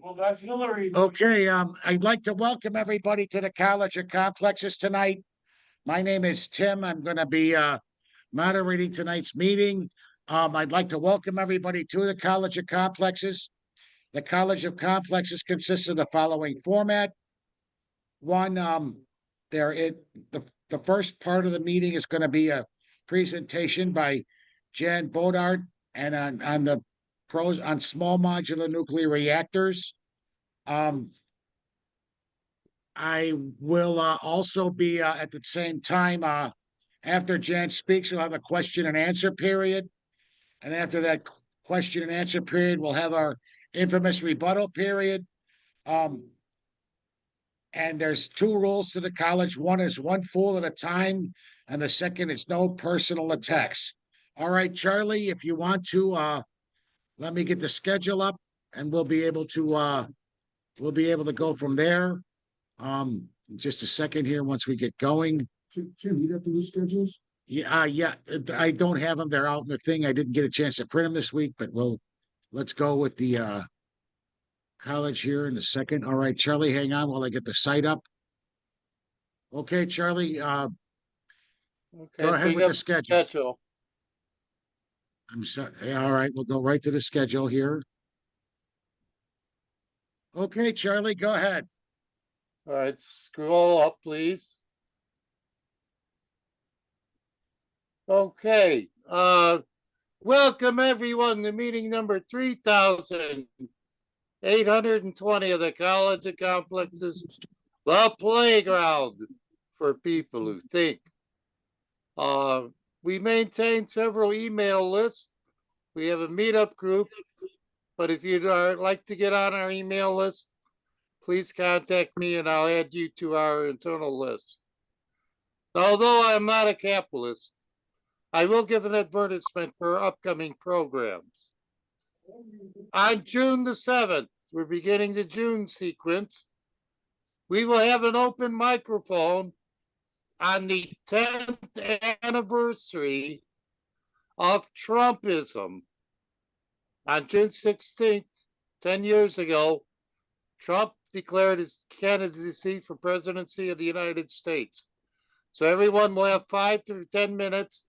Well, that's Hillary. Okay, I'd like to welcome everybody to the College of Complexes tonight. My name is Tim. I'm going to be moderating tonight's meeting. I'd like to welcome everybody to the College of Complexes. The College of Complexes consists of the following format. One, the first part of the meeting is going to be a presentation by Jan Boudart and on the pros on small modular nuclear reactors. I will also be at the same time after Jan speaks, we'll have a question and answer period. And after that question and answer period, we'll have our infamous rebuttal period. And there's two rules to the college. One is one fool at a time, and the second is no personal attacks. All right, Charlie, if you want to let me get the schedule up and we'll be able to go from there. Just a second here once we get going. Tim, you got the new schedules? Yeah, I don't have them. They're out in the thing. I didn't get a chance to print them this week, but let's go with the college here in a second. All right, Charlie, hang on while I get the site up. Okay, Charlie, Okay, go ahead with the schedule. schedule. I'm sorry. All right, we'll go right to the schedule here. Okay, Charlie, go ahead. All right, scroll up, please. Okay, welcome everyone to meeting number 3,820 of the College of Complexes, the playground for people who think. We maintain several email lists. We have a meetup group, but if you'd like to get on our email list, please contact me and I'll add you to our internal list. Although I'm not a capitalist, I will give an advertisement for upcoming programs. On June the 7th, we're beginning the June sequence. We will have an open microphone on the 10th anniversary of Trumpism. On June 16th, 10 years ago, Trump declared his candidacy for presidency of the United States. So everyone will have 5 to 10 minutes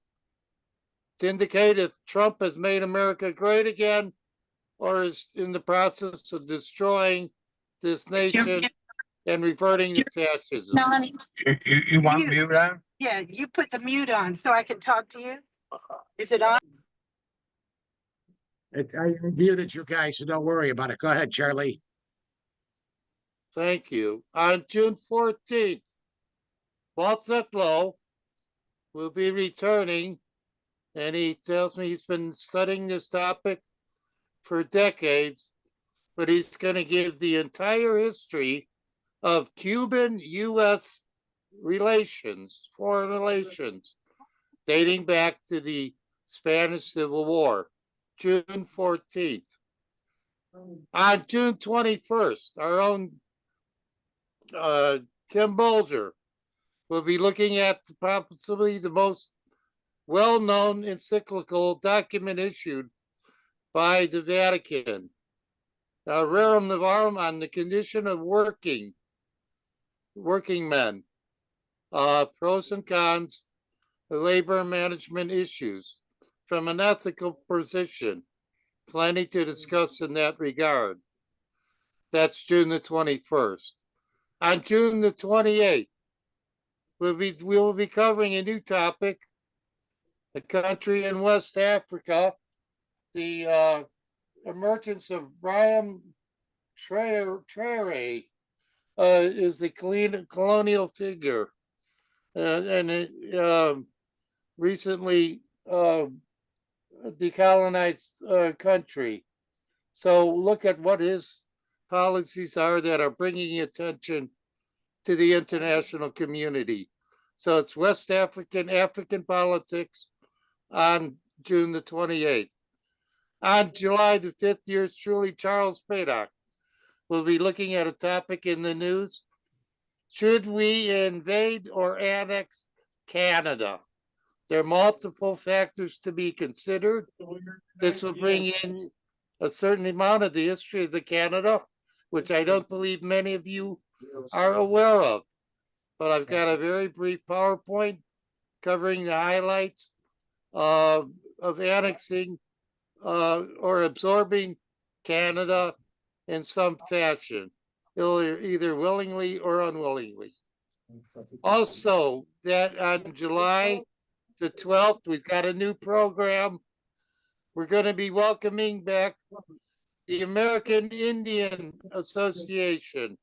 to indicate if Trump has made America great again or is in the process of destroying this nation and reverting to fascism. You want mute on? Yeah, you put the mute on so I can talk to you. Is it on? I muted you guys, so don't worry about it. Go ahead, Charlie. Thank you. On June 14th, Walt Zeplow will be returning, and he tells me he's been studying this topic for decades, but he's going to give the entire history of Cuban-U.S. relations, foreign relations, dating back to the Spanish Civil War, June 14th. On June 21st, our own Tim Bolger will be looking at possibly the most well-known encyclical document issued by the Vatican, Rerum Novarum on the condition of working men, pros and cons, labor management issues from an ethical position. Plenty to discuss in that regard. That's June the 21st. On June the 28th, we will be covering a new topic, a country in West Africa, the emergence of Brian Traore is the colonial figure, and recently decolonized country. So look at what his policies are that are bringing attention to the international community. So it's West African politics on June the 28th. On July the 5th, yours truly, Charles Paddock, will be looking at a topic in the news. Should we invade or annex Canada? There are multiple factors to be considered. This will bring in a certain amount of the history of the Canada which I don't believe many of you are aware of. But I've got a very brief PowerPoint covering the highlights of annexing or absorbing Canada in some fashion, either willingly or unwillingly. Also, that on July the 12th, we've got a new program. We're going to be welcoming back the American Indian Association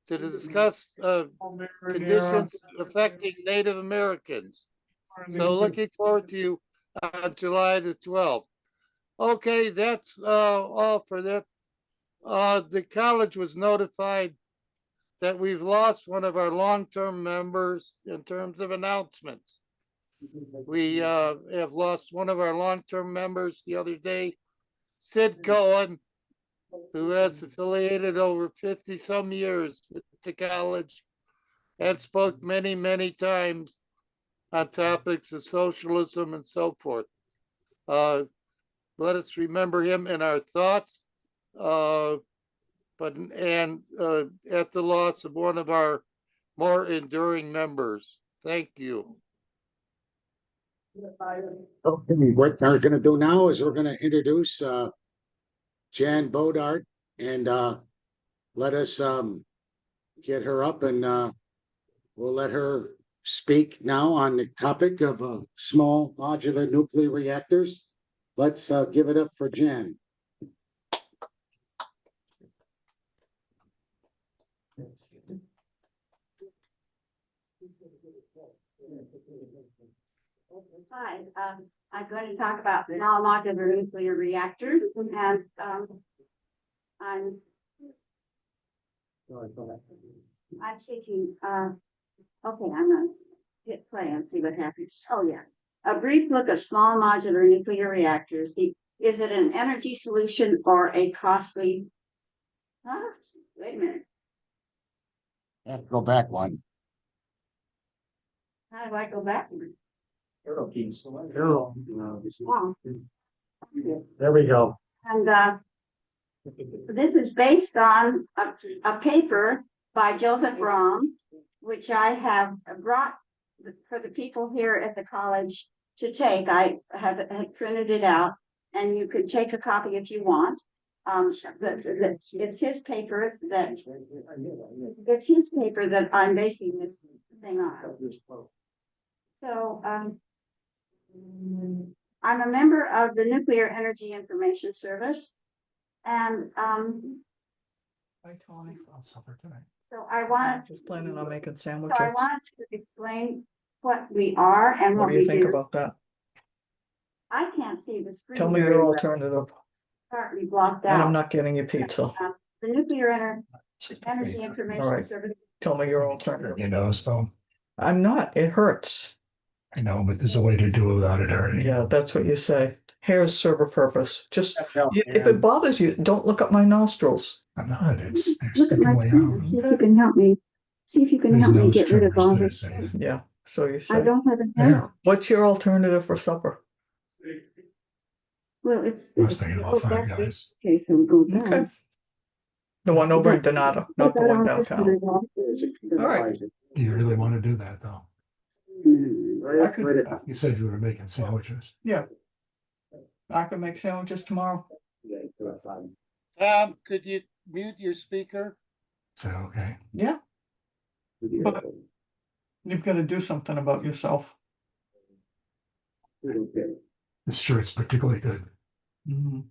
to discuss conditions affecting Native Americans. So looking forward to you on July the 12th. Okay, that's all for that. The college was notified that we've lost one of our long-term members in terms of announcements. We have lost one of our long-term members the other day, Sid Cohen, who has affiliated over 50 some years with the college and spoke many, many times on topics of socialism and so forth. Let us remember him in our thoughts, at the loss of one of our more enduring members. Thank you. Okay, what we're gonna do now is we're gonna introduce Jan Boudart and let us get her up and we'll let her speak now on the topic of small modular nuclear reactors. Let's give it up for Jan. Hi, I'm going to talk about small modular nuclear reactors, and I'm speaking. Okay, I'm gonna hit play and see what happens. Oh yeah, a brief look at small modular nuclear reactors. Is it an energy solution or a costly? Wait a minute. Go back one. How do I go back? Arrow keys. Wow. There we go. And this is based on a paper by Joseph Rahm, which I have brought for the people here at the college to take. I have printed it out, and you could take a copy if you want. It's his paper that I'm basing this thing on. So I'm a member of the Nuclear Energy Information Service, and so I wanted Just planning on making so sandwiches. I wanted to explain what we are and What what do you we think do. about that? I can't see the screen. Tell me very your well. alternative, Partly blocked and I'm out. not getting you pizza. The Nuclear Energy All Information right. Service. Tell me your alternative. You know, so I'm not, it hurts. I know, but there's a way to do it without it hurting. Yeah, that's what you say. Hairs serve a purpose. Just, Help, if Jan. it bothers you, don't look up my nostrils. I'm not, it's, they're Look at my sticking way screen. out. See if you can help me. See if you can There's help me nose get rid of trimmers all that are this. saying- Yeah, so you I say. don't have a There. hair. What's your alternative for supper? Well, it's. I was thinking about Five Guys. Okay, so we'll go back. Okay. The one over in But- Donata, What not the about one all this downtown. tonight? All right. Do you really want to do that, though? I could, You said you were making sandwiches. I can make sandwiches tomorrow. Tom, could you mute your speaker? Is that okay? Yeah, but you've got to do something about yourself. This shirt's particularly good. Mhm.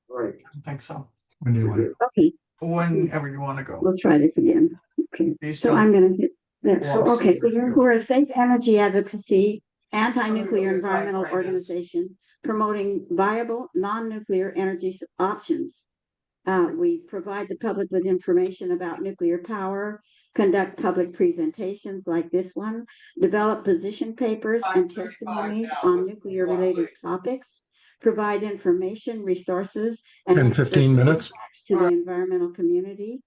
Right. I think so. When do you want it? Okay, Whenever you want to go. we'll try this again. Okay, These so two- I'm gonna hit that. So, Well, okay, super we're a safe energy advocacy, anti-nuclear Okay, environmental right, right, yes. organization promoting viable, non-nuclear energy options. We provide the public with information about nuclear power, conduct public presentations like this one, develop position papers and testimonies on nuclear-related topics, provide information, resources, and 10, 15 minutes. to the environmental community.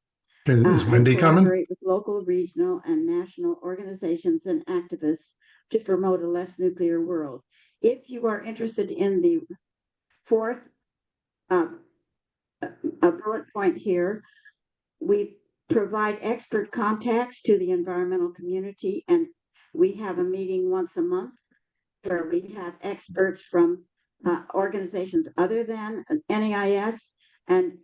Is And Wendy coming? collaborate with local, regional, and national organizations and activists to promote a less nuclear world. If you are interested in the fourth a bullet point here, we provide expert contacts to the environmental community, and we have a meeting once a month where we have experts from organizations other than NEIS, and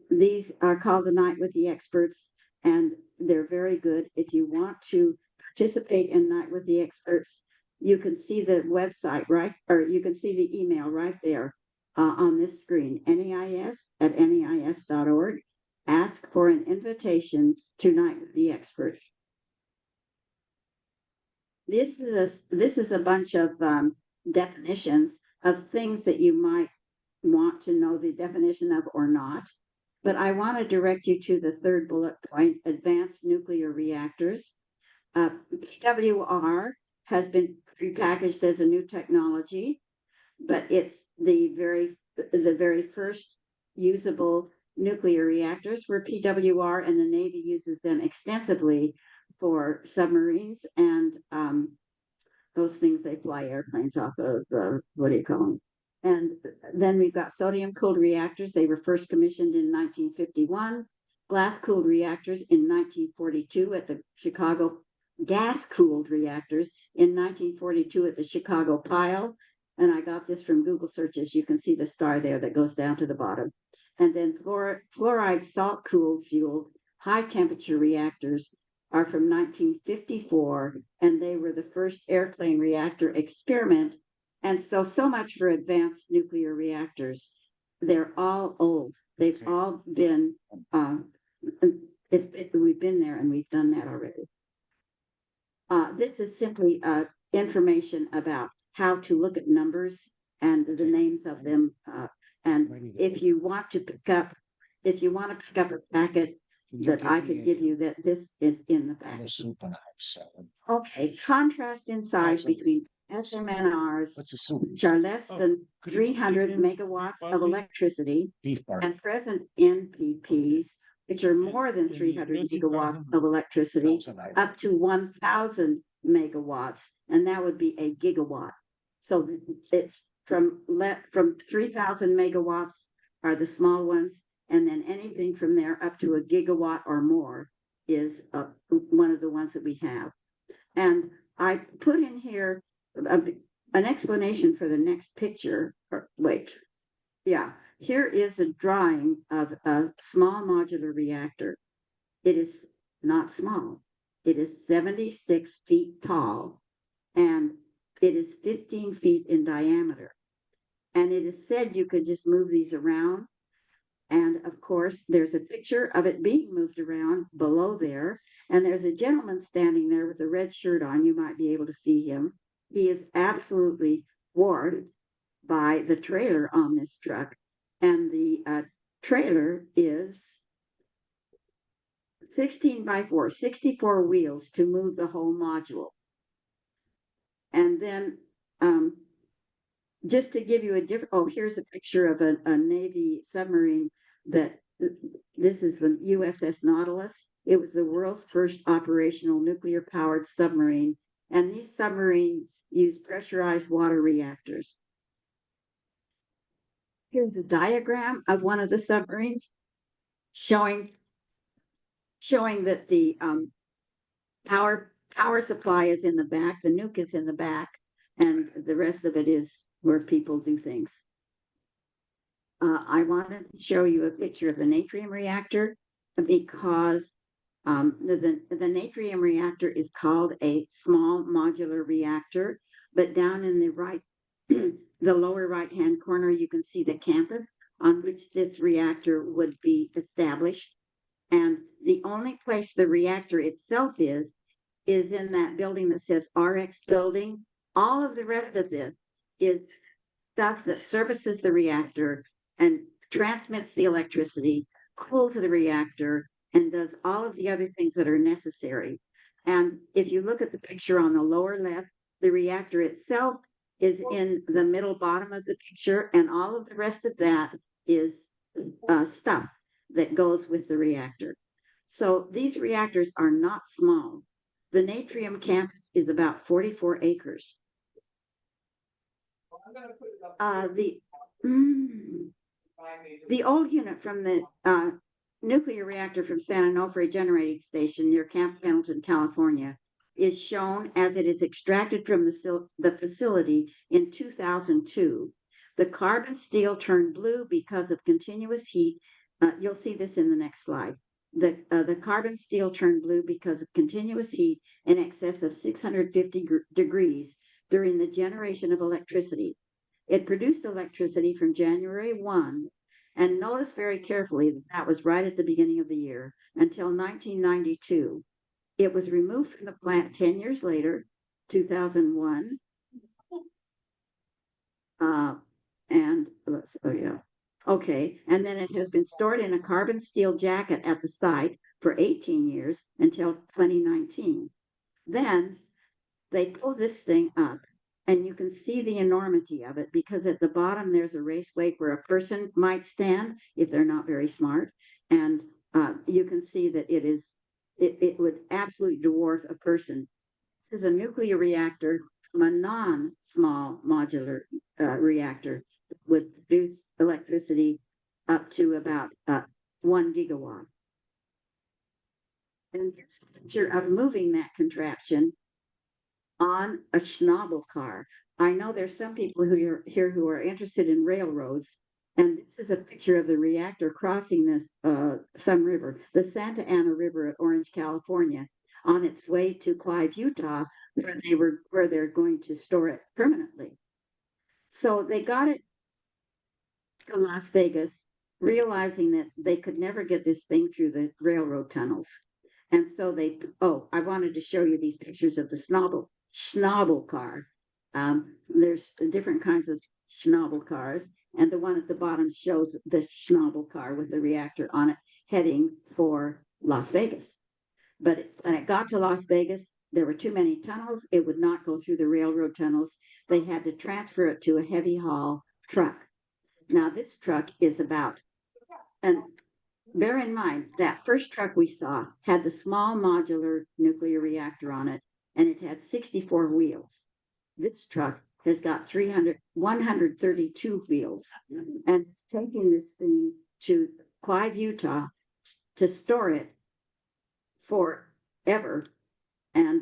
these are called the Night with the Experts, and they're very good. If you want to participate in Night with the Experts, you can see the website, right? Or you can see the email right there on this screen, neis@neis.org. Ask for an invitation to Night with the Experts. This is a bunch of definitions of things that you might want to know the definition of or not. But I want to direct you to the third bullet point, advanced nuclear reactors. PWR has been repackaged as a new technology, but it's the very first usable nuclear reactors were PWR, and the Navy uses them extensively for submarines and those things they fly airplanes off of, what do you call them? And then we've got sodium-cooled reactors. They were first commissioned in 1951. Glass-cooled reactors in 1942 at the Chicago, gas-cooled reactors in 1942 at the Chicago Pile. And I got this from Google searches. You can see the star there that goes down to the bottom. And then fluoride salt-cooled fueled high-temperature reactors are from 1954, and they were the first airplane reactor experiment. And so much for advanced nuclear reactors. They're all old. They've all been, we've been there and we've done that already. This is simply information about how to look at numbers and the names of them. And if you want to pick up a packet that I could give you, that this is in the packet. Okay, contrast in size between SMNRs, Let's assume which are less than 300 megawatts of electricity, beef bar. and present NPPs, which are more than 300 gigawatts of electricity, up to 1,000 megawatts, and that would be a gigawatt. So it's from 3,000 megawatts are the small ones, and then anything from there up to a gigawatt or more is one of the ones that we have. And I put in here an explanation for the next picture. Here is a drawing of a small modular reactor. It is not small. It is 76 feet tall, and it is 15 feet in diameter. And it is said you could just move these around. And of course, there's a picture of it being moved around below there. And there's a gentleman standing there with a red shirt on. You might be able to see him. He is absolutely dwarfed by the trailer on this truck. And the trailer is 16 by 4, 64 wheels to move the whole module. And then just to give you a different, here's a picture of a Navy submarine that this is the USS Nautilus. It was the world's first operational nuclear powered submarine. And these submarines use pressurized water reactors. Here's a diagram of one of the submarines showing that the power supply is in the back, the nuke is in the back, and the rest of it is where people do things. I wanted to show you a picture of the natrium reactor because the natrium reactor is called a small modular reactor, but down in the right, the lower right-hand corner, you can see the campus on which this reactor would be established. And the only place the reactor itself is in that building that says RX building. All of the rest of this is stuff that services the reactor and transmits the electricity, cools the reactor, and does all of the other things that are necessary. And if you look at the picture on the lower left, the reactor itself is in the middle bottom of the picture, and all of the rest of that is stuff that goes with the reactor. So these reactors are not small. The Natrium campus is about 44 acres. The old unit from the nuclear reactor from San Onofre Generating Station near Camp Pendleton, California, is shown as it is extracted from the facility in 2002. The carbon steel turned blue because of continuous heat. You'll see this in the next slide. The carbon steel turned blue because of continuous heat in excess of 650 degrees during the generation of electricity. It produced electricity from January 1, and notice very carefully that that was right at the beginning of the year, until 1992. It was removed from the plant 10 years later, 2001. Okay, and then it has been stored in a carbon steel jacket at the site for 18 years until 2019. Then they pull this thing up, and you can see the enormity of it, because at the bottom there's a race weight where a person might stand if they're not very smart, and you can see that it would absolutely dwarf a person. This is a nuclear reactor from a non-small modular reactor, would produce electricity up to about 1 gigawatt. And here's a picture of moving that contraption on a Schnabel car. I know there's some people here who are interested in railroads, and this is a picture of the reactor crossing this some river, the Santa Ana River at Orange, California, on its way to Clive, Utah, where they're going to store it permanently. So they got it to Las Vegas, realizing that they could never get this thing through the railroad tunnels. And so I wanted to show you these pictures of the Schnabel car. There's different kinds of Schnabel cars, and the one at the bottom shows the Schnabel car with the reactor on it heading for Las Vegas. But when it got to Las Vegas, there were too many tunnels. It would not go through the railroad tunnels. They had to transfer it to a heavy haul truck. Now this truck is and bear in mind that first truck we saw had the small modular nuclear reactor on it, and it had 64 wheels. This truck has got 132 wheels, and it's taking this thing to Clive, Utah, to store it forever. And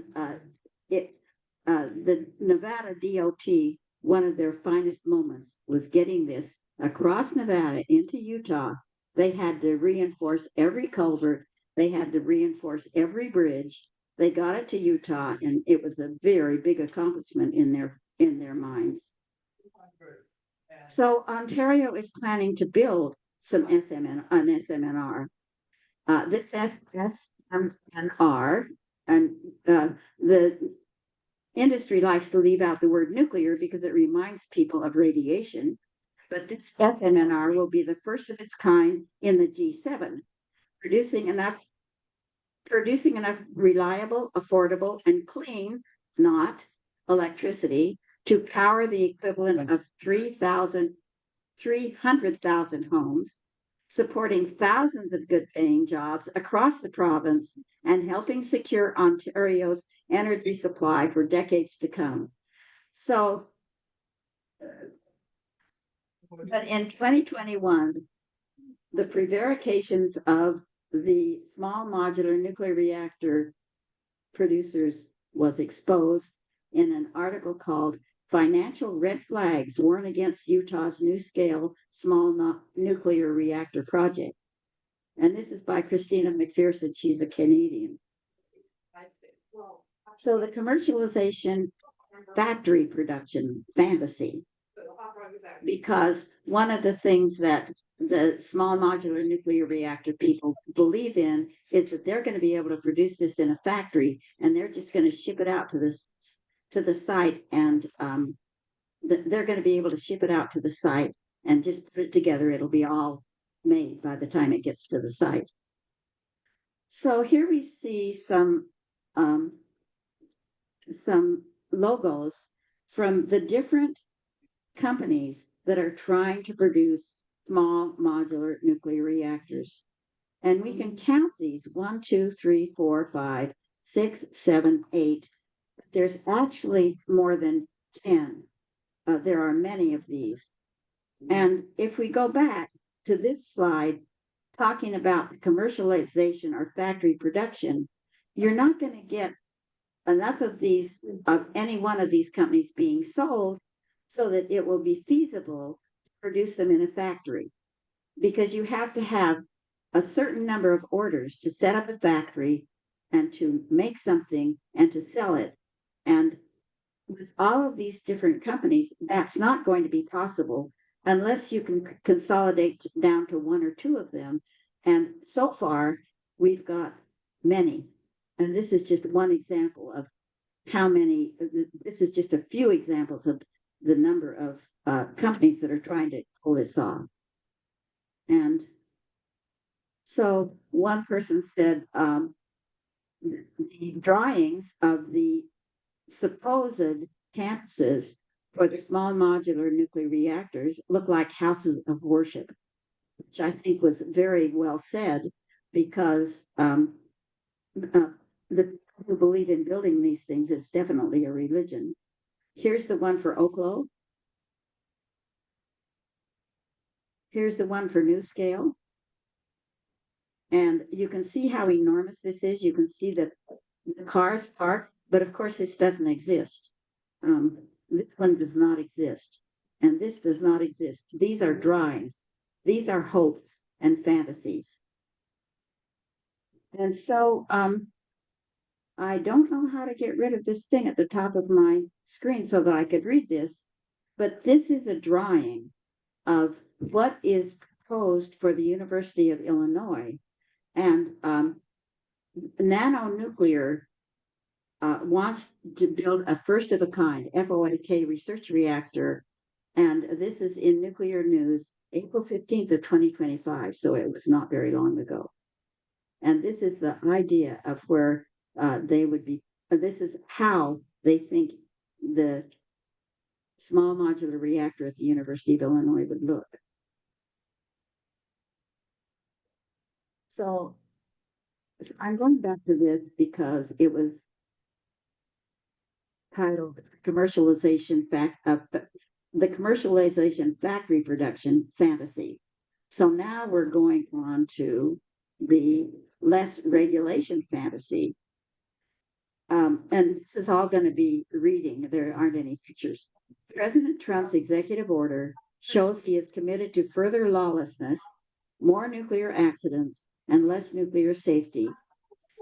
the Nevada DOT, one of their finest moments was getting this across Nevada into Utah. They had to reinforce every culvert. They had to reinforce every bridge. They got it to Utah, and it was a very big accomplishment in their minds. So Ontario is planning to build an SMNR. This SMNR, and the industry likes to leave out the word nuclear because it reminds people of radiation. But this SMNR will be the first of its kind in the G7, producing enough reliable, affordable, and clean, not electricity, to power the equivalent of 300,000 homes, supporting thousands of good-paying jobs across the province and helping secure Ontario's energy supply for decades to come. So, but in 2021, the prevarications of the small modular nuclear reactor producers was exposed in an article called "Financial Red Flags Warn Against Utah's New Scale Small Nuclear Reactor Project." And this is by Christina McPherson. She's a Canadian. So the commercialization factory production fantasy, because one of the things that the small modular nuclear reactor people believe in is that they're going to be able to produce this in a factory, and they're just going to ship it out to the site, and they're going to be able to ship it out to the site and just put it together. It'll be all made by the time it gets to the site. So here we see some logos from the different companies that are trying to produce small modular nuclear reactors. And we can count these: 1, 2, 3, 4, 5, 6, 7, 8. There's actually more than 10. There are many of these. And if we go back to this slide, talking about commercialization or factory production, you're not going to get enough of these, of any one of these companies being sold so that it will be feasible to produce them in a factory. Because you have to have a certain number of orders to set up a factory and to make something and to sell it. And with all of these different companies, that's not going to be possible unless you can consolidate down to one or two of them. And so far, we've got many. And this is just one example of how many, this is just a few examples of the number of companies that are trying to pull this off. And so one person said the drawings of the supposed campuses for the small modular nuclear reactors look like houses of worship, which I think was very well said, because the people who believe in building these things is definitely a religion. Here's the one for Oklo. Here's the one for NuScale. And you can see how enormous this is. You can see that the cars parked, but of course this doesn't exist. This one does not exist. And this does not exist. These are drawings. These are hopes and fantasies. And so I don't know how to get rid of this thing at the top of my screen so that I could read this, but this is a drawing of what is proposed for the University of Illinois. And Nanonuclear wants to build a first of a kind FOAK research reactor. And this is in Nuclear News, April 15th of 2025. So it was not very long ago. And this is the idea of where they would be. This is how they think the small modular reactor at the University of Illinois would look. So I'm going back to this because it was titled commercialization the commercialization factory production fantasy. So now we're going on to the less regulation fantasy. And this is all going to be reading. There aren't any pictures. President Trump's executive order shows he is committed to further lawlessness, more nuclear accidents, and less nuclear safety.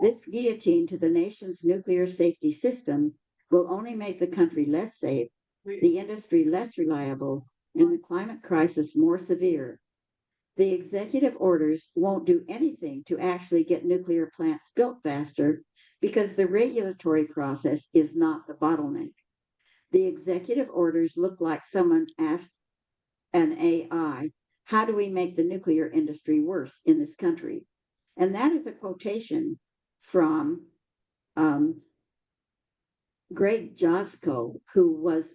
This guillotine to the nation's nuclear safety system will only make the country less safe, the industry less reliable, and the climate crisis more severe. The executive orders won't do anything to actually get nuclear plants built faster because the regulatory process is not the bottleneck. The executive orders look like someone asked an AI, how do we make the nuclear industry worse in this country? And that is a quotation from Greg Josko, who was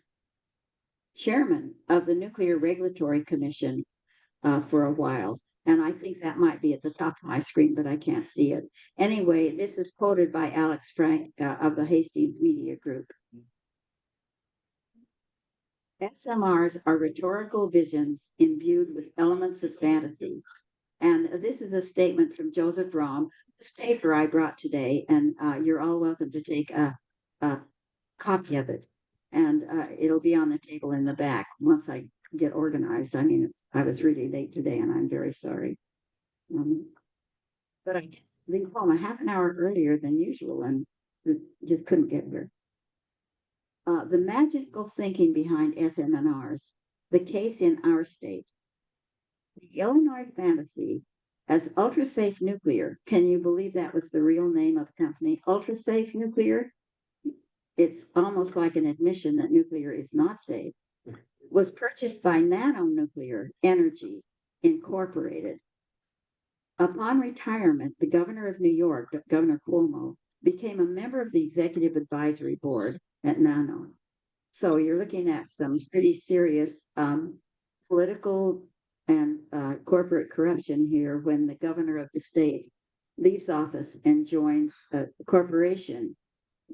chairman of the Nuclear Regulatory Commission for a while. And I think that might be at the top of my screen, but I can't see it. Anyway, this is quoted by Alex Frank of the Hastings Media Group. SMRs are rhetorical visions imbued with elements of fantasy. And this is a statement from Joseph Romm, this paper I brought today, and you're all welcome to take a copy of it. And it'll be on the table in the back once I get organized. I mean, I was really late today and I'm very sorry. But I did leave home a half an hour earlier than usual and just couldn't get here. The magical thinking behind SMNRs, the case in our state. The Illinois fantasy as ultra-safe nuclear, can you believe that was the real name of the company? Ultra-safe nuclear? It's almost like an admission that nuclear is not safe. Was purchased by Nanonuclear Energy Incorporated. Upon retirement, the governor of New York, Governor Cuomo, became a member of the executive advisory board at Nano. So you're looking at some pretty serious political and corporate corruption here when the governor of the state leaves office and joins a corporation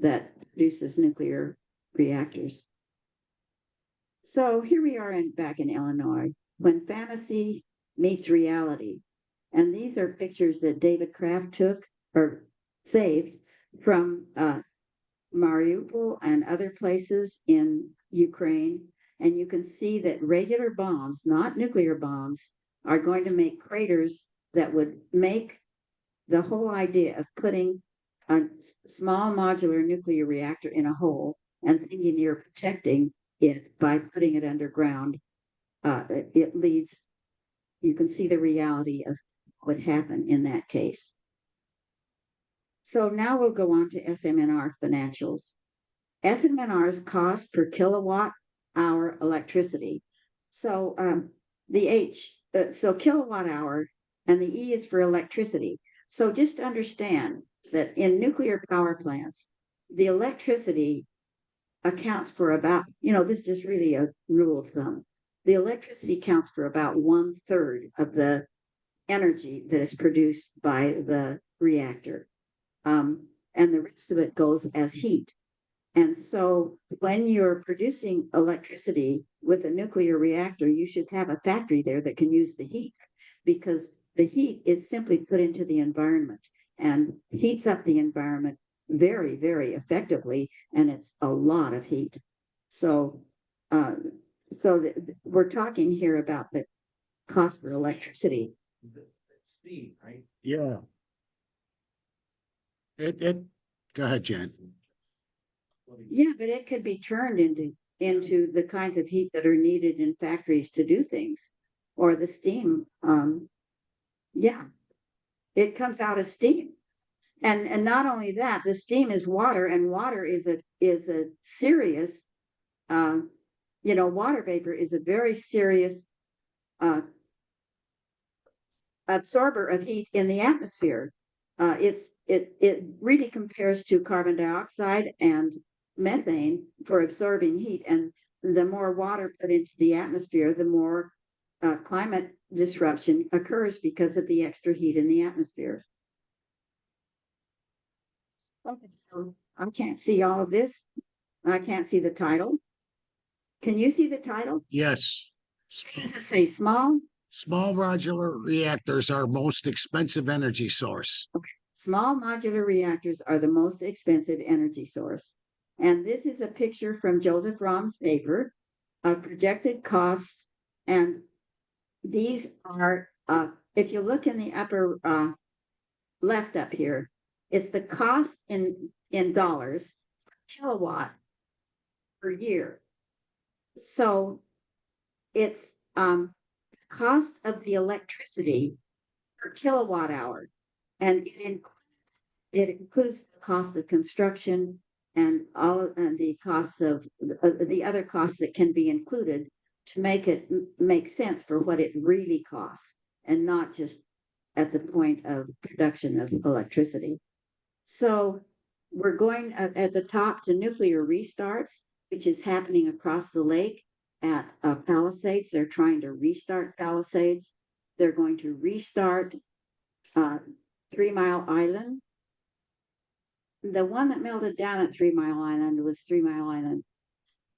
that produces nuclear reactors. So here we are back in Illinois when fantasy meets reality. And these are pictures that David Kraft took or saved from Mariupol and other places in Ukraine. And you can see that regular bombs, not nuclear bombs, are going to make craters that would make the whole idea of putting a small modular nuclear reactor in a hole and thinking you're protecting it by putting it underground. It leads, you can see the reality of what would happen in that case. So now we'll go on to SMNR financials. SMNR's cost per kilowatt hour electricity. So so kilowatt hour, and the E is for electricity. So just understand that in nuclear power plants, the electricity accounts for about, this is just really a rule of thumb. The electricity counts for about 1/3 of the energy that is produced by the reactor. And the rest of it goes as heat. And so when you're producing electricity with a nuclear reactor, you should have a factory there that can use the heat, because the heat is simply put into the environment and heats up the environment very, very effectively, and it's a lot of heat. So, we're talking here about the cost for electricity. Steam, right? Yeah. Go ahead, Jen. Yeah, but it could be turned into the kinds of heat that are needed in factories to do things, or the steam. Yeah, it comes out as steam, and not only that, the steam is water, and water is a serious, water vapor is a very serious absorber of heat in the atmosphere. It really compares to carbon dioxide and methane for absorbing heat, and the more water put into the atmosphere, the more climate disruption occurs because of the extra heat in the atmosphere. Okay, so I can't see all of this. I can't see the title. Can you see the title? Yes. Does it say small? Small modular reactors are most expensive energy source. Small modular reactors are the most expensive energy source. And this is a picture from Joseph Rahm's paper of projected costs. And these are, if you look in the upper left up here, it's the cost in dollars per kilowatt per year. So it's cost of the electricity per kilowatt hour. And it includes the cost of construction and the costs of the other costs that can be included to make it make sense for what it really costs, and not just at the point of production of electricity. So we're going at the top to nuclear restarts, which is happening across the lake at Palisades. They're trying to restart Palisades. They're going to restart 3 Mile Island. The one that melted down at 3 Mile Island was 3 Mile Island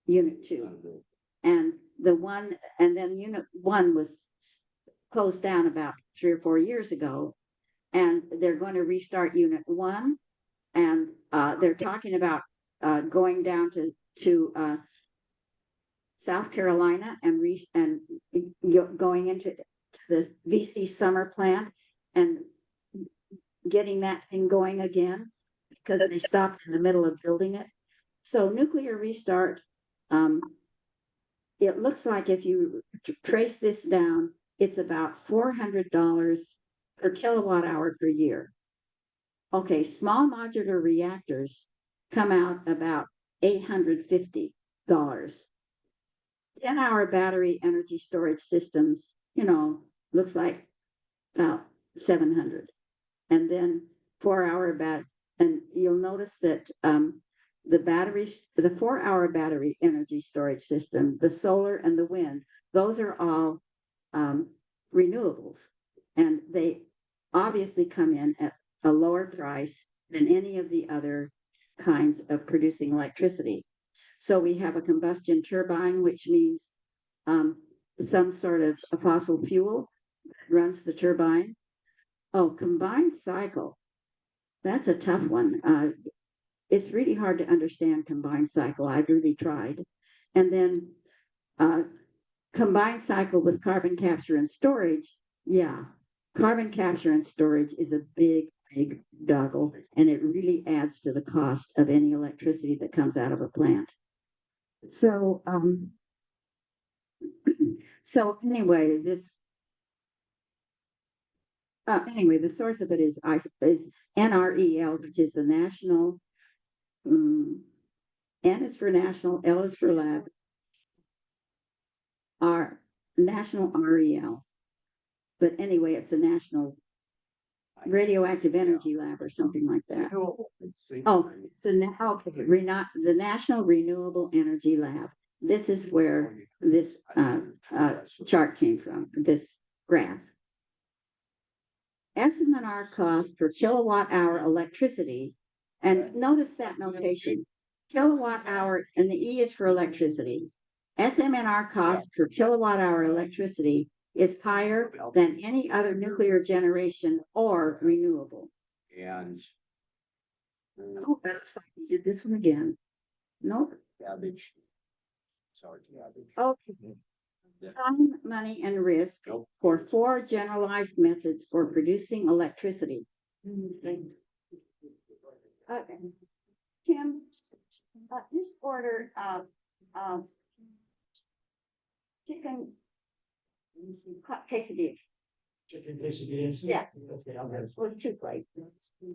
Unit 2. And then Unit 1 was closed down about 3 or 4 years ago. And they're going to restart Unit 1. And they're talking about going down to South Carolina and going into the VC summer plant and getting that thing going again, because they stopped in the middle of building it. So nuclear restart, it looks like if you trace this down, it's about $400 per kilowatt hour per year. Okay, small modular reactors come out about $850. 10-hour battery energy storage systems, looks like about 700. And then 4-hour battery, and you'll notice that the 4-hour battery energy storage system, the solar and the wind, those are all renewables, and they obviously come in at a lower price than any of the other kinds of producing electricity. So we have a combustion turbine, which means some sort of a fossil fuel, runs the turbine. Oh, combined cycle. That's a tough one. It's really hard to understand combined cycle. I've really tried. And then combined cycle with carbon capture and storage. Yeah, carbon capture and storage is a big doggle, and it really adds to the cost of any electricity that comes out of a plant. So, so anyway, the source of it is NREL, which is the national. N is for national, L is for lab, national REL. But anyway, it's the National Radioactive Energy Lab or something like that. Oh, it's the National Renewable Energy Lab. This is where this chart came from, this graph. SMNR cost per kilowatt hour electricity, and notice that notation, kilowatt hour, and the E is for electricity. SMNR cost per kilowatt hour electricity is higher than any other nuclear generation or renewable. And Oh, that's like we did this one again. Nope. cabbage. Sorry, cabbage. Okay. Time, money, and risk for 4 generalized methods for producing electricity. Tim, this order of chicken quesadillas. Chicken quesadillas. Yeah. Okay, I'll have Well, 2 plates.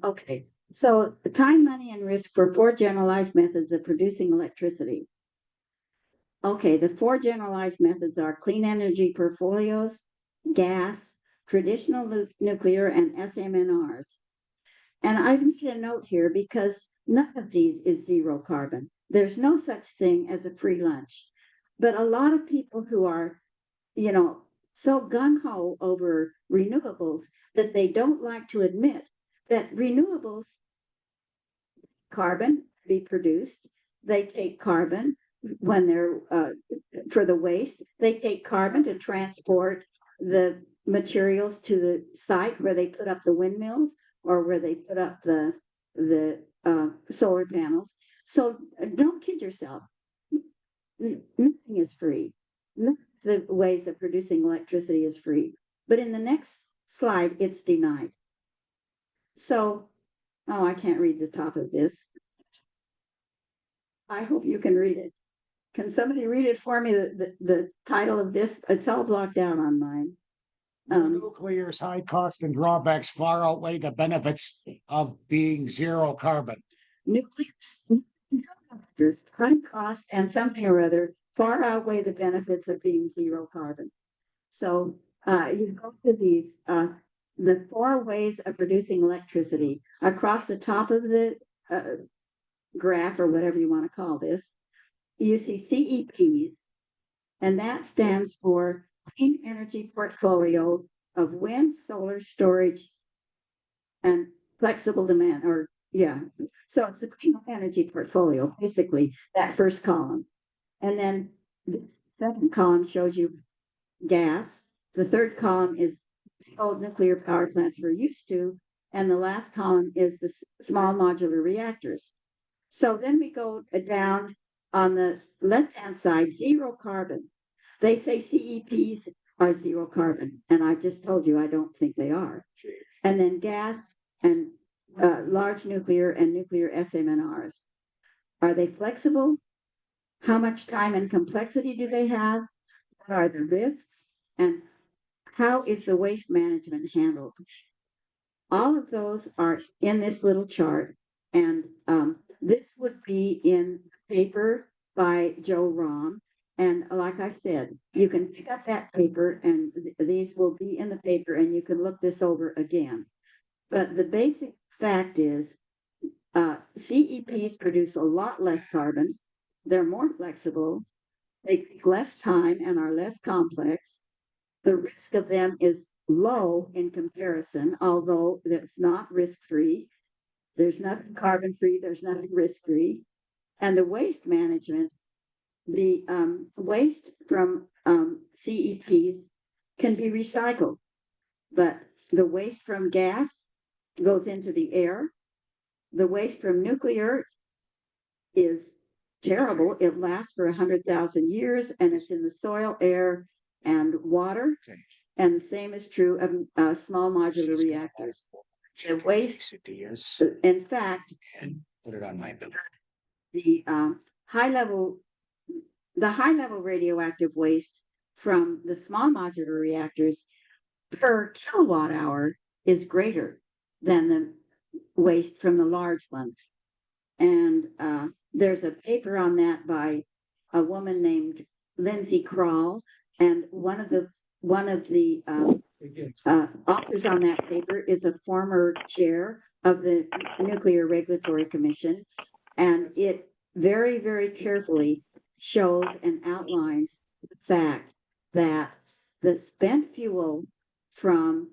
Okay, so the time, money, and risk for 4 generalized methods of producing electricity. Okay, the 4 generalized methods are clean energy portfolios, gas, traditional nuclear, and SMNRs. And I've made a note here because none of these is zero carbon. There's no such thing as a free lunch. But a lot of people who are, so gung-ho over renewables that they don't like to admit that renewables, carbon be produced, they take carbon when they're for the waste, they take carbon to transport the materials to the site where they put up the windmills or where they put up the solar panels. So don't kid yourself. Nothing is free. None of the ways of producing electricity is free. But in the next slide, it's denied. So, oh, I can't read the top of this. I hope you can read it. Can somebody read it for me? The title of this, it's all blocked out on mine. Nuclear's high cost and drawbacks far outweigh the benefits of being zero carbon. Nuclear's high cost and something or other far outweigh the benefits of being zero carbon. So you go to these, the 4 ways of producing electricity across the top of the graph or whatever you want to call this. You see CEPs, and that stands for Clean Energy Portfolio of Wind, Solar, Storage, and Flexible Demand, so it's the Clean Energy Portfolio, basically, that first column. And then this second column shows you gas. The third column is old nuclear power plants we're used to, and the last column is the small modular reactors. So then we go down on the left-hand side, zero carbon. They say CEPs are zero carbon, and I just told you I don't think they are. And then gas and large nuclear and nuclear SMNRs. Are they flexible? How much time and complexity do they have? What are the risks? And how is the waste management handled? All of those are in this little chart, and this would be in the paper by Joe Rahm. And like I said, you can pick up that paper, and these will be in the paper, and you can look this over again. But the basic fact is CEPs produce a lot less carbon. They're more flexible. They take less time and are less complex. The risk of them is low in comparison, although it's not risk-free. There's nothing carbon-free. There's nothing risk-free. And the waste management, the waste from CEPs can be recycled. but the waste from gas goes into the air. The waste from nuclear is terrible. It lasts for 100,000 years, and it's in the soil, air, and water. Okay. And the same is true of small modular reactors. The waste, Quesadillas in fact, and put it on my bill. the high level radioactive waste from the small modular reactors per kilowatt hour is greater than the waste from the large ones. And there's a paper on that by a woman named Lindsay Kroll, and one of the authors on that paper is a former chair of the Nuclear Regulatory Commission, and it very, very carefully shows and outlines the fact that the spent fuel from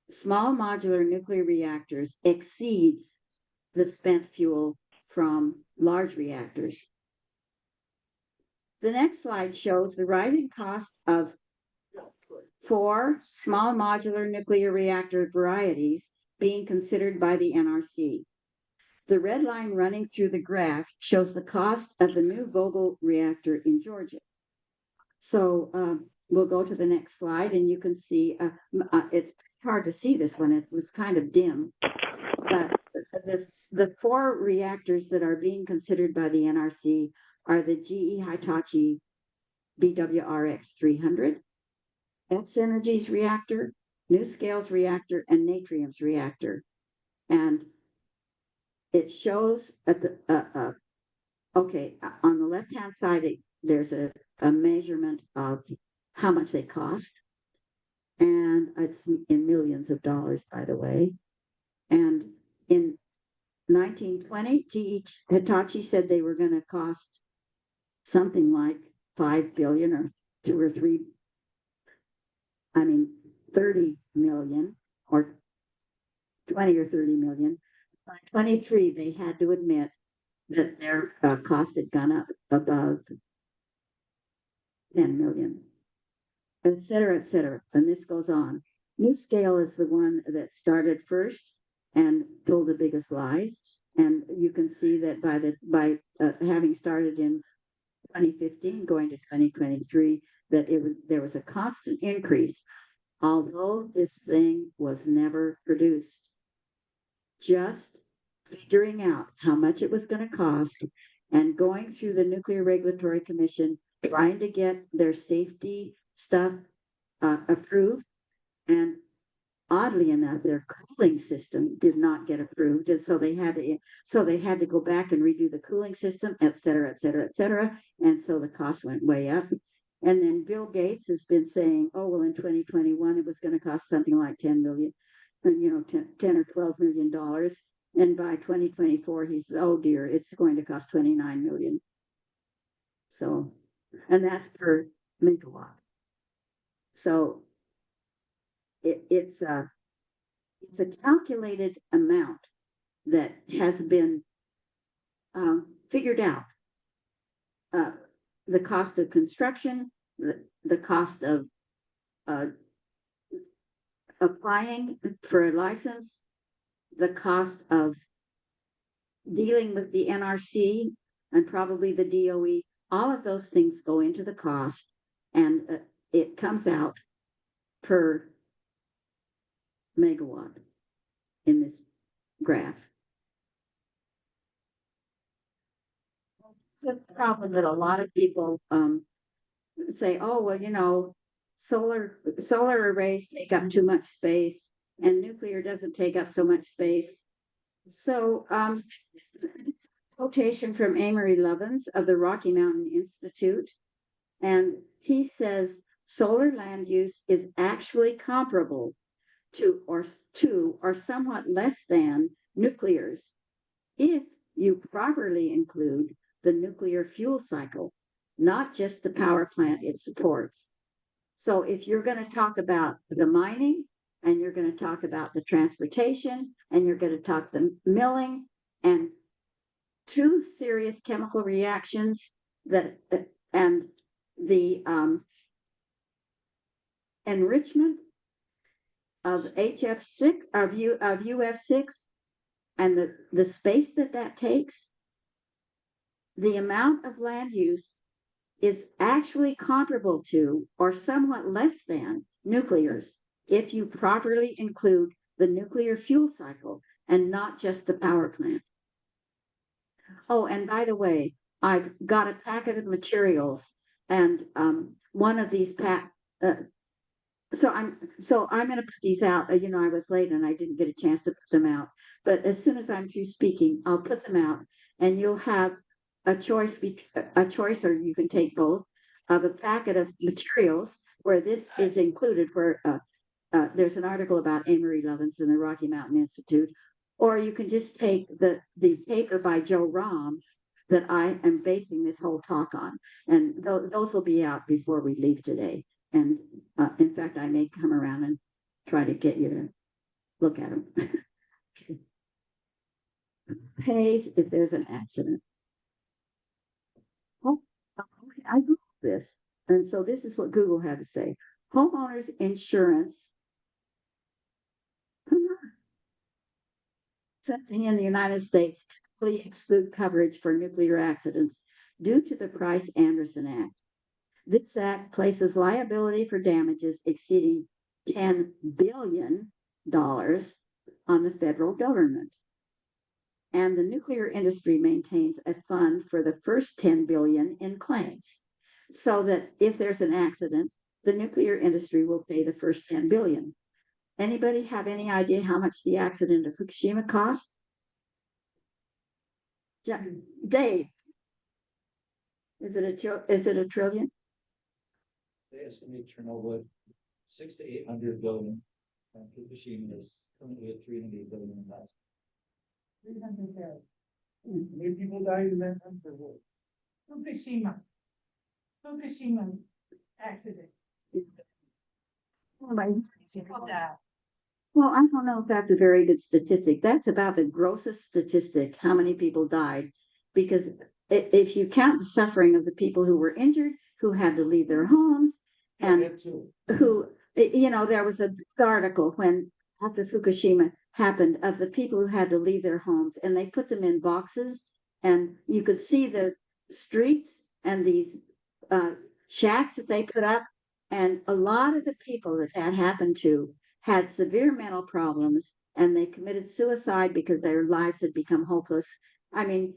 small modular nuclear reactors exceeds the spent fuel from large reactors. The next slide shows the rising cost of 4 small modular nuclear reactor varieties being considered by the NRC. The red line running through the graph shows the cost of the new Vogtle reactor in Georgia. So we'll go to the next slide, and you can see, it's hard to see this one, it was kind of dim, but the 4 reactors that are being considered by the NRC are the GE Hitachi BWRX 300, X-Energy's reactor, NuScale's reactor, and Natrium's reactor. And it shows at the, on the left-hand side, there's a measurement of how much they cost. And it's in millions of dollars, by the way. And in 1920, GE Hitachi said they were going to cost something like 5 billion or 30 million or 20 or 30 million. By 23, they had to admit that their cost had gone up above 10 million, et cetera, and this goes on. NuScale is the one that started first and told the biggest lies, and you can see that by having started in 2015 going to 2023, that there was a constant increase, although this thing was never produced. Just figuring out how much it was going to cost and going through the Nuclear Regulatory Commission, trying to get their safety stuff approved. And oddly enough, their cooling system did not get approved. And so they had to go back and redo the cooling system, et cetera, et cetera, et cetera. And so the cost went way up. And then Bill Gates has been saying, oh, well, in 2021, it was going to cost something like 10 million, 10 or 12 million dollars. And by 2024, he says, oh dear, it's going to cost 29 million. So, and that's per megawatt. So it's a calculated amount that has been figured out. The cost of construction, the cost of applying for a license, the cost of dealing with the NRC and probably the DOE, all of those things go into the cost, and it comes out per megawatt in this graph. It's a problem that a lot of people say, oh, well, solar arrays take up too much space and nuclear doesn't take up so much space. So it's a quotation from Amory Lovins of the Rocky Mountain Institute. And he says, solar land use is actually comparable to or somewhat less than nuclear's if you properly include the nuclear fuel cycle, not just the power plant it supports. So if you're going to talk about the mining, and you're going to talk about the transportation, and you're going to talk the milling, and 2 serious chemical reactions and the enrichment of HF6 of UF6 and the space that takes, the amount of land use is actually comparable to or somewhat less than nuclear's if you properly include the nuclear fuel cycle and not just the power plant. Oh, and by the way, I've got a packet of materials, and one of these so I'm going to put these out. I was late and I didn't get a chance to put them out. But as soon as I'm through speaking, I'll put them out, and you'll have a choice, or you can take both, of a packet of materials where this is included. Where there's an article about Amory Lovins and the Rocky Mountain Institute, or you can just take the paper by Joe Rahm that I am basing this whole talk on, and those will be out before we leave today. And in fact, I may come around and try to get you to look at them. Pays if there's an accident. Oh, okay, I Googled this. And so this is what Google had to say. Homeowners insurance. Something in the United States typically exclude coverage for nuclear accidents due to the Price-Anderson Act. This act places liability for damages exceeding $10 billion on the federal government. And the nuclear industry maintains a fund for the first $10 billion in claims, so that if there's an accident, the nuclear industry will pay the first $10 billion. Anybody have any idea how much the accident of Fukushima cost? Dave, is it a trillion? They estimate turnover of 600 to 800 billion. And Fukushima is currently at 300 billion in last. 300 billion. How many people died in that country? Fukushima accident. Well, I don't know if that's a very good statistic. That's about the grossest statistic, how many people died, because if you count the suffering of the people who were injured, who had to leave their homes, and who, there was a article when after Fukushima happened of the people who had to leave their homes, and they put them in boxes, and you could see the streets and these shacks that they put up, and a lot of the people that happened to had severe mental problems, and they committed suicide because their lives had become hopeless. I mean,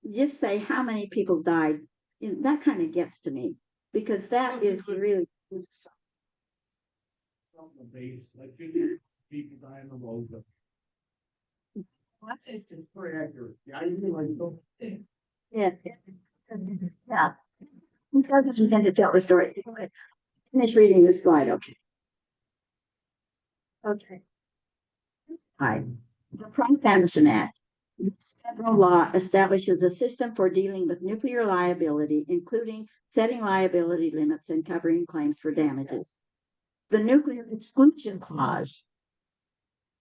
just say how many people died. That kind of gets to me, because that is really. People dying of all. What's this? Very accurate. Yeah, I usually like. Yeah. Yeah. He doesn't intend to tell the story. Finish reading this slide, okay. Okay. Hi. The Price-Anderson Act. This federal law establishes a system for dealing with nuclear liability, including setting liability limits and covering claims for damages. The Nuclear Exclusion Clause.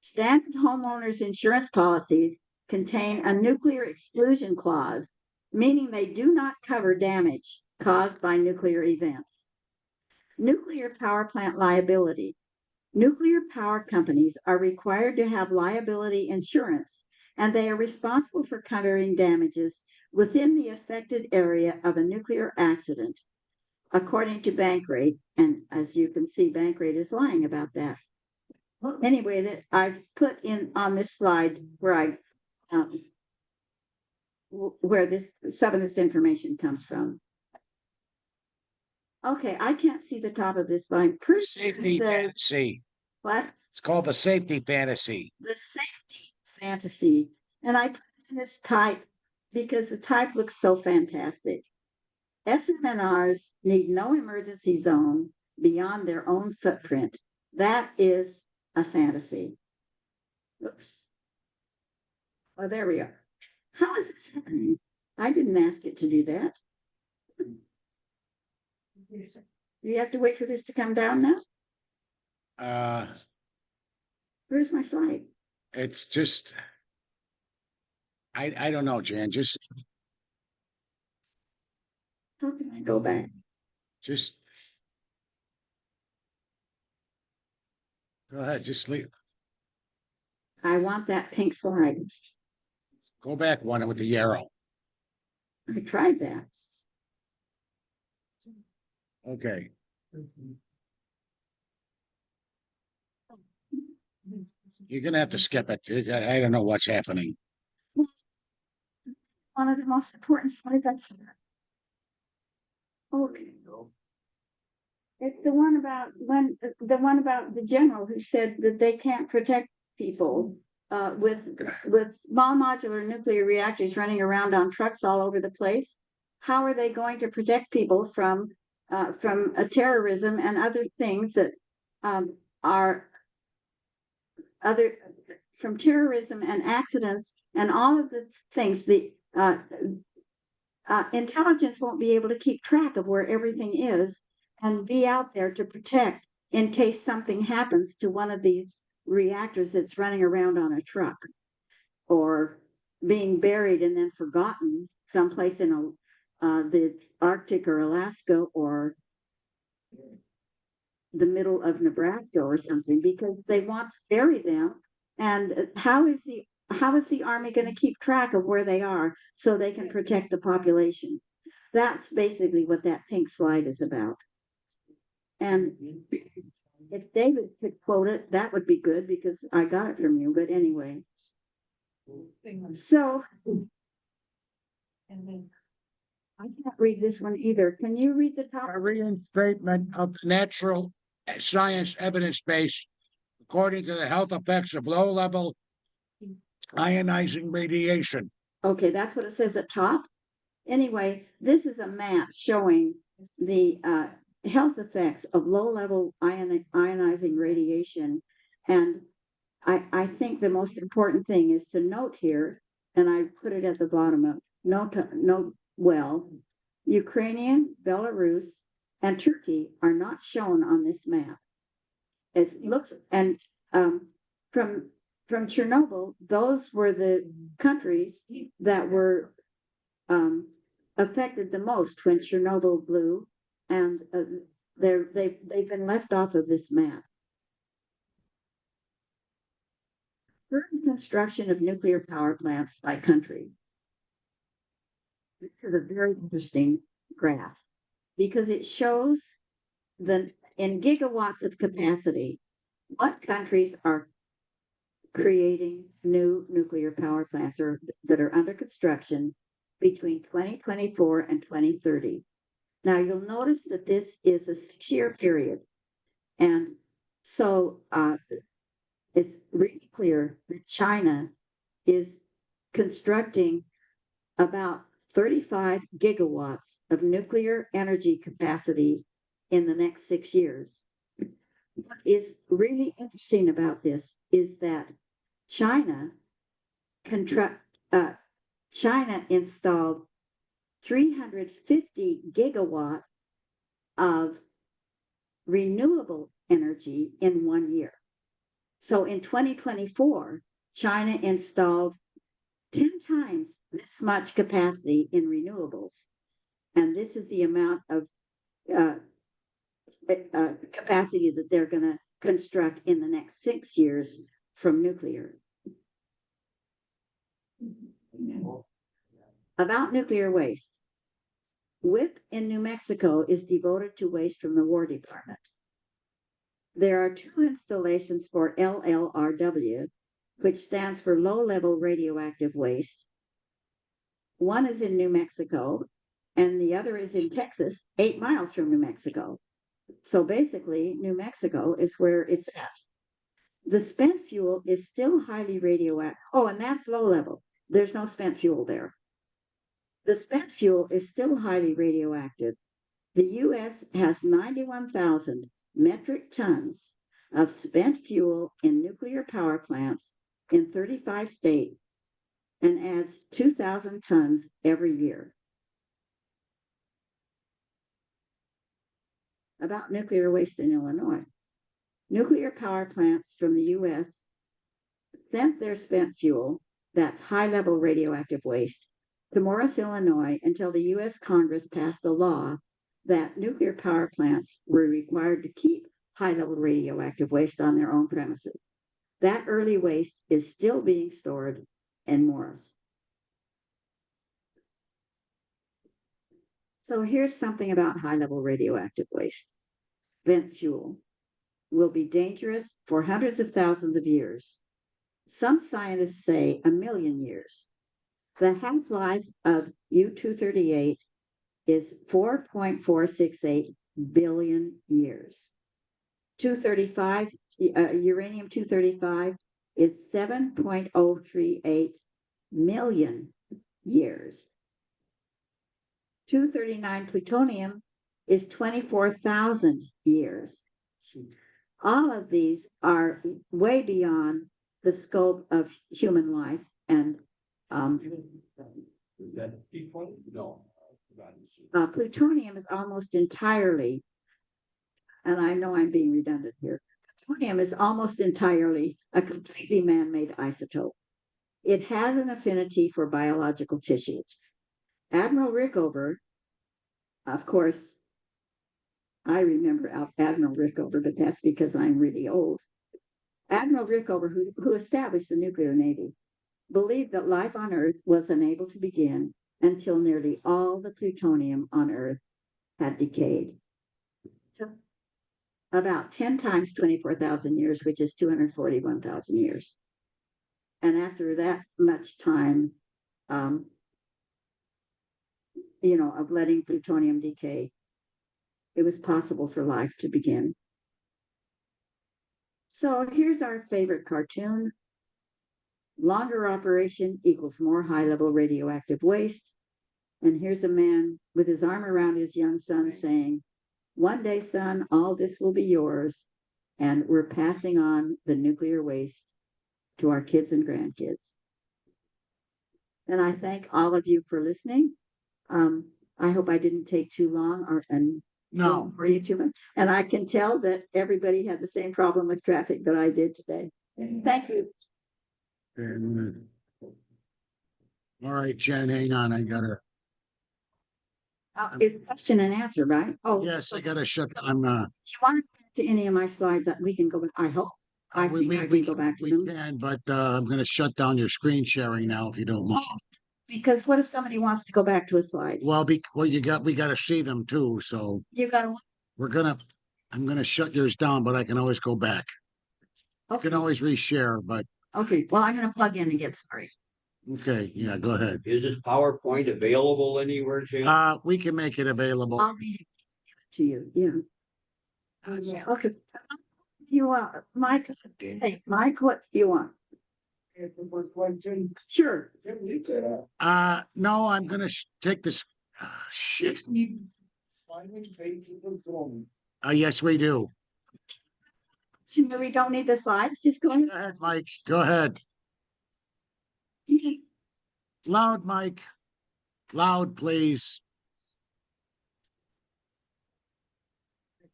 Standard homeowners insurance policies contain a nuclear exclusion clause, meaning they do not cover damage caused by nuclear events. Nuclear power plant liability. Nuclear power companies are required to have liability insurance, and they are responsible for covering damages within the affected area of a nuclear accident, according to Bankrate. And as you can see, Bankrate is lying about that. Anyway, that I've put in on this slide where some of this information comes from. Okay, I can't see the top of this, but I'm pretty sure Safety it says fantasy. what? It's called the safety fantasy. The safety fantasy. And I put in this type because the type looks so fantastic. SMNRs need no emergency zone beyond their own footprint. That is a fantasy. Oops. Oh, there we are. How is this happening? I didn't ask it to do that. You have to wait for this to come down now? Where's my slide? It's just, I don't know, Jan, How can I go back? just, Go ahead, just leave. I want that pink slide. Go back one with the arrow. I tried that. Okay. You're gonna have to skip it. I don't know what's happening. One of the most important slides I've seen. Okay. It's the one about the general who said that they can't protect people with small modular nuclear reactors running around on trucks all over the place. How are they going to protect people from terrorism and other things that are other from terrorism and accidents and all of the things? The intelligence won't be able to keep track of where everything is and be out there to protect in case something happens to one of these reactors that's running around on a truck or being buried and then forgotten someplace in the Arctic or Alaska or the middle of Nebraska or something, because they want to bury them. And how is the Army going to keep track of where they are so they can protect the population? That's basically what that pink slide is about. And if David could quote it, that would be good because I got it from you. But anyway, so I can't read this one either. Can you read the top? A reinstatement of the natural science evidence base according to the health effects of low-level ionizing radiation. Okay, that's what it says at top. Anyway, this is a map showing the health effects of low-level ionizing radiation. And I think the most important thing is to note here, and I put it at the bottom of note well, Ukrainian, Belarus, and Turkey are not shown on this map. It looks, and from Chernobyl, those were the countries that were affected the most when Chernobyl blew, and they've been left off of this map. Current construction of nuclear power plants by country. This is a very interesting graph because it shows in gigawatts of capacity what countries are creating new nuclear power plants or that are under construction between 2024 and 2030. Now you'll notice that this is a 6-year period. And so it's really clear that China is constructing about 35 gigawatts of nuclear energy capacity in the next 6 years. What is really interesting about this is that China installed 350 gigawatt of renewable energy in 1 year. So in 2024, China installed 10 times this much capacity in renewables. And this is the amount of capacity that they're going to construct in the next 6 years from nuclear. About nuclear waste. WIP in New Mexico is devoted to waste from the War Department. There are 2 installations for LLRW, which stands for low-level radioactive waste. One is in New Mexico, and the other is in Texas, 8 miles from New Mexico. So basically, New Mexico is where it's at. The spent fuel is still highly radioactive. Oh, and that's low level. There's no spent fuel there. The spent fuel is still highly radioactive. The U.S. has 91,000 metric tons of spent fuel in nuclear power plants in 35 states and adds 2,000 tons every year. About nuclear waste in Illinois. Nuclear power plants from the U.S. sent their spent fuel, that's high-level radioactive waste, to Morris, Illinois until the U.S. Congress passed a law that nuclear power plants were required to keep high-level radioactive waste on their own premises. That early waste is still being stored in Morris. So here's something about high-level radioactive waste. Spent fuel will be dangerous for hundreds of thousands of years. Some scientists say 1,000,000 years. The half-life of U-238 is 4.468 billion years. 235, uranium-235 is 7.038 million years. 239 plutonium is 24,000 years. All of these are way beyond the scope of human life, and Is that P20? No. plutonium is almost entirely, and I know I'm being redundant here, plutonium is almost entirely a completely man-made isotope. It has an affinity for biological tissues. Admiral Rickover, of course, I remember Admiral Rickover, but that's because I'm really old. Admiral Rickover, who established the nuclear navy, believed that life on Earth was unable to begin until nearly all the plutonium on Earth had decayed. About 10 times 24,000 years, which is 241,000 years. And after that much time, of letting plutonium decay, it was possible for life to begin. So here's our favorite cartoon. Longer operation equals more high-level radioactive waste. And here's a man with his arm around his young son saying, "One day, son, all this will be yours." And we're passing on the nuclear waste to our kids and grandkids. And I thank all of you for listening. I hope I didn't take too long No, for you too much. And I can tell that everybody had the same problem with traffic that I did today. Thank you. all right, Jen, hang on, I gotta, It's question and answer, right? Oh, yes, I gotta shut, if you want to get to any of my slides, that we can go back. I hope. I think I can go back to we them. can, but, I'm gonna shut down your screen sharing now if you don't mind. Because what if somebody wants to go back to a slide? Well, we gotta see them too, so You gotta, I'm gonna shut yours down, but I can always go back. You okay, can always reshare, but, okay, well, I'm gonna plug in and get started. okay, yeah, go ahead. Is this PowerPoint available anywhere, Jim? We can make it available. I'll read it to you, yeah. Okay. You want, Mike, hey, Mike, what do you want? Sure. No, I'm gonna take this, shit. Yes, we do. We don't need the slides, just go ahead. Go ahead, Mike, go ahead. Loud, Mike. Loud, please.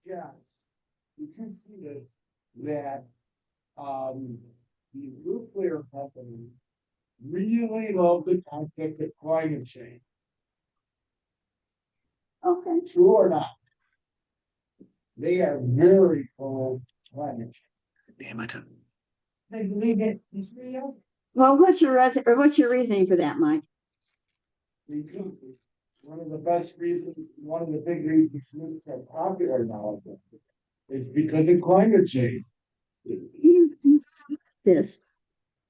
Yes, you can see this, that, the nuclear company really love the concept of climate change, Okay. true or not? They are very pro climate change. Damn it. They believe it is real. Well, what's your reasoning for that, Mike? Because one of the best reasons, one of the big reasons nukes are popular now is because of climate change. This.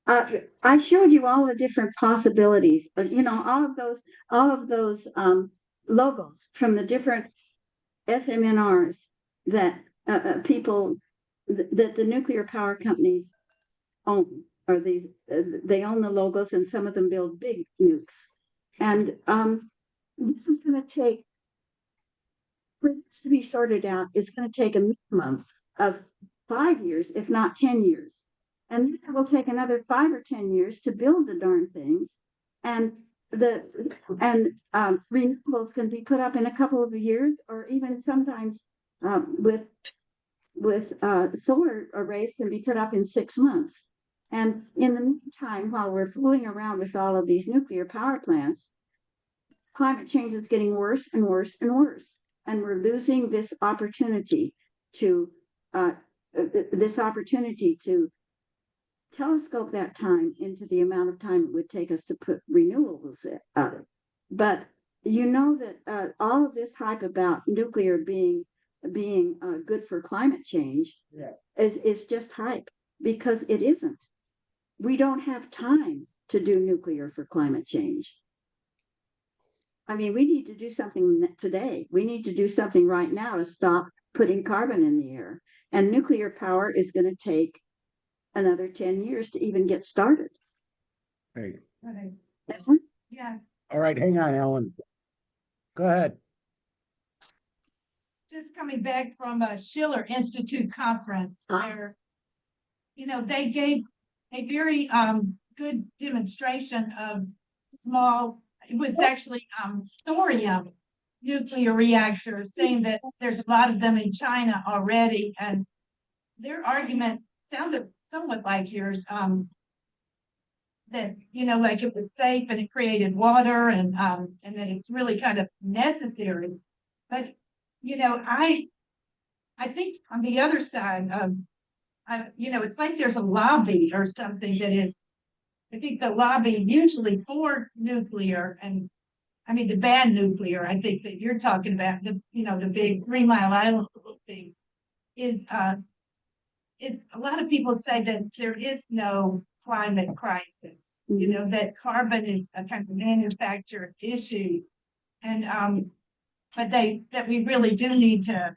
I showed you all the different possibilities, but all of those logos from the different SMNRs that people that the nuclear power companies own, or they own the logos, and some of them build big nukes. And this is going to take, for this to be sorted out, it's going to take a minimum of 5 years, if not 10 years. And then it will take another 5 or 10 years to build the darn things. And renewables can be put up in a couple of years, or even sometimes with solar arrays can be put up in 6 months. And in the meantime, while we're fooling around with all of these nuclear power plants, climate change is getting worse and worse and worse. And we're losing this opportunity to this opportunity to telescope that time into the amount of time it would take us to put renewables out. But you know that all of this hype about nuclear being good for climate change is just hype, because it isn't. We don't have time to do nuclear for climate change. I mean, we need to do something today. We need to do something right now to stop putting carbon in the air. And nuclear power is going to take another 10 years to even get started. Hey, Isn't it? Yeah, all right, hang on, Ellen. Go ahead. just coming back from a Schiller Institute conference where, they gave a very good demonstration of it was actually thorium nuclear reactors, saying that there's a lot of them in China already, and their argument sounded somewhat like yours, that like it was safe and it created water, and that it's really kind of necessary. But I think on the other side, it's like there's a lobby or something that is, I think the lobby usually for nuclear, and I mean the bad nuclear, I think that you're talking about, the big 3 Mile Island things, is a lot of people say that there is no climate crisis, that carbon is a kind of manufactured issue, and but that we really do need to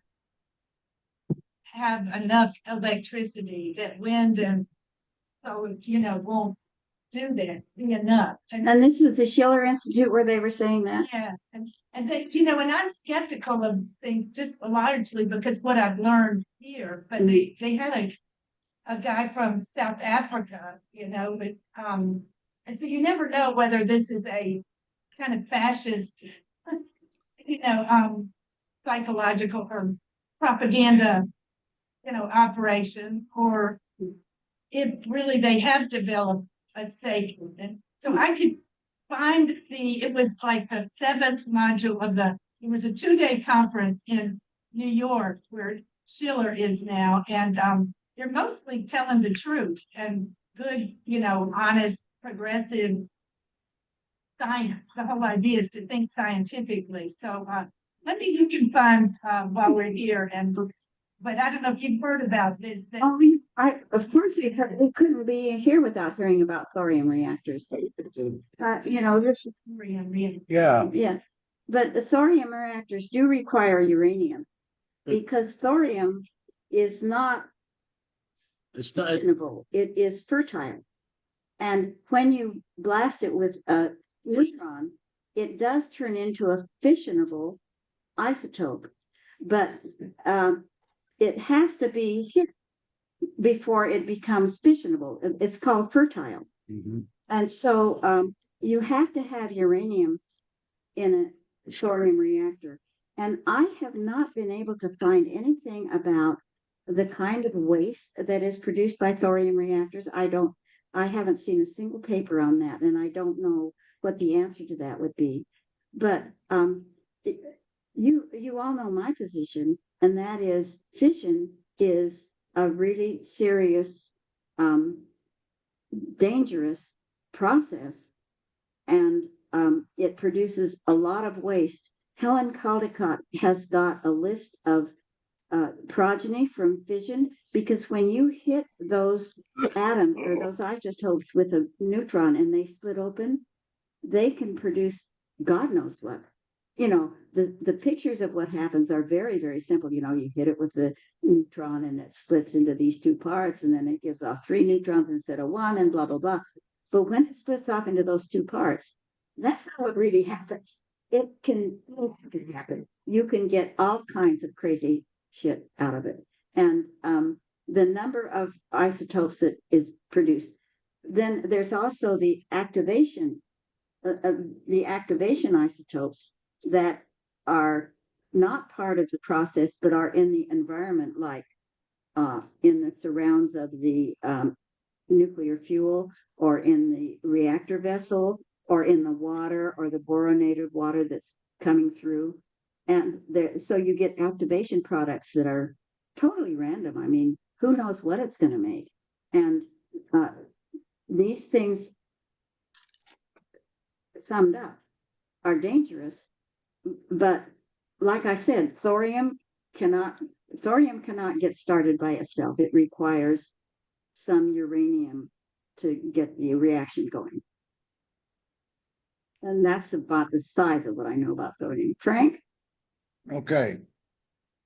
have enough electricity, that wind and so won't do that, be enough. And this was the Schiller Institute where they were saying that. Yes, and they, and I'm skeptical of things just largely because what I've learned here. But they had a guy from South Africa, but and so you never know whether this is a kind of fascist, psychological or propaganda, operation, or if really they have developed a safe movement. So I could find it was like the 7th module of it was a 2-day conference in New York where Schiller is now. And they're mostly telling the truth and good, honest, progressive science. The whole idea is to think scientifically. So maybe you can find while we're here, but I don't know if you've heard about this. Of course we couldn't be here without hearing about thorium reactors. This Yeah. But the thorium reactors do require uranium, because thorium is not fissionable. It is fertile. And when you blast it with a neutron, it does turn into a fissionable isotope. But it has to be hit before it becomes fissionable. It's called fertile. Mm-hmm. And so you have to have uranium in a thorium reactor. And I have not been able to find anything about the kind of waste that is produced by thorium reactors. I haven't seen a single paper on that, and I don't know what the answer to that would be. But you all know my position, and that is fission is a really serious, dangerous process, and it produces a lot of waste. Helen Caldicott has got a list of progeny from fission, because when you hit those atoms or those isotopes with a neutron and they split open, they can produce God knows what. The pictures of what happens are very, very simple. You hit it with the neutron and it splits into these 2 parts, and then it gives off 3 neutrons instead of 1, and blah, blah, blah. But when it splits off into those 2 parts, that's not what really happens. It can happen. You can get all kinds of crazy shit out of it. And the number of isotopes that is produced. Then there's also the activation isotopes that are not part of the process, but are in the environment, like in the surrounds of the nuclear fuel, or in the reactor vessel, or in the water, or the boronated water that's coming through. And so you get activation products that are totally random. I mean, who knows what it's going to make? And these things, summed up, are dangerous. But like I said, thorium cannot get started by itself. It requires some uranium to get the reaction going. And that's about the size of what I know about thorium. Frank, Okay,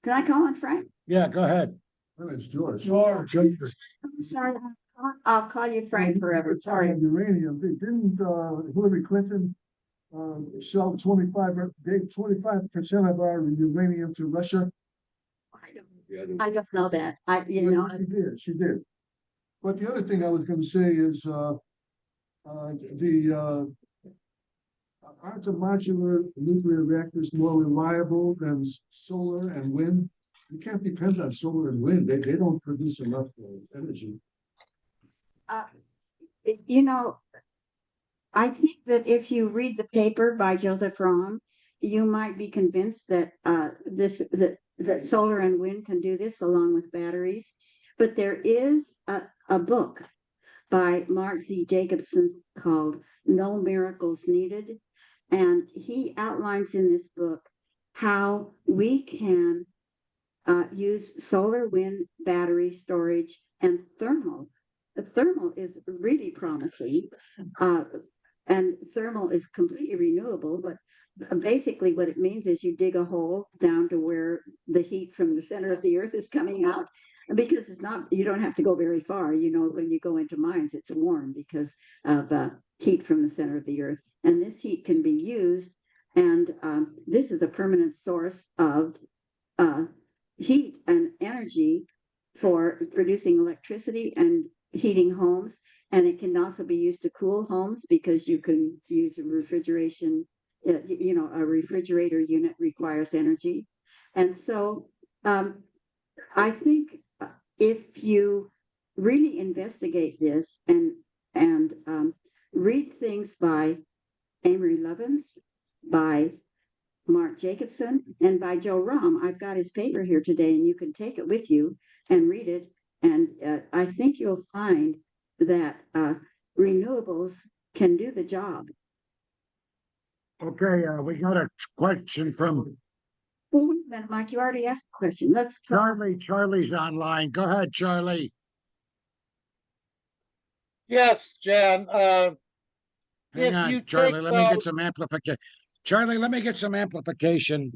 can I call on Frank? yeah, go ahead. It's George. George. I'm sorry, I'll call you Frank forever. Sorry. Uranium, didn't Hillary Clinton sell 25% of our uranium to Russia? I don't know that. She did. But the other thing I was gonna say is aren't the modular nuclear reactors more reliable than solar and wind? You can't depend on solar and wind. They don't produce enough energy. I think that if you read the paper by Joseph Romm, you might be convinced that that solar and wind can do this along with batteries. But there is a book by Mark Z. Jacobson called No Miracles Needed. And he outlines in this book how we can use solar, wind, battery storage, and thermal. The thermal is really promising, and thermal is completely renewable, but basically what it means is you dig a hole down to where the heat from the center of the earth is coming out, because you don't have to go very far. When you go into mines, it's warm because of heat from the center of the earth. And this heat can be used, and this is a permanent source of heat and energy for producing electricity and heating homes. And it can also be used to cool homes, because you can use a refrigeration, a refrigerator unit requires energy. And so I think if you really investigate this and read things by Amory Lovins, by Mark Jacobson, and by Joe Romm. I've got his paper here today, and you can take it with you and read it. And I think you'll find that renewables can do the job. Okay, we got a question from Well, wait a minute, Mike, you already asked a question. Let's Charlie. Charlie's online. Go ahead, Charlie. Yes, Jan, Hang if on, you Charlie, take let me get some amplification. Charlie, let me get some amplification.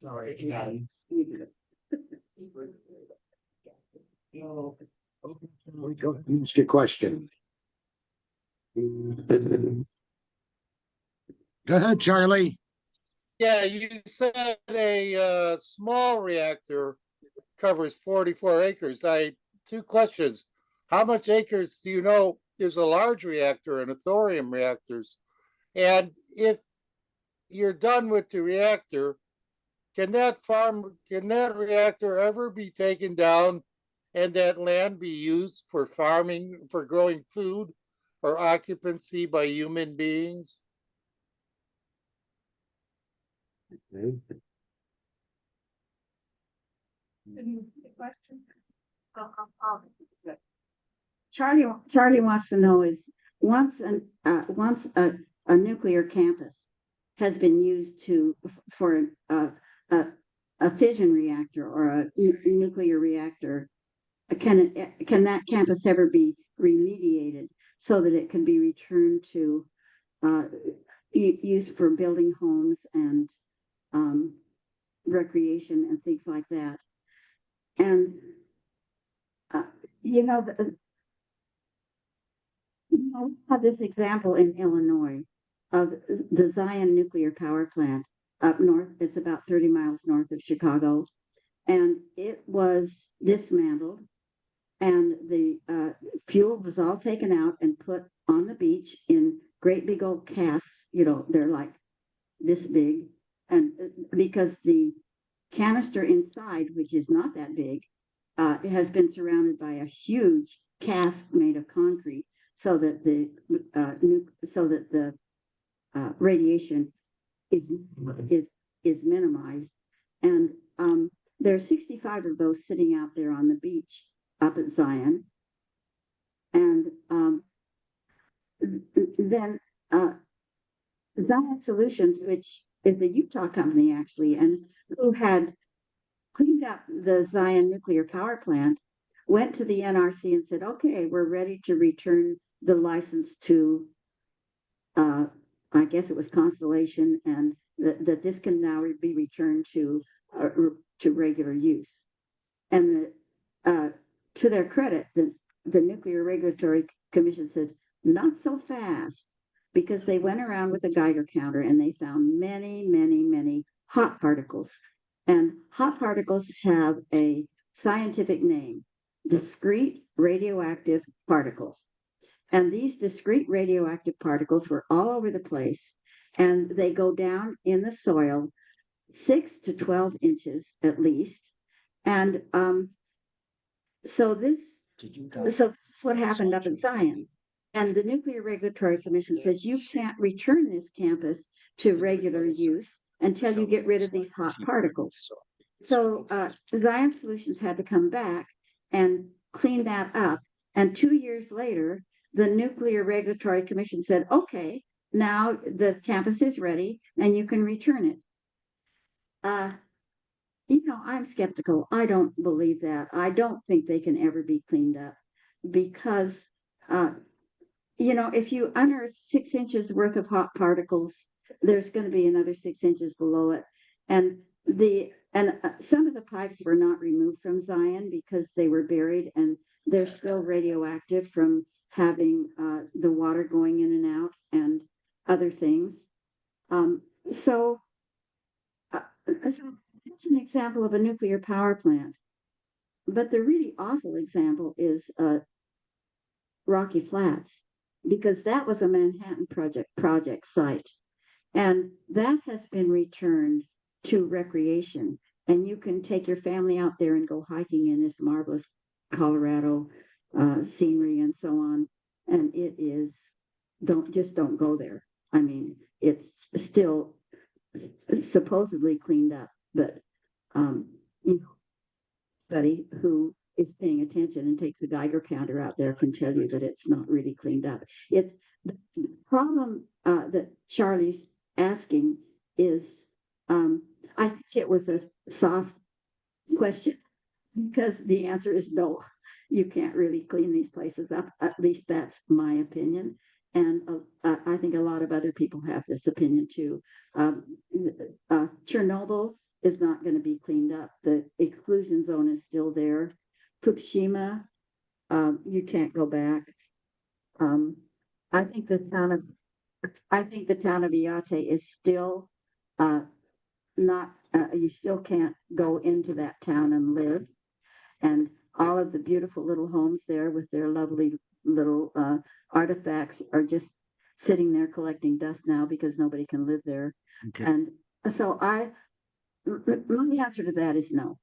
Sorry. Go ask your question. Go ahead, Charlie. Yeah, you said a small reactor covers 44 acres. Two questions. How much acres do you know is a large reactor and a thorium reactors? And if you're done with the reactor, can that reactor ever be taken down and that land be used for farming, for growing food or occupancy by human beings? Question. Charlie wants to know is once a nuclear campus has been used for a fission reactor or a nuclear reactor, can that campus ever be remediated so that it can be returned to use for building homes and recreation and things like that? And have this example in Illinois of the Zion nuclear power plant up north. It's about 30 miles north of Chicago, and it was dismantled, and the fuel was all taken out and put on the beach in great big old casks. They're like this big, and because the canister inside, which is not that big, it has been surrounded by a huge cask made of concrete, so that the radiation is minimized. And There are 65 of those sitting out there on the beach up at Zion. And then Zion Solutions, which is a Utah company actually, and who had cleaned up the Zion nuclear power plant, went to the NRC and said, okay, we're ready to return the license to, I guess it was Constellation, and that this can now be returned to regular use. And to their credit, the Nuclear Regulatory Commission said, not so fast, because they went around with a Geiger counter and they found many, many, many hot particles. And hot particles have a scientific name, discrete radioactive particles. And these discrete radioactive particles were all over the place, and they go down in the soil 6 to 12 inches at least. And so this is what happened up at Zion. And the Nuclear Regulatory Commission says you can't return this campus to regular use until you get rid of these hot particles. So Zion Solutions had to come back and clean that up. And 2 years later, the Nuclear Regulatory Commission said, okay, now the campus is ready and you can return it. You know, I'm skeptical. I don't believe that. I don't think they can ever be cleaned up because, you know, if you unearth 6 inches worth of hot particles, there's going to be another 6 inches below it. And some of the pipes were not removed from Zion because they were buried, and they're still radioactive from having the water going in and out and other things. So that's an example of a nuclear power plant. But the really awful example is Rocky Flats, because that was a Manhattan project site. And that has been returned to recreation. And you can take your family out there and go hiking in this marvelous Colorado scenery and so on. And it is, don't go there. I mean, it's still supposedly cleaned up, but you know, anybody who is paying attention and takes a Geiger counter out there can tell you that it's not really cleaned up. It's the problem that Charlie's asking is, I think it was a soft question, because the answer is no, you can't really clean these places up. At least that's my opinion. And I think a lot of other people have this opinion too. Chernobyl is not going to be cleaned up. The exclusion zone is still there. Fukushima, you can't go back. I think the town of Iate is still not. You still can't go into that town and live. And all of the beautiful little homes there with their lovely little artifacts are just sitting there collecting dust now because nobody can live there. Okay. And so the answer to that is no.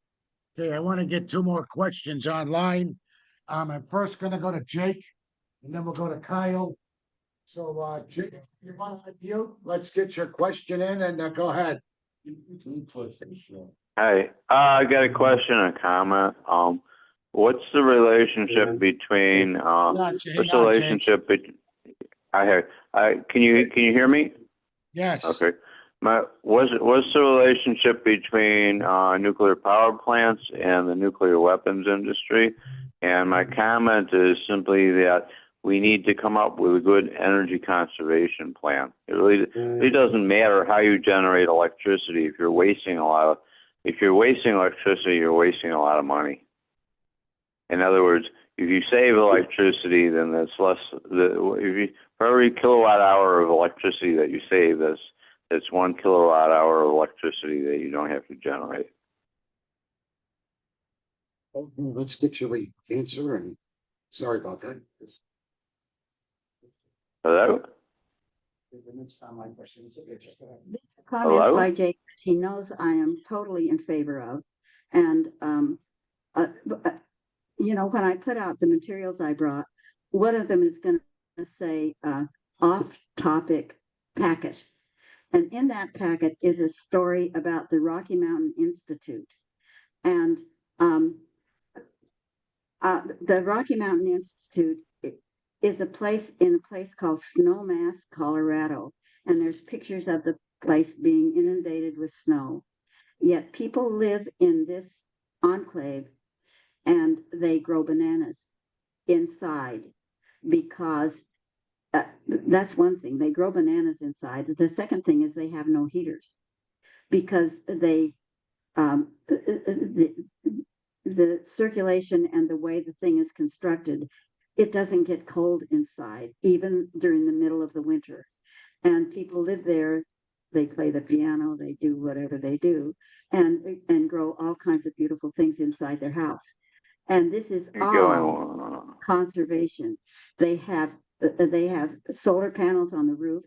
Okay, I want to get 2 more questions online. I'm first going to go to Jake, and then we'll go to Kyle. So, Jake, you want to unmute? Let's get your question in, and go ahead. Hi, I got a question and a comment. What's the relationship between can you hear me? Yes. Okay. What's the relationship between nuclear power plants and the nuclear weapons industry? And my comment is simply that we need to come up with a good energy conservation plan. It really doesn't matter how you generate electricity. If you're wasting electricity, you're wasting a lot of money. In other words, if you save electricity, then that's less. For every kilowatt hour of electricity that you save, that's 1 kilowatt hour of electricity that you don't have to generate. Let's get your answer, and sorry about that. Hello? These are comments by Jake that he knows I am totally in favor of. And, you know, when I put out the materials I brought, one of them is going to say off-topic packet. And in that packet is a story about the Rocky Mountain Institute. And the Rocky Mountain Institute is a place called Snowmass, Colorado, and there's pictures of the place being inundated with snow. Yet people live in this enclave and they grow bananas inside because that's one thing. They grow bananas inside. The second thing is they have no heaters because the circulation and the way the thing is constructed, it doesn't get cold inside, even during the middle of the winter. And people live there, they play the piano, they do whatever they do, and grow all kinds of beautiful things inside their house. And this is all conservation. They have solar panels on the roof.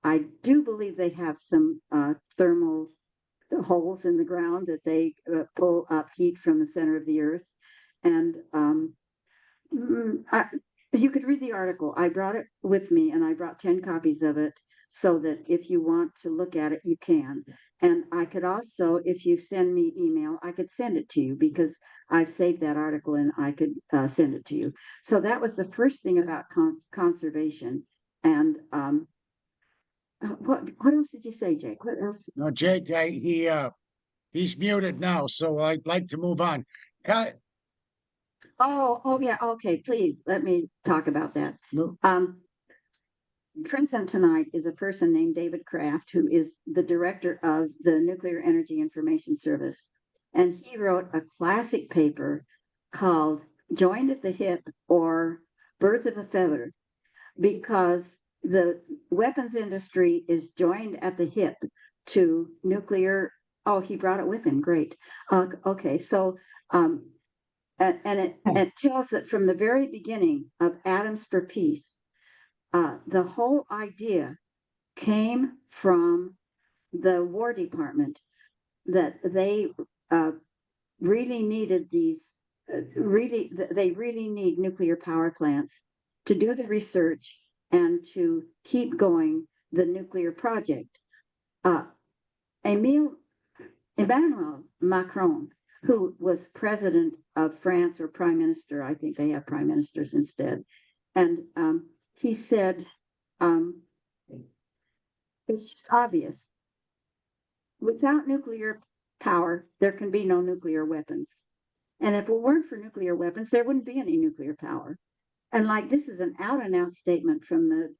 I do believe they have some thermal holes in the ground that they pull up heat from the center of the earth. And you could read the article. I brought it with me and I brought 10 copies of it so that if you want to look at it, you can. And I could also, if you send me email, I could send it to you because I've saved that article and I could send it to you. So that was the first thing about conservation. And what else did you say, Jake? What else? No, Jake, he's muted now, so I'd like to move on. Oh yeah. Okay, please let me talk about that. No. Present tonight is a person named David Kraft, who is the director of the Nuclear Energy Information Service. And he wrote a classic paper called Joined at the Hip or Birds of a Feather, because the weapons industry is joined at the hip to nuclear. Oh, he brought it with him. Great. Okay, so and it tells that from the very beginning of Atoms for Peace, the whole idea came from the War Department, that they really needed these, they really need nuclear power plants to do the research and to keep going the nuclear project. Emmanuel Macron, who was president of France or prime minister, I think they have prime ministers instead, and he said, it's just obvious. Without nuclear power, there can be no nuclear weapons. And if it weren't for nuclear weapons, there wouldn't be any nuclear power. And like, this is an out and out statement from the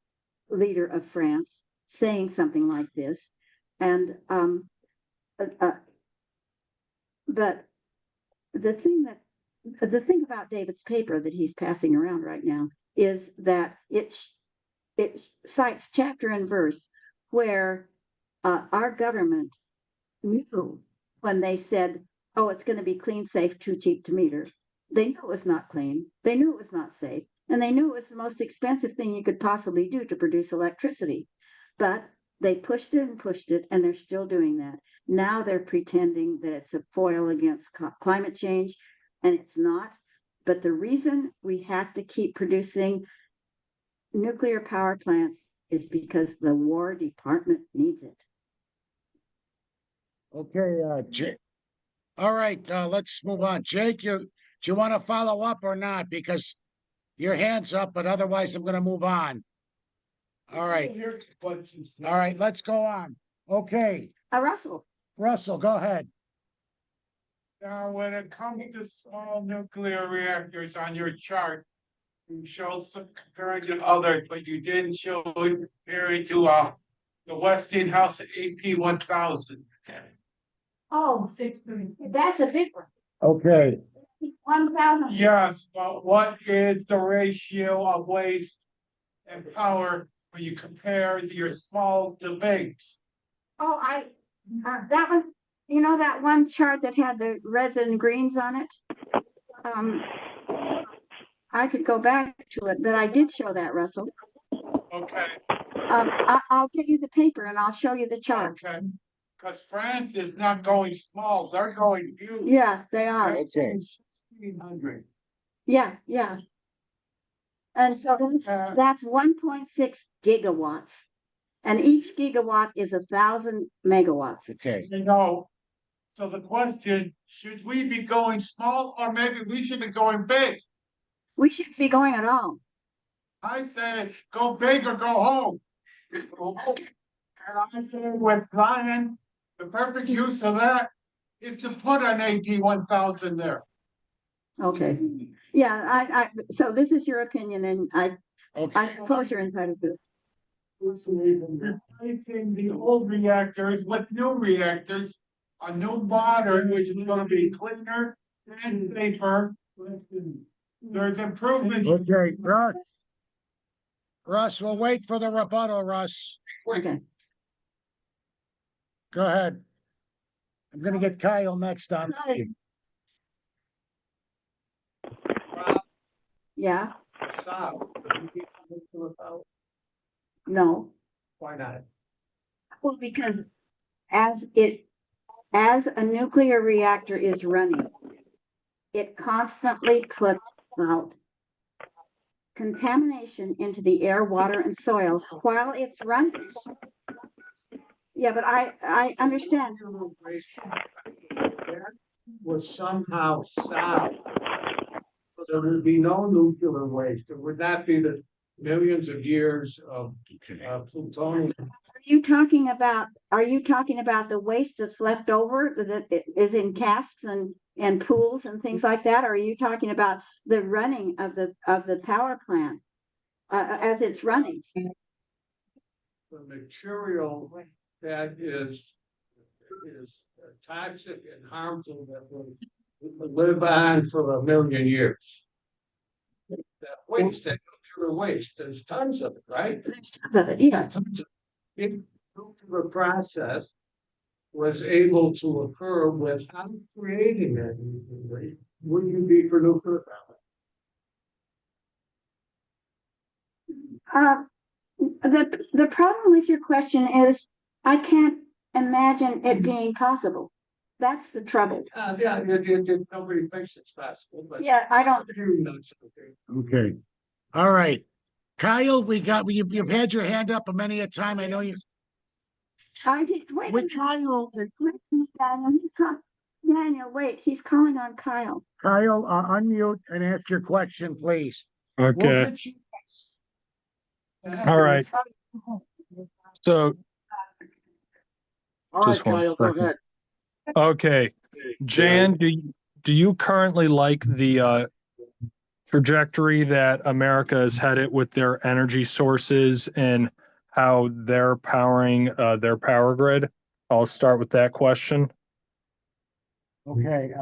leader of France saying something like this. And, but the thing about David's paper that he's passing around right now is that it cites chapter and verse where our government knew when they said, oh, it's going to be clean, safe, too cheap to meter. They knew it was not clean. They knew it was not safe. And they knew it was the most expensive thing you could possibly do to produce electricity. But they pushed it, and they're still doing that. Now they're pretending that it's a foil against climate change, and it's not. But the reason we have to keep producing nuclear power plants is because the War Department needs it. Okay, Jake. All right, let's move on. Jake, do you want to follow up or not? Because your hand's up, but otherwise I'm going to move on. All right. All right, let's go on. Okay. Russell, go ahead. Now, when it comes to small nuclear reactors on your chart, you showed some comparing to others, but you didn't show it comparing to the Westinghouse AP1000. Oh, 6.3. That's a big one. Okay. 1,000. Yes, but what is the ratio of waste and power when you compare your smalls to bigs? Oh, that was, you know, that one chart that had the reds and greens on it. I could go back to it, but I did show that, Russell. Okay. I'll give you the paper and I'll show you the chart. Okay. Because France is not going small, they're going huge. Yeah, they are. Okay. 1,600. Yeah. And so that's 1.6 gigawatts. And each gigawatt is 1,000 megawatts. Okay. You know, so the question, should we be going small or maybe we should be going big? We shouldn't be going at all. I say go big or go home. And I say with Zion, the perfect use of that is to put an AD-1000 there. Okay. Yeah, so this is your opinion and I suppose you're entitled to it. Replacing the old reactors with new reactors, a new modern, which is gonna be cleaner and safer. There's improvements. Okay, Russ. Russ, we'll wait for the rebuttal, Russ. Okay. Go ahead. I'm gonna get Kyle next on. Yeah, Stop. no. Why not? Well, because as a nuclear reactor is running, it constantly puts out contamination into the air, water, and soil while it's running. Yeah, but I understand. Was somehow stopped. So there would be no nuclear waste. It would not be the millions of years of plutonium. Are you talking about the waste that's left over that is in casks and pools and things like that? Or are you talking about the running of the power plant as it's running? The material that is toxic and harmful that will live on for a million years. That waste, that nuclear waste, there's tons of it, right? Yes. If the process was able to occur without creating that nuclear waste, would you be for nuclear power? The problem with your question is I can't imagine it being possible. That's the trouble. Nobody thinks it's possible, but. Yeah, I don't. Okay. All right. Kyle, you've had your hand up many a time. I know you. I just wait. With Kyle. Daniel, wait. He's calling on Kyle. Kyle, unmute and ask your question, please. Okay. All right. So. All right, Just one Kyle, go second. ahead. Okay. Jan, do you currently like the trajectory that America is headed with their energy sources and how they're powering their power grid? I'll start with that question. Okay.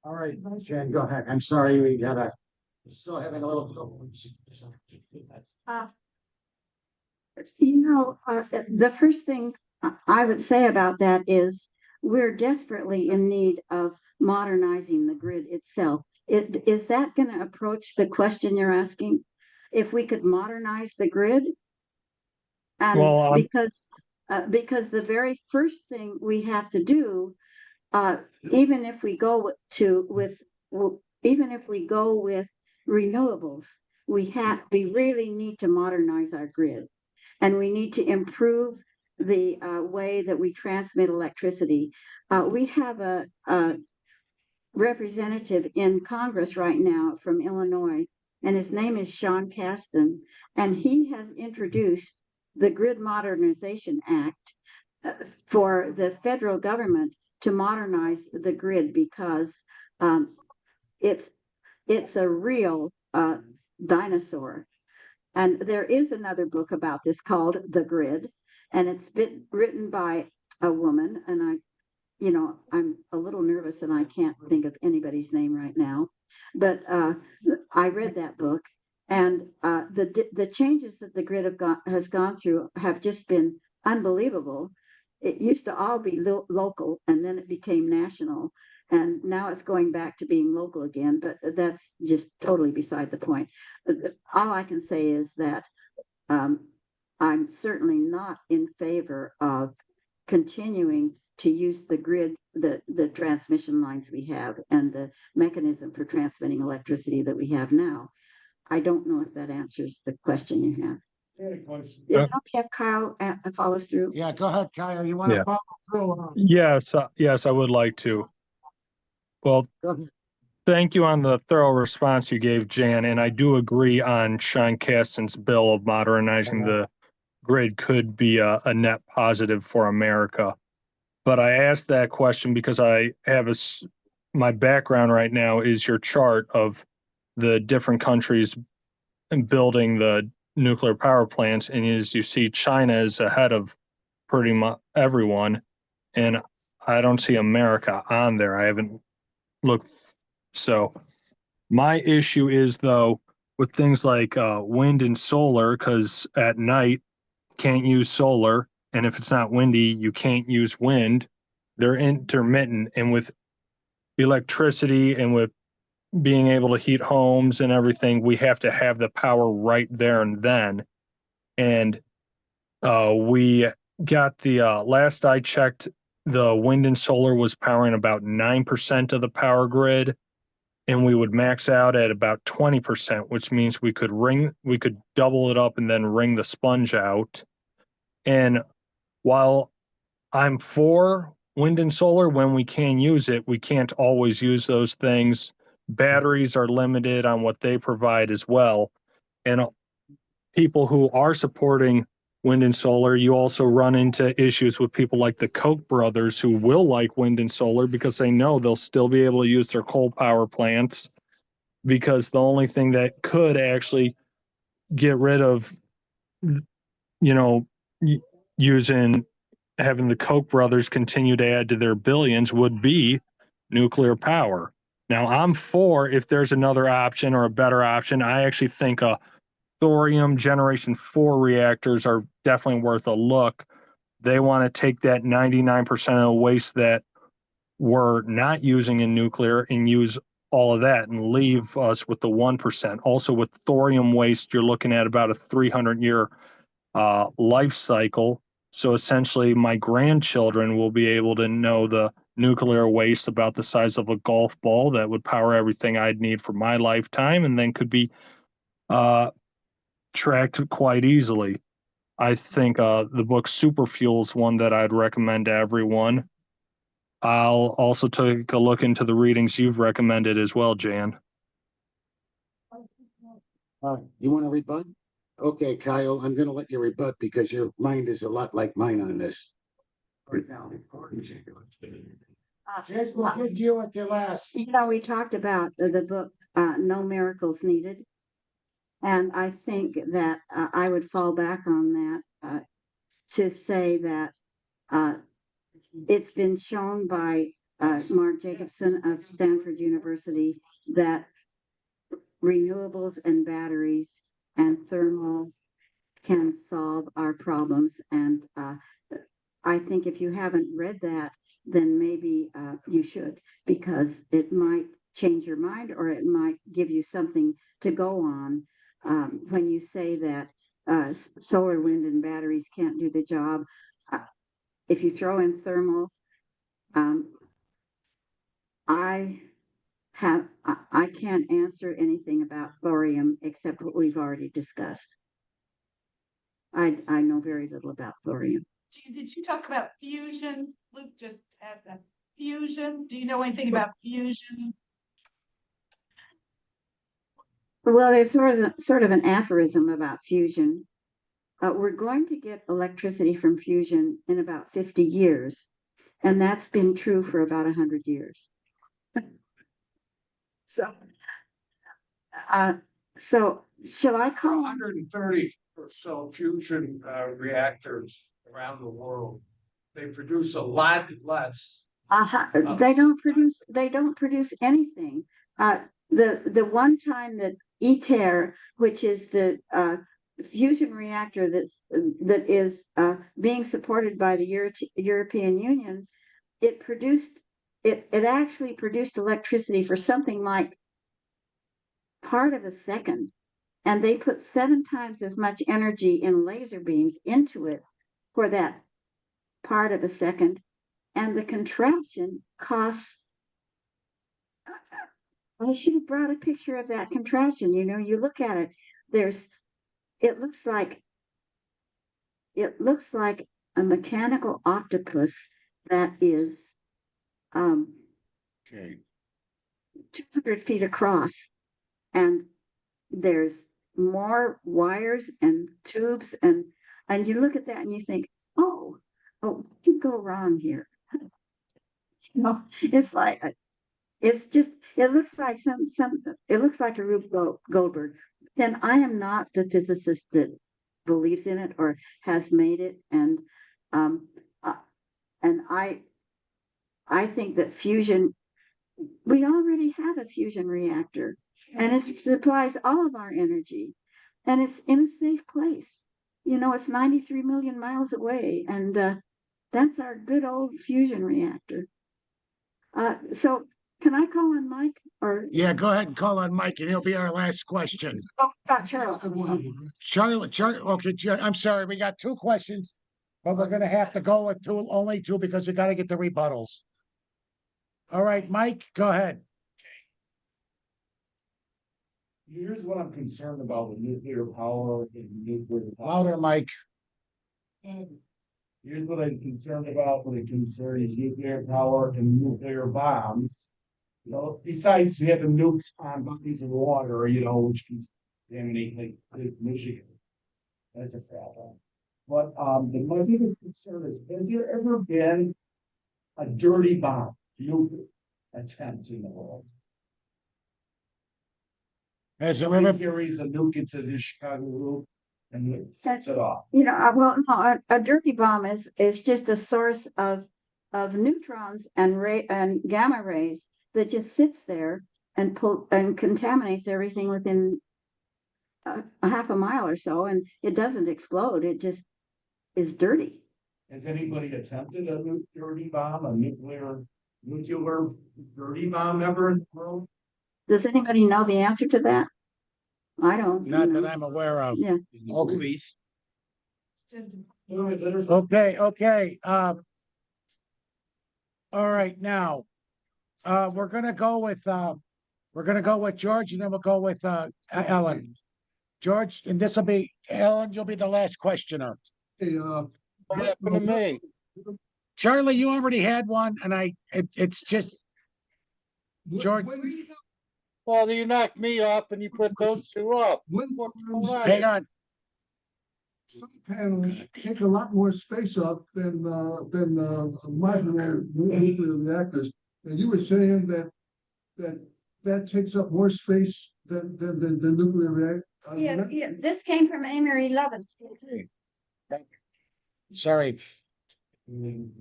All right, Jan, go ahead. I'm sorry, we gotta. Still having a little trouble. The first thing I would say about that is we're desperately in need of modernizing the grid itself. Is that going to approach the question you're asking? If we could modernize the grid? And because the very first thing we have to do, even if we go with renewables, we really need to modernize our grid. And we need to improve the way that we transmit electricity. We have a representative in Congress right now from Illinois, and his name is Sean Casten, and he has introduced the Grid Modernization Act for the federal government to modernize the grid because it's a real dinosaur. And there is another book about this called The Grid, and it's been written by a woman, and I'm a little nervous and I can't think of anybody's name right now, but I read that book, and the changes that the grid has gone through have just been unbelievable. It used to all be local, and then it became national, and now it's going back to being local again, but that's just totally beside the point. All I can say is that I'm certainly not in favor of continuing to use the grid, the transmission lines we have, and the mechanism for transmitting electricity that we have now. I don't know if that answers the question you have. Is it okay if Kyle follows through? Yeah, go ahead, Kyle. You want to Yeah. follow through? Yes, I would like to. Well, Go ahead. thank you on the thorough response you gave, Jan, and I do agree on Sean Casten's bill of modernizing the grid could be a net positive for America. But I asked that question because I have my background right now is your chart of the different countries building the nuclear power plants, and as you see, China is ahead of pretty much everyone, and I don't see America on there. I haven't looked. So my issue is though with things like wind and solar, because at night can't use solar, and if it's not windy, you can't use wind. They're intermittent, and with electricity and with being able to heat homes and everything, we have to have the power right there and then. And we got the last I checked, the wind and solar was powering about 9% of the power grid, and we would max out at about 20%, which means we could double it up and then wring the sponge out. And while I'm for wind and solar when we can use it, we can't always use those things. Batteries are limited on what they provide as well. And people who are supporting wind and solar, you also run into issues with people like the Koch brothers who will like wind and solar because they know they'll still be able to use their coal power plants, because the only thing that could actually get rid of, using having the Koch brothers continue to add to their billions would be nuclear power. Now, I'm for if there's another option or a better option. I actually think thorium generation 4 reactors are definitely worth a look. They want to take that 99% of the waste that we're not using in nuclear and use all of that and leave us with the 1%. Also, with thorium waste, you're looking at about a 300-year life cycle. So essentially, my grandchildren will be able to know the nuclear waste about the size of a golf ball that would power everything I'd need for my lifetime, and then could be tracked quite easily. I think the book Superfuel is one that I'd recommend to everyone. I'll also take a look into the readings you've recommended as well, Jan. You want to rebut? Okay, Kyle, I'm going to let you rebut because your mind is a lot like mine on this. Just what did you at your last? We talked about the book, No Miracles Needed. And I think that I would fall back on that to say that it's been shown by Mark Jacobson of Stanford University that renewables and batteries and thermal can solve our problems. And I think if you haven't read that, then maybe you should, because it might change your mind or it might give you something to go on. When you say that solar, wind, and batteries can't do the job, if you throw in thermal, I can't answer anything about thorium except what we've already discussed. I know very little about thorium. Did you talk about fusion? Luke just asked a fusion. Do you know anything about fusion? Well, there's sort of an aphorism about fusion. We're going to get electricity from fusion in about 50 years, and that's been true for about 100 years. So shall I call 130 or so fusion reactors around the world. They produce a lot less. They don't produce anything. The one time that ITER, which is the fusion reactor that is being supported by the European Union, it actually produced electricity for something like part of a second, and they put 7 times as much energy in laser beams into it for that part of a second, and the contraption costs. I should have brought a picture of that contraption. You look at it, it looks like it looks like a mechanical octopus that is Okay. 200 feet across, and there's more wires and tubes, and you look at that and you think, oh, what could go wrong here? It's like it's just it looks like it looks like a Rube Goldberg. And I am not the physicist that believes in it or has made it, um, uh, and I think that fusion. We already have a fusion reactor, and it supplies all of our energy, and it's in a safe place. It's 93 million miles away, and that's our good old fusion reactor. So can I call on Mike or? Yeah, go ahead and call on Mike, and he'll be our last question. Oh, Charles. Charlie, okay, I'm sorry, we got two questions, but we're gonna have to go with only two because we gotta get the rebuttals. All right, Mike, go ahead. Here's what I'm concerned about with nuclear power and nuclear power. Louder, Mike. Here's what I'm concerned about when it concerns nuclear power and nuclear bombs. Besides having nukes on bodies of water, which can contaminate like Michigan. That's a problem. But my biggest concern is, has there ever been a dirty bomb, nuclear attempt in the world? Has there Somebody ever carries a nuke into the Chicago loop and it sets it off. Well, no, a dirty bomb is just a source of neutrons and gamma rays that just sits there and contaminates everything within a half a mile or so, and it doesn't explode. It just is dirty. Has anybody attempted a dirty bomb, a nuclear dirty bomb ever in the world? Does anybody know the answer to that? I don't. Not that I'm aware of. Yeah. Okay. Okay. Okay. All right, now, we're gonna go with George, and then we'll go with Ellen. George, and this will be Ellen. You'll be the last questioner. Hey, What happened to me? Charlie, you already had one, and it's just George. Well, you knocked me off and you put those two up. Hang on. Some panels take a lot more space up than modular nuclear reactors. And you were saying that takes up more space than the nuclear reactor. Yeah. This came from Amory Lovins. Sorry.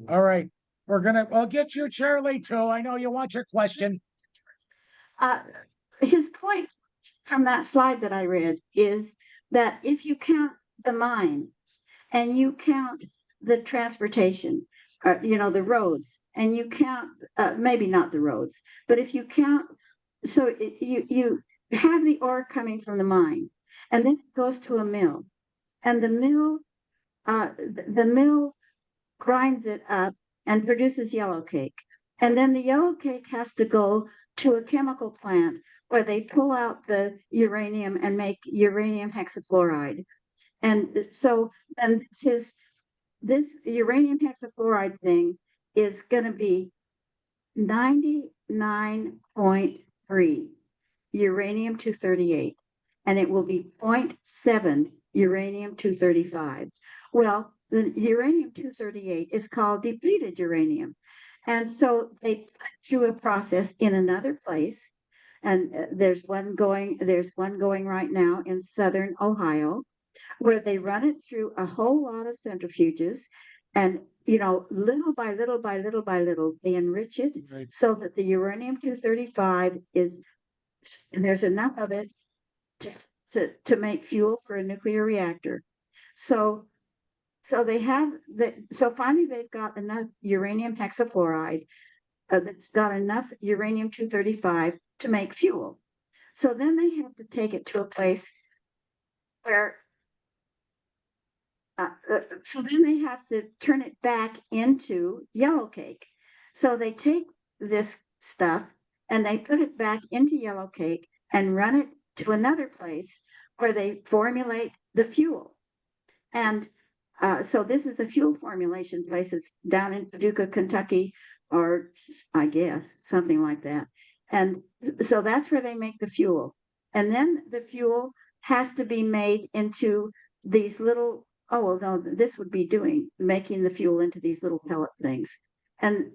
All right. I'll get you, Charlie, too. I know you want your question. His point from that slide that I read is that if you count the mines and you count the transportation, the roads, and you count, maybe not the roads, but if you count, so you have the ore coming from the mine, and then it goes to a mill, and the mill grinds it up and produces yellow cake. And then the yellow cake has to go to a chemical plant where they pull out the uranium and make uranium hexafluoride. And so, and this uranium hexafluoride thing is going to be 99.3 uranium-238, and it will be 0.7 uranium-235. Well, the uranium-238 is called depleted uranium. And so they put through a process in another place, and there's one going right now in southern Ohio, where they run it through a whole lot of centrifuges, and little by little by little by little, they enrich it so that the uranium-235 and there's enough of it to make fuel for a nuclear reactor. So finally they've got enough uranium hexafluoride that's got enough uranium-235 to make fuel. So then they have to take it to a place where so then they have to turn it back into yellow cake. So they take this stuff and they put it back into yellow cake and run it to another place where they formulate the fuel. And So this is a fuel formulation place. It's down in Paducah, Kentucky, or I guess something like that. And so that's where they make the fuel. And then the fuel has to be made into these little, oh, well, no, this would be making the fuel into these little pellet things. And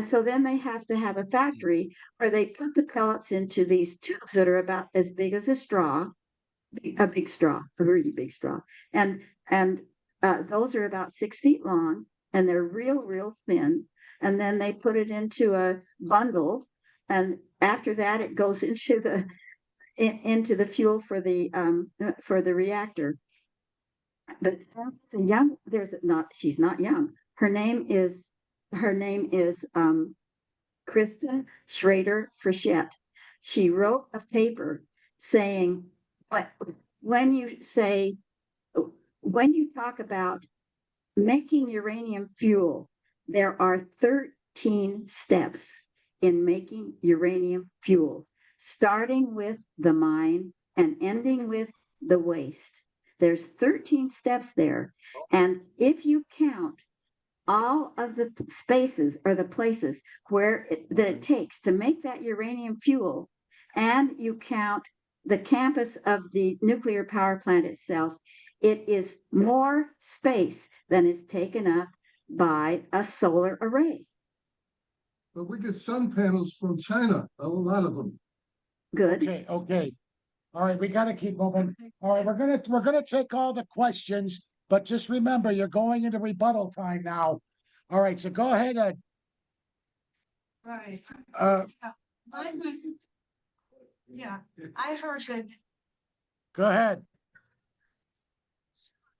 so then they have to have a factory where they put the pellets into these tubes that are about as big as a straw, a big straw, a really big straw. And those are about 6 feet long, and they're real thin. And then they put it into a bundle, and after that, it goes into the fuel for the reactor. But she's not young. Her name is Krista Schrader Frechette. She wrote a paper saying, when you talk about making uranium fuel, there are 13 steps in making uranium fuel, starting with the mine and ending with the waste. There's 13 steps there. And if you count all of the spaces or the places that it takes to make that uranium fuel, and you count the campus of the nuclear power plant itself, it is more space than is taken up by a solar array. But we get sun panels from China, a lot of them. Good. Okay. All right, we gotta keep moving. All right, we're gonna take all the questions, but just remember, you're going into rebuttal time now. All right, so go ahead, Ed. Right. Uh, Mine was, yeah, I heard that Go ahead.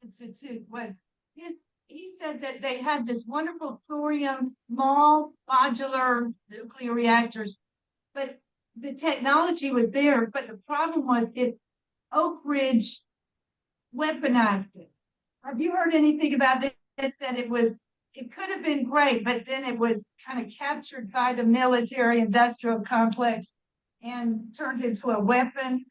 Institute he said that they had this wonderful thorium small modular nuclear reactors, but the technology was there, but the problem was Oak Ridge weaponized it. Have you heard anything about this, that it could have been great, but then it was kind of captured by the military industrial complex and turned into a weapon?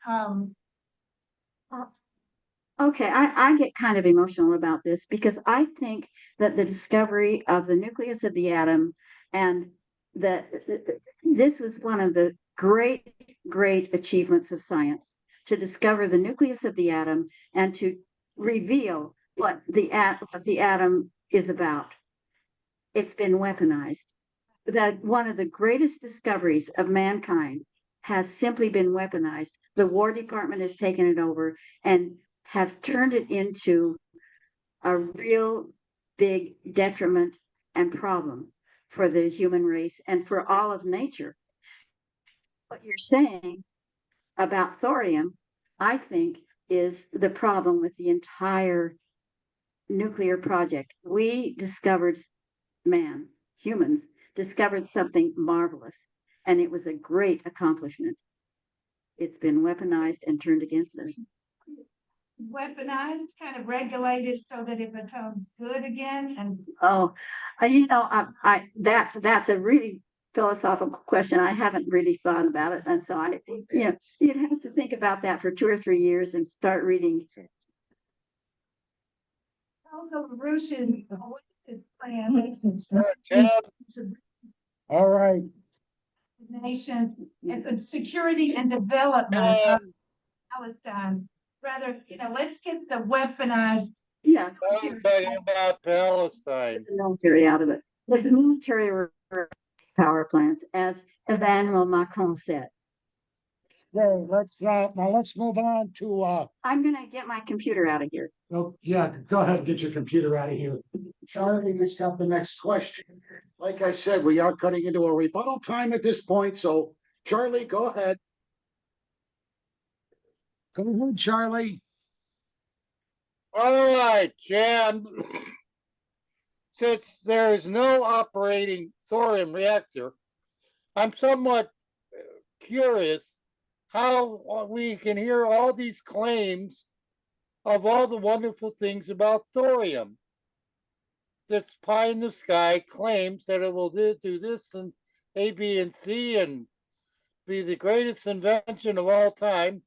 Okay, I get kind of emotional about this because I think that the discovery of the nucleus of the atom and this was one of the great achievements of science, to discover the nucleus of the atom and to reveal what the atom is about. It's been weaponized. One of the greatest discoveries of mankind has simply been weaponized. The War Department has taken it over and have turned it into a real big detriment and problem for the human race and for all of nature. What you're saying about thorium, I think, is the problem with the entire nuclear project. Humans discovered something marvelous, and it was a great accomplishment. It's been weaponized and turned against us. Weaponized, kind of regulated so that it becomes good again. And that's a really philosophical question. I haven't really thought about it, and so you'd have to think about that for 2 or 3 years and start reading. LaRouche's plan. All right. Nations, it's a security and development of Palestine. Rather, let's get the weaponized. Yeah, I'm talking about Palestine. The military out of it. The military power plants, as Emmanuel Macron said. Okay, let's move on to I'm gonna get my computer out of here. oh, yeah, go ahead and get your computer out of here. Charlie, let's got the next question. Like I said, we are cutting into a rebuttal time at this point, so Charlie, go ahead. Go ahead, Charlie. All right, Jan. Since there is no operating thorium reactor, I'm somewhat curious how we can hear all these claims of all the wonderful things about thorium. This pie in the sky claims that it will do this and A, B, and C and be the greatest invention of all time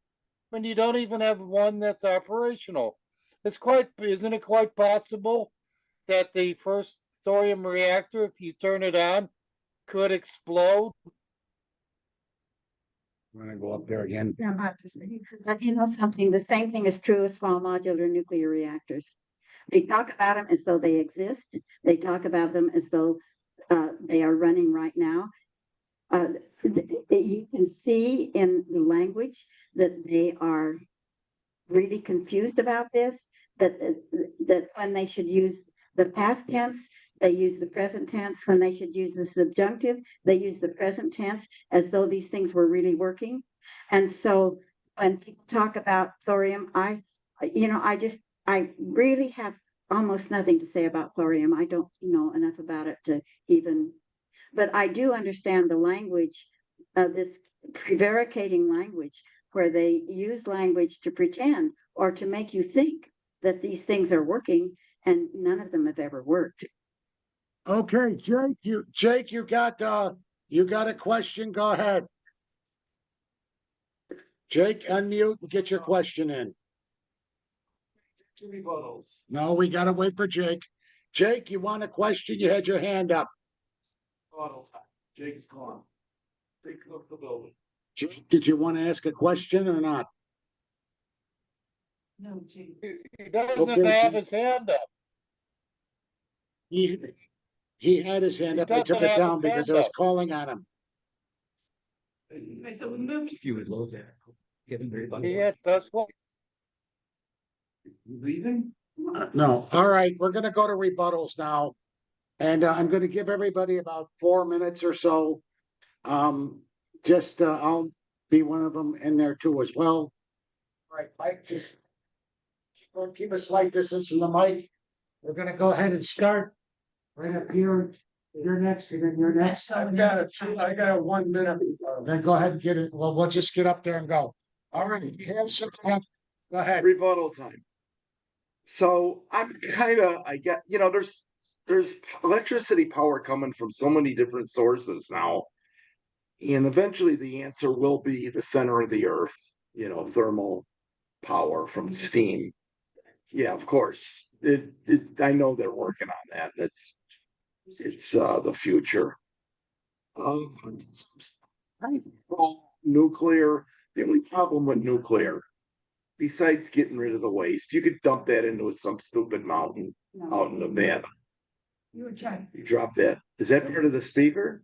when you don't even have one that's operational. isn't it quite possible that the first thorium reactor, if you turn it on, could explode? I'm gonna go up there again. But you know something, the same thing is true of small modular nuclear reactors. They talk about them as though they exist. They talk about them as though they are running right now. You can see in the language that they are really confused about this, that when they should use the past tense, they use the present tense. When they should use the subjunctive, they use the present tense as though these things were really working. And so when people talk about thorium, I really have almost nothing to say about thorium. I don't know enough about it to even, but I do understand the language of this prevaricating language where they use language to pretend or to make you think that these things are working, and none of them have ever worked. Okay, Jake, you got a question? Go ahead. Jake, unmute and get your question in. Two rebuttals. No, we gotta wait for Jake. Jake, you want a question? You had your hand up. Rebuttal time. Jake's gone. Jake's left the building. Jake, did you want to ask a question or not? No, gee. He doesn't Okay. have his hand up. He had his hand He up. I took doesn't it have down his because I hand was up. calling on him. Okay, so we moved. If you would load that, get him very. He does look. You leaving? No, all right, we're gonna go to rebuttals now. And I'm gonna give everybody about 4 minutes or so. I'll be one of them in there too as well. All right, Mike, just keep a slight distance from the mic. We're gonna go ahead and start right up here. You're next, and then you're next. I got a 1 minute. Then go ahead and get it. Well, we'll just get up there and go. All right, you have something up. Go ahead. Rebuttal time. So I'm I get, there's electricity power coming from so many different sources now. And eventually the answer will be the center of the earth, thermal power from steam. Yeah, of course. I know they're working on that. It's the future. Nuclear, the only problem with nuclear, besides getting rid of the waste, you could dump that into some stupid mountain out in Nevada. You were trying. You drop that. Is that part of the speaker?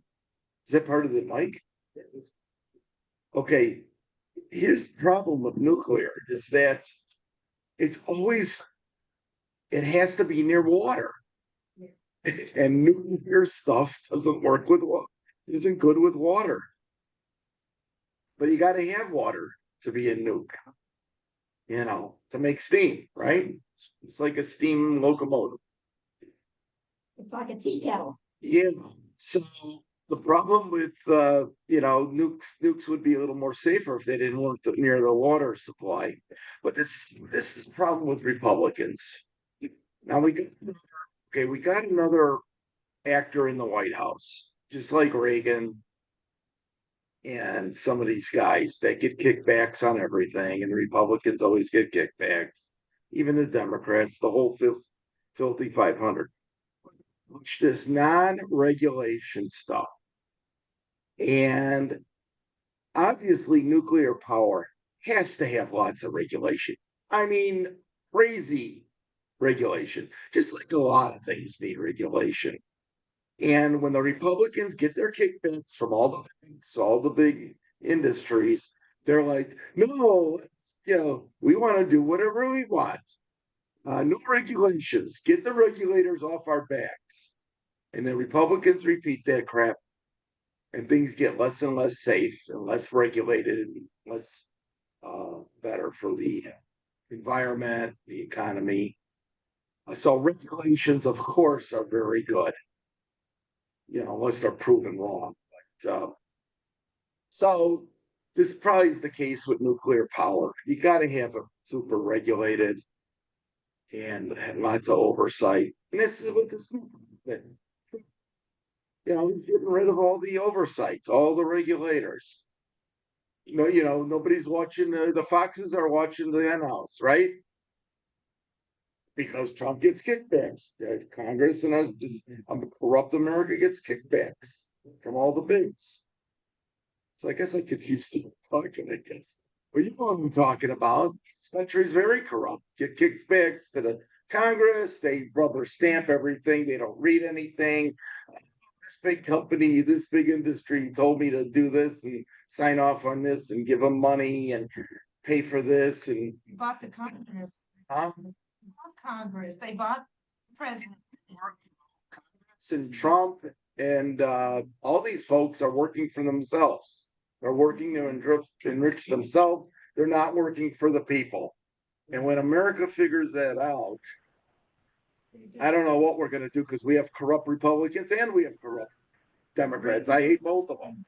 Is that part of the mic? Okay. Here's the problem with nuclear is that it has to be near water. And nuclear stuff doesn't work with water, isn't good with water. But you got to have water to be a nuke, to make steam, right? It's like a steam locomotive. It's like a tea kettle. Yeah. So the problem with nukes would be a little more safer if they didn't work near the water supply. But this is the problem with Republicans. Now we got another actor in the White House, just like Reagan and some of these guys that get kickbacks on everything, and the Republicans always get kickbacks. Even the Democrats, the whole filthy 500. Which this non-regulation stuff. And obviously nuclear power has to have lots of regulation. I mean, crazy regulation, just like a lot of things need regulation. And when the Republicans get their kickbacks from all the banks, all the big industries, they're like, no, we want to do whatever we want. No regulations. Get the regulators off our backs. And the Republicans repeat that crap. And things get less and less safe and less regulated and less better for the environment, the economy. So regulations, of course, are very good. Unless they're proven wrong. But, so this probably is the case with nuclear power. You got to have it super regulated and lots of oversight. And this is what this is. He's getting rid of all the oversight, all the regulators. Nobody's watching. The foxes are watching the hen house, right? because Trump gets kickbacks. Congress and corrupt America gets kickbacks from all the bigs. So I guess I could keep still talking, I guess. But you know what I'm talking about. This country is very corrupt. Get kickbacks to the Congress. They rubber stamp everything. They don't read anything. This big company, this big industry told me to do this and sign off on this and give them money and pay for this and Bought the Congress. huh? Congress, they bought presidents. And Trump and all these folks are working for themselves. They're working to enrich themselves. They're not working for the people. And when America figures that out, I don't know what we're going to do because we have corrupt Republicans and we have corrupt Democrats. I hate both of them.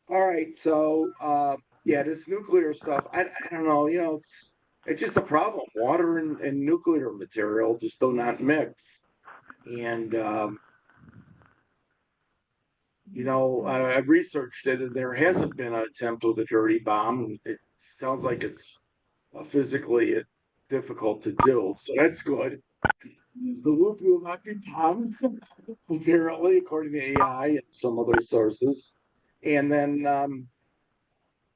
All right, so yeah, this nuclear stuff. I don't know. You know, it's just a problem. Water and nuclear material just do not mix. And you know, I've researched it, and there hasn't been an attempt with a dirty bomb. It sounds like it's physically difficult to do, so that's good. The loop will not be bombed, apparently, according to AI and some other sources. And then,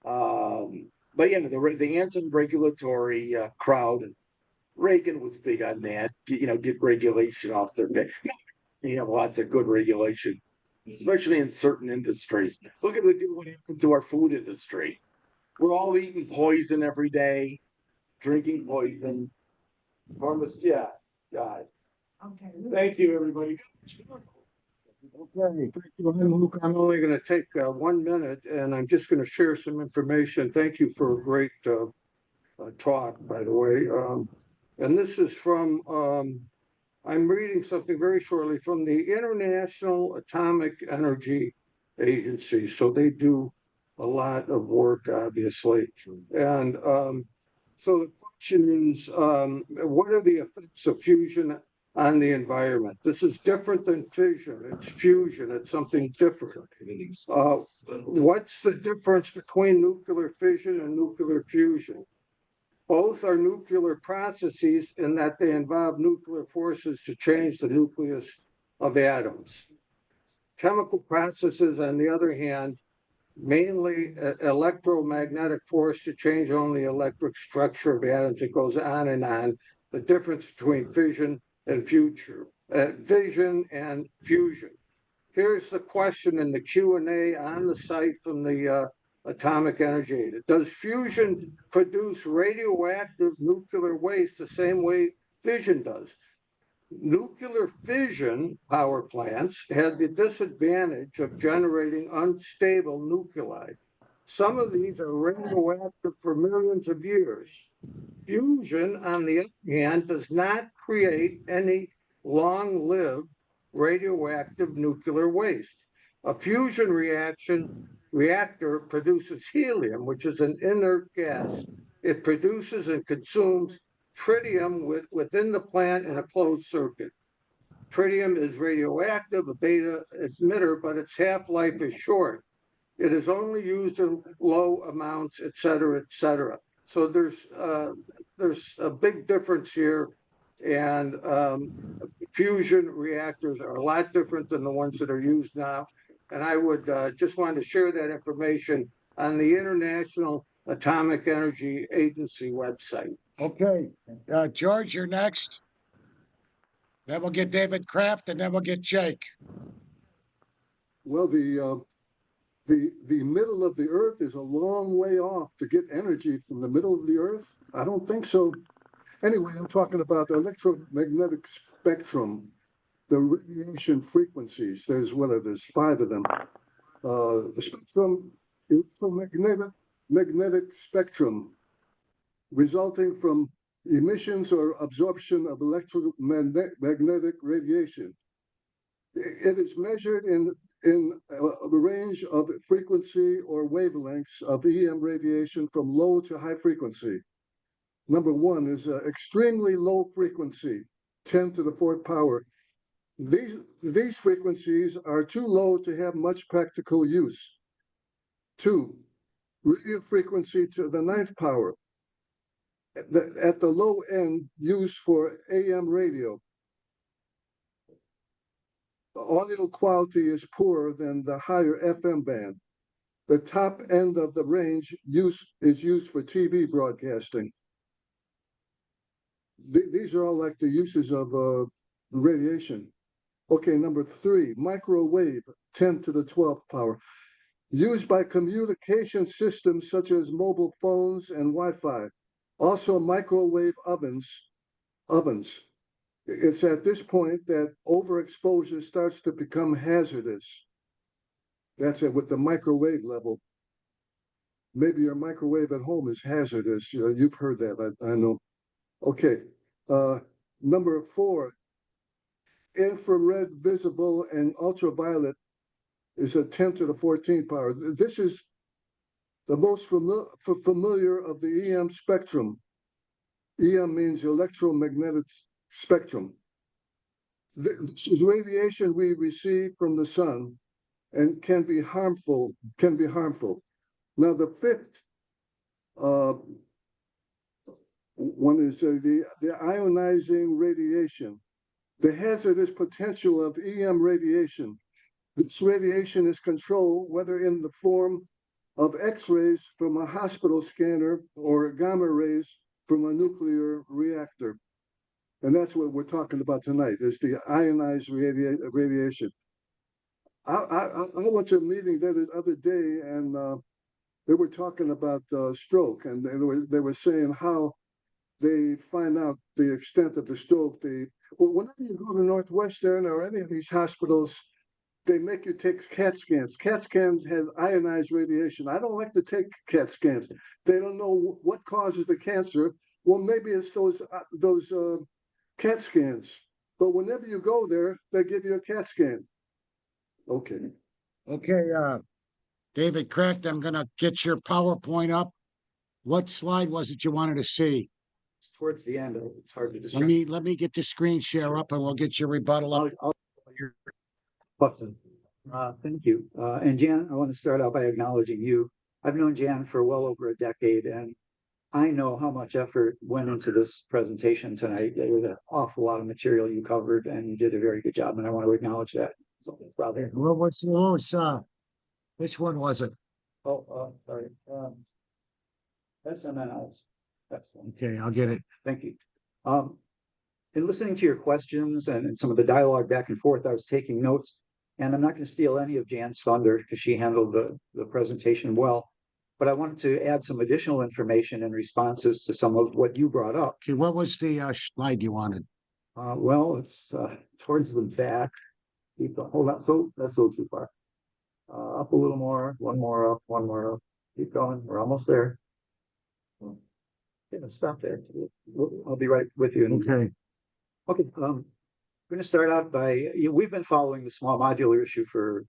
but yeah, the anti-regulatory crowd, Reagan was big on that. You know, get regulation off their back. You know, lots of good regulation, especially in certain industries. Look at what happened to our food industry. We're all eating poison every day, drinking poison. Yeah, God. Okay. Thank you, everybody. Okay, thank you. Luke. I'm only going to take 1 minute, and I'm just going to share some information. Thank you for a great talk, by the way. And this is from, I'm reading something very shortly from the International Atomic Energy Agency. So they do a lot of work, obviously. And so the question is, what are the effects of fusion on the environment? This is different than fission. It's fusion. It's something different. What's the difference between nuclear fission and nuclear fusion? Both are nuclear processes in that they involve nuclear forces to change the nucleus of atoms. Chemical processes, on the other hand, mainly electromagnetic force to change only electric structure of atoms. It goes on and on. The difference between fission and fission and fusion. Here's the question in the Q&A on the site from the Atomic Energy Agency. Does fusion produce radioactive nuclear waste the same way fission does? Nuclear fission power plants had the disadvantage of generating unstable nuclei. Some of these are radioactive for millions of years. Fusion, on the other hand, does not create any long-lived radioactive nuclear waste. A fusion reactor produces helium, which is an inert gas. It produces and consumes tritium within the plant in a closed circuit. Tritium is radioactive, a beta emitter, but its half-life is short. It is only used in low amounts, et cetera, et cetera. So there's a big difference here, and fusion reactors are a lot different than the ones that are used now. And I would just want to share that information on the International Atomic Energy Agency website. Okay, George, you're next. Then we'll get David Kraft, and then we'll get Jake. Well, the middle of the earth is a long way off to get energy from the middle of the earth. I don't think so. Anyway, I'm talking about the electromagnetic spectrum, the radiation frequencies. There's 5 of them. The spectrum, electromagnetic spectrum, resulting from emissions or absorption of electromagnetic radiation. It is measured in the range of frequency or wavelengths of EM radiation from low to high frequency. Number 1 is extremely low frequency, 10 to the 4th power. These frequencies are too low to have much practical use. 2, radio frequency to the 9th power. at the low end used for AM radio. The audio quality is poorer than the higher FM band. The top end of the range is used for TV broadcasting. These are all like the uses of radiation. Okay, number 3, microwave, 10 to the 12th power. Used by communication systems such as mobile phones and Wi-Fi. Also microwave ovens. It's at this point that overexposure starts to become hazardous. That's it with the microwave level. Maybe your microwave at home is hazardous. You've heard that, I know. Okay, number 4, infrared, visible, and ultraviolet is a 10 to the 14th power. This is the most familiar of the EM spectrum. EM means electromagnetic spectrum. This is radiation we receive from the sun and can be harmful. Now the 5th one is the ionizing radiation. The hazardous potential of EM radiation. This radiation is controlled whether in the form of X-rays from a hospital scanner or gamma rays from a nuclear reactor. And that's what we're talking about tonight, is the ionized radiation. I went to a meeting the other day, and they were talking about stroke, and they were saying how they find out the extent of the stroke. Whenever you go to Northwestern or any of these hospitals, they make you take CAT scans. CAT scans have ionized radiation. I don't like to take CAT scans. They don't know what causes the cancer. Well, maybe it's those CAT scans. But whenever you go there, they give you a CAT scan. Okay. Okay, David Craft, I'm gonna get your PowerPoint up. What slide was it you wanted to see? It's towards the end. It's hard to describe. Let me get the screen share up and we'll get your rebuttal up. Thank you. And Jan, I want to start out by acknowledging you. I've known Jan for well over a decade, and I know how much effort went into this presentation tonight. There was an awful lot of material you covered, and you did a very good job, and I want to acknowledge that. So, brother. Which one was it? Oh, sorry. SMNRs. That's the one. Okay, I'll get it. Thank you. In listening to your questions and some of the dialogue back and forth, I was taking notes, and I'm not going to steal any of Jan's thunder because she handled the presentation well. But I wanted to add some additional information and responses to some of what you brought up. Okay, what was the slide you wanted? Well, it's towards the back. Keep going. Hold on. So that's a little too far. Up a little more. One more up. One more up. Keep going. We're almost there. Yeah, stop there. I'll be right with you. Okay. Okay. I'm going to start out by we've been following the small modular issue for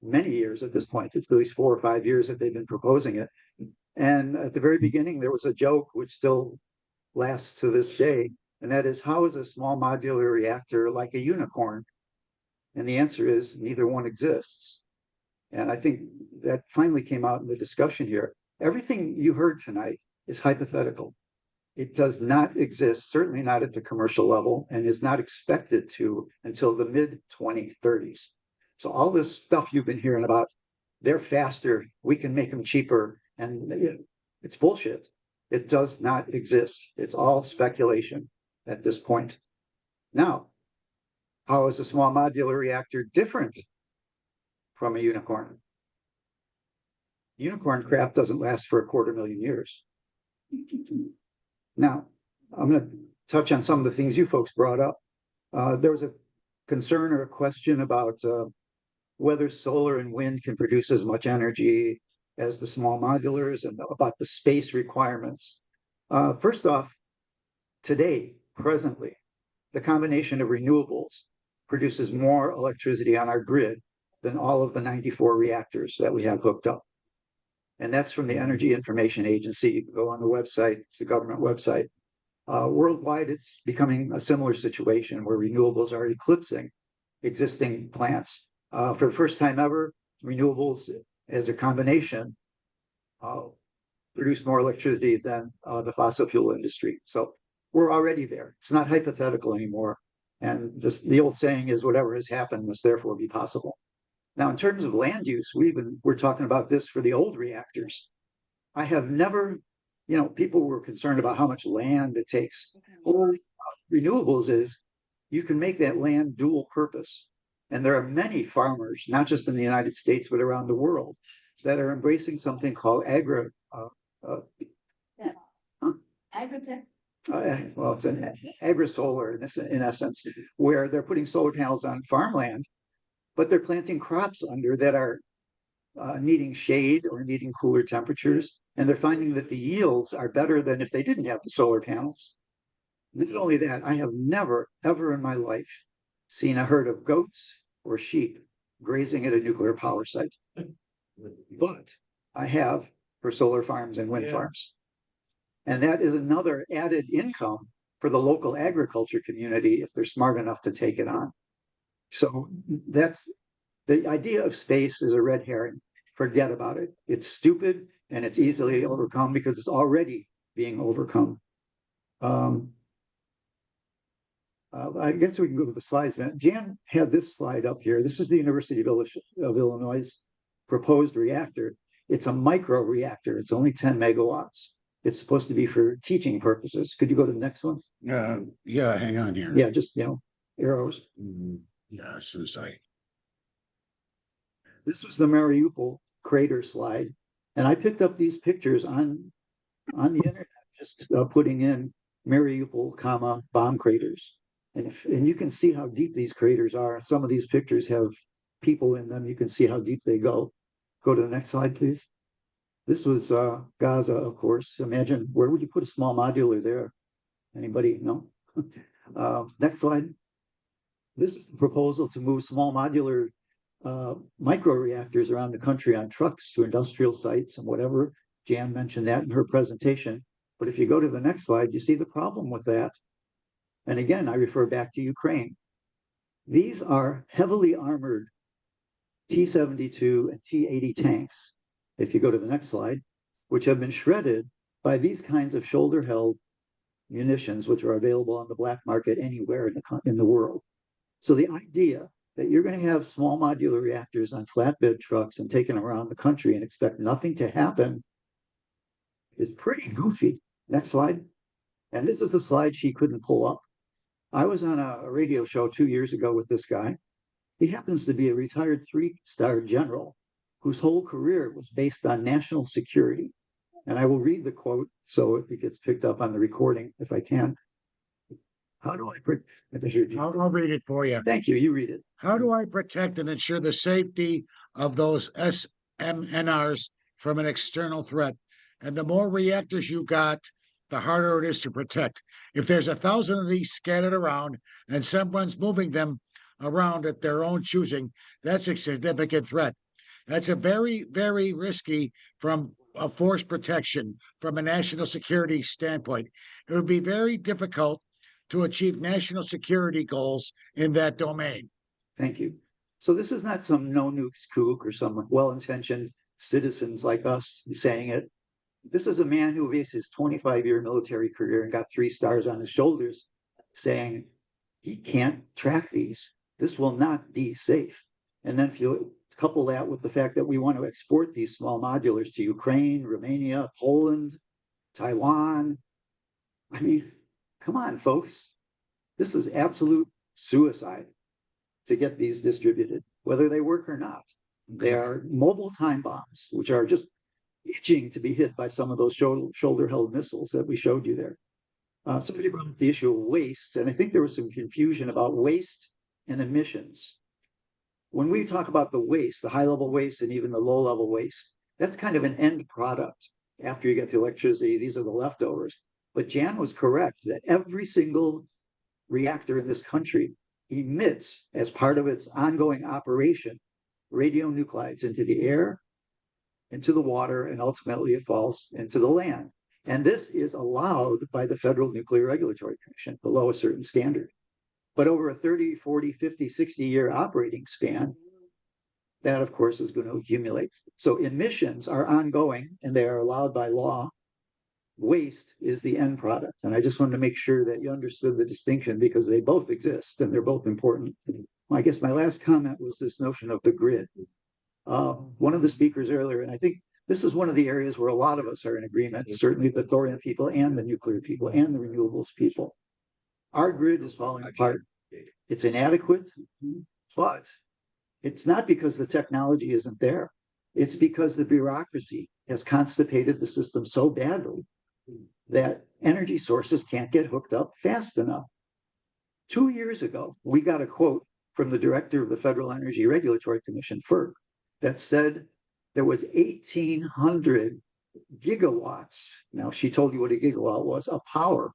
many years at this point. It's at least 4 or 5 years that they've been proposing it. And at the very beginning, there was a joke which still lasts to this day. And that is, how is a small modular reactor like a unicorn? And the answer is neither one exists. And I think that finally came out in the discussion here. Everything you heard tonight is hypothetical. It does not exist, certainly not at the commercial level, and is not expected to until the mid-2030s. So all this stuff you've been hearing about, they're faster, we can make them cheaper, and it's bullshit. It does not exist. It's all speculation at this point. Now, how is a small modular reactor different from a unicorn? Unicorn crap doesn't last for 250,000 years. Now, I'm going to touch on some of the things you folks brought up. There was a concern or a question about whether solar and wind can produce as much energy as the small modulars and about the space requirements. First off, today, presently, the combination of renewables produces more electricity on our grid than all of the 94 reactors that we have hooked up. And that's from the Energy Information Agency. You can go on the website, it's the government website. Worldwide, it's becoming a similar situation where renewables are eclipsing existing plants. For the first time ever, renewables as a combination produce more electricity than the fossil fuel industry. So we're already there. It's not hypothetical anymore. And just the old saying is whatever has happened must therefore be possible. Now, in terms of land use, we're talking about this for the old reactors. I have never, people were concerned about how much land it takes. Well, renewables is you can make that land dual purpose. And there are many farmers, not just in the United States, but around the world, that are embracing something called Agritech. well, it's an agri-solar in essence, where they're putting solar panels on farmland, but they're planting crops under that are needing shade or needing cooler temperatures. And they're finding that the yields are better than if they didn't have the solar panels. Not only that, I have never, ever in my life seen a herd of goats or sheep grazing at a nuclear power site. But I have for solar farms and wind farms. And that is another added income for the local agriculture community if they're smart enough to take it on. So that's the idea of space is a red herring. Forget about it. It's stupid and it's easily overcome because it's already being overcome. I guess we can go to the slides, man. Jan had this slide up here. This is the University of Illinois' proposed reactor. It's a micro reactor. It's only 10 megawatts. It's supposed to be for teaching purposes. Could you go to the next one? Yeah, hang on here. Yeah, just, arrows. Yeah, as soon as I. This was the Mariupol crater slide. And I picked up these pictures on the internet, just putting in Mariupol, bomb craters. And you can see how deep these craters are. Some of these pictures have people in them. You can see how deep they go. Go to the next slide, please. This was Gaza, of course. Imagine, where would you put a small modular there? Anybody? No? Next slide. This is the proposal to move small modular micro reactors around the country on trucks to industrial sites and whatever. Jan mentioned that in her presentation. But if you go to the next slide, you see the problem with that. And again, I refer back to Ukraine. These are heavily armored T-72 and T-80 tanks, if you go to the next slide, which have been shredded by these kinds of shoulder-held munitions, which are available on the black market anywhere in the world. So the idea that you're going to have small modular reactors on flatbed trucks and take them around the country and expect nothing to happen is pretty goofy. Next slide. And this is the slide she couldn't pull up. I was on a radio show 2 years ago with this guy. He happens to be a retired 3-star general whose whole career was based on national security. And I will read the quote so if it gets picked up on the recording, if I can. How do I I'll read it for you. Thank you. You read it. How do I protect and ensure the safety of those SMNRs from an external threat? And the more reactors you got, the harder it is to protect. If there's 1,000 of these scattered around and someone's moving them around at their own choosing, that's a significant threat. That's a very, very risky from a force protection from a national security standpoint. It would be very difficult to achieve national security goals in that domain. Thank you. So this is not some no nukes kook or some well-intentioned citizens like us saying it. This is a man who based his 25-year military career and got 3 stars on his shoulders saying he can't track these. This will not be safe. And then if you couple that with the fact that we want to export these small modulars to Ukraine, Romania, Poland, Taiwan. I mean, come on, folks. This is absolute suicide to get these distributed, whether they work or not. They are mobile time bombs, which are just itching to be hit by some of those shoulder-held missiles that we showed you there. Somebody brought up the issue of waste, and I think there was some confusion about waste and emissions. When we talk about the waste, the high-level waste and even the low-level waste, that's kind of an end product. After you get the electricity, these are the leftovers. But Jan was correct that every single reactor in this country emits, as part of its ongoing operation, radionuclides into the air, into the water, and ultimately it falls into the land. And this is allowed by the Federal Nuclear Regulatory Commission below a certain standard. But over a 30, 40, 50, 60-year operating span, that of course is going to accumulate. So emissions are ongoing and they are allowed by law. Waste is the end product. And I just wanted to make sure that you understood the distinction because they both exist and they're both important. I guess my last comment was this notion of the grid. One of the speakers earlier, and I think this is one of the areas where a lot of us are in agreement, certainly the thorium people and the nuclear people and the renewables people. Our grid is falling apart. It's inadequate, but it's not because the technology isn't there. It's because the bureaucracy has constipated the system so badly that energy sources can't get hooked up fast enough. 2 years ago, we got a quote from the director of the Federal Energy Regulatory Commission, FERC, that said there was 1,800 gigawatts. Now, she told you what a gigawatt was, of power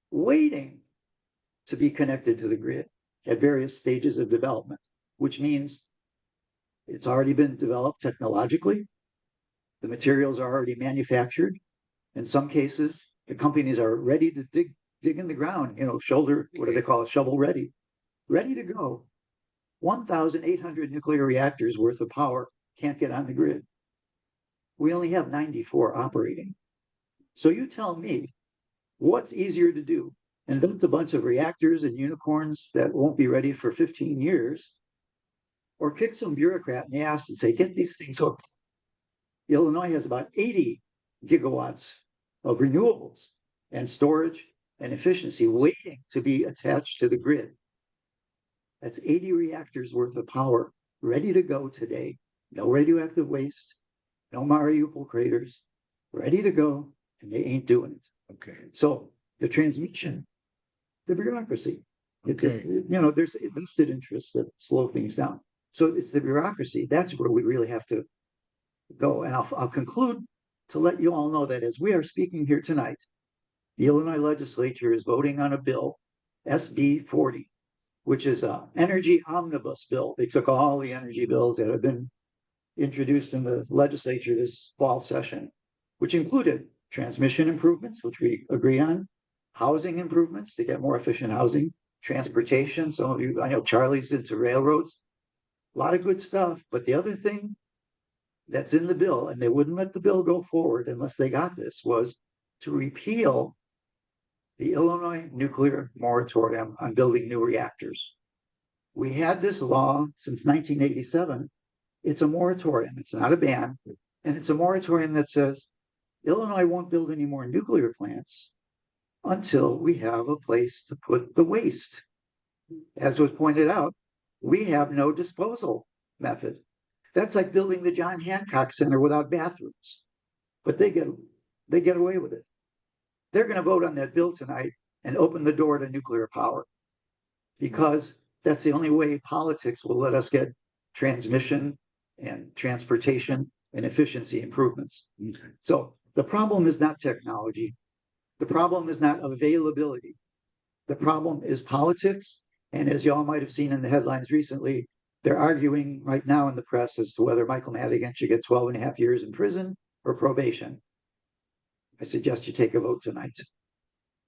waiting to be connected to the grid at various stages of development, which means it's already been developed technologically. The materials are already manufactured. In some cases, the companies are ready to dig in the ground, shoulder, what do they call it, shovel ready to go. 1,800 nuclear reactors worth of power can't get on the grid. We only have 94 operating. So you tell me, what's easier to do? Invent a bunch of reactors and unicorns that won't be ready for 15 years, or kick some bureaucrat in the ass and say, get these things hooked. Illinois has about 80 gigawatts of renewables and storage and efficiency waiting to be attached to the grid. That's 80 reactors worth of power ready to go today. No radioactive waste, no Mariupol craters, ready to go, and they ain't doing it. Okay. So the transmission, the bureaucracy, Okay. there's vested interests that slow things down. So it's the bureaucracy. That's where we really have to go. And I'll conclude to let you all know that as we are speaking here tonight, the Illinois legislature is voting on a bill, SB 40, which is an energy omnibus bill. They took all the energy bills that have been introduced in the legislature this fall session, which included transmission improvements, which we agree on, housing improvements to get more efficient housing, transportation. Some of you, I know Charlie's into railroads, a lot of good stuff. But the other thing that's in the bill, and they wouldn't let the bill go forward unless they got this, was to repeal the Illinois nuclear moratorium on building new reactors. We had this law since 1987. It's a moratorium. It's not a ban. And it's a moratorium that says Illinois won't build any more nuclear plants until we have a place to put the waste. As was pointed out, we have no disposal method. That's like building the John Hancock Center without bathrooms. But they get away with it. They're going to vote on that bill tonight and open the door to nuclear power, because that's the only way politics will let us get transmission and transportation and efficiency improvements. Okay. So the problem is not technology. The problem is not availability. The problem is politics. And as y'all might have seen in the headlines recently, they're arguing right now in the press as to whether Michael Madigan should get 12 and a half years in prison or probation. I suggest you take a vote tonight.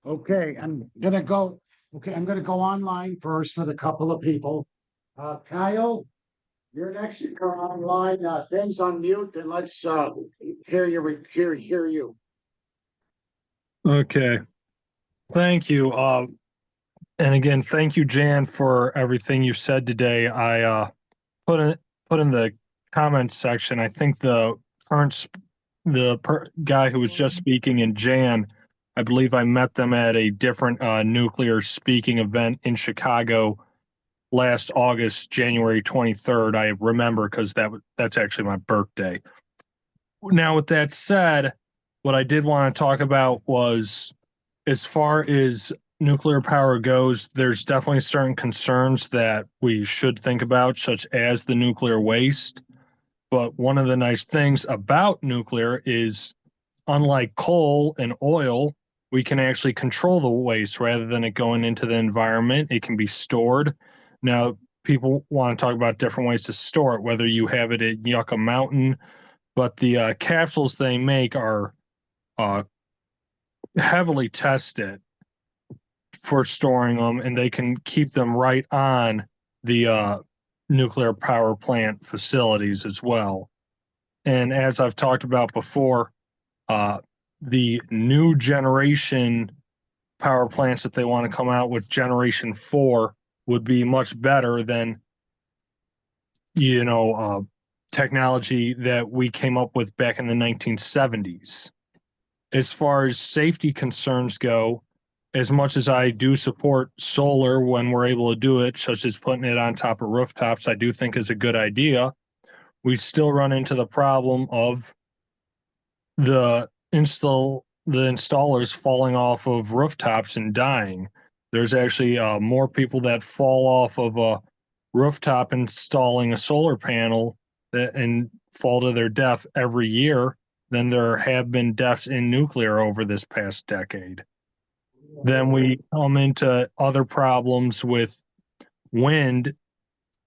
Okay, I'm gonna go online first with a couple of people. Kyle, you're next. You go online. Things on mute, and let's hear you. Okay. Thank you. And again, thank you, Jan, for everything you said today. I put in the comments section. I think the guy who was just speaking in Jan, I believe I met them at a different nuclear speaking event in Chicago last August, January 23rd. I remember because that's actually my birthday. Now, with that said, what I did want to talk about was, as far as nuclear power goes, there's definitely certain concerns that we should think about, such as the nuclear waste. But one of the nice things about nuclear is, unlike coal and oil, we can actually control the waste rather than it going into the environment. It can be stored. Now, people want to talk about different ways to store it, whether you have it at Yucca Mountain, but the capsules they make are heavily tested for storing them, and they can keep them right on the nuclear power plant facilities as well. And as I've talked about before, the new generation power plants that they want to come out with, generation 4, would be much better than, technology that we came up with back in the 1970s. As far as safety concerns go, as much as I do support solar when we're able to do it, such as putting it on top of rooftops, I do think is a good idea. We still run into the problem of the installers falling off of rooftops and dying. There's actually more people that fall off of a rooftop installing a solar panel and fall to their death every year than there have been deaths in nuclear over this past decade. Then we come into other problems with wind,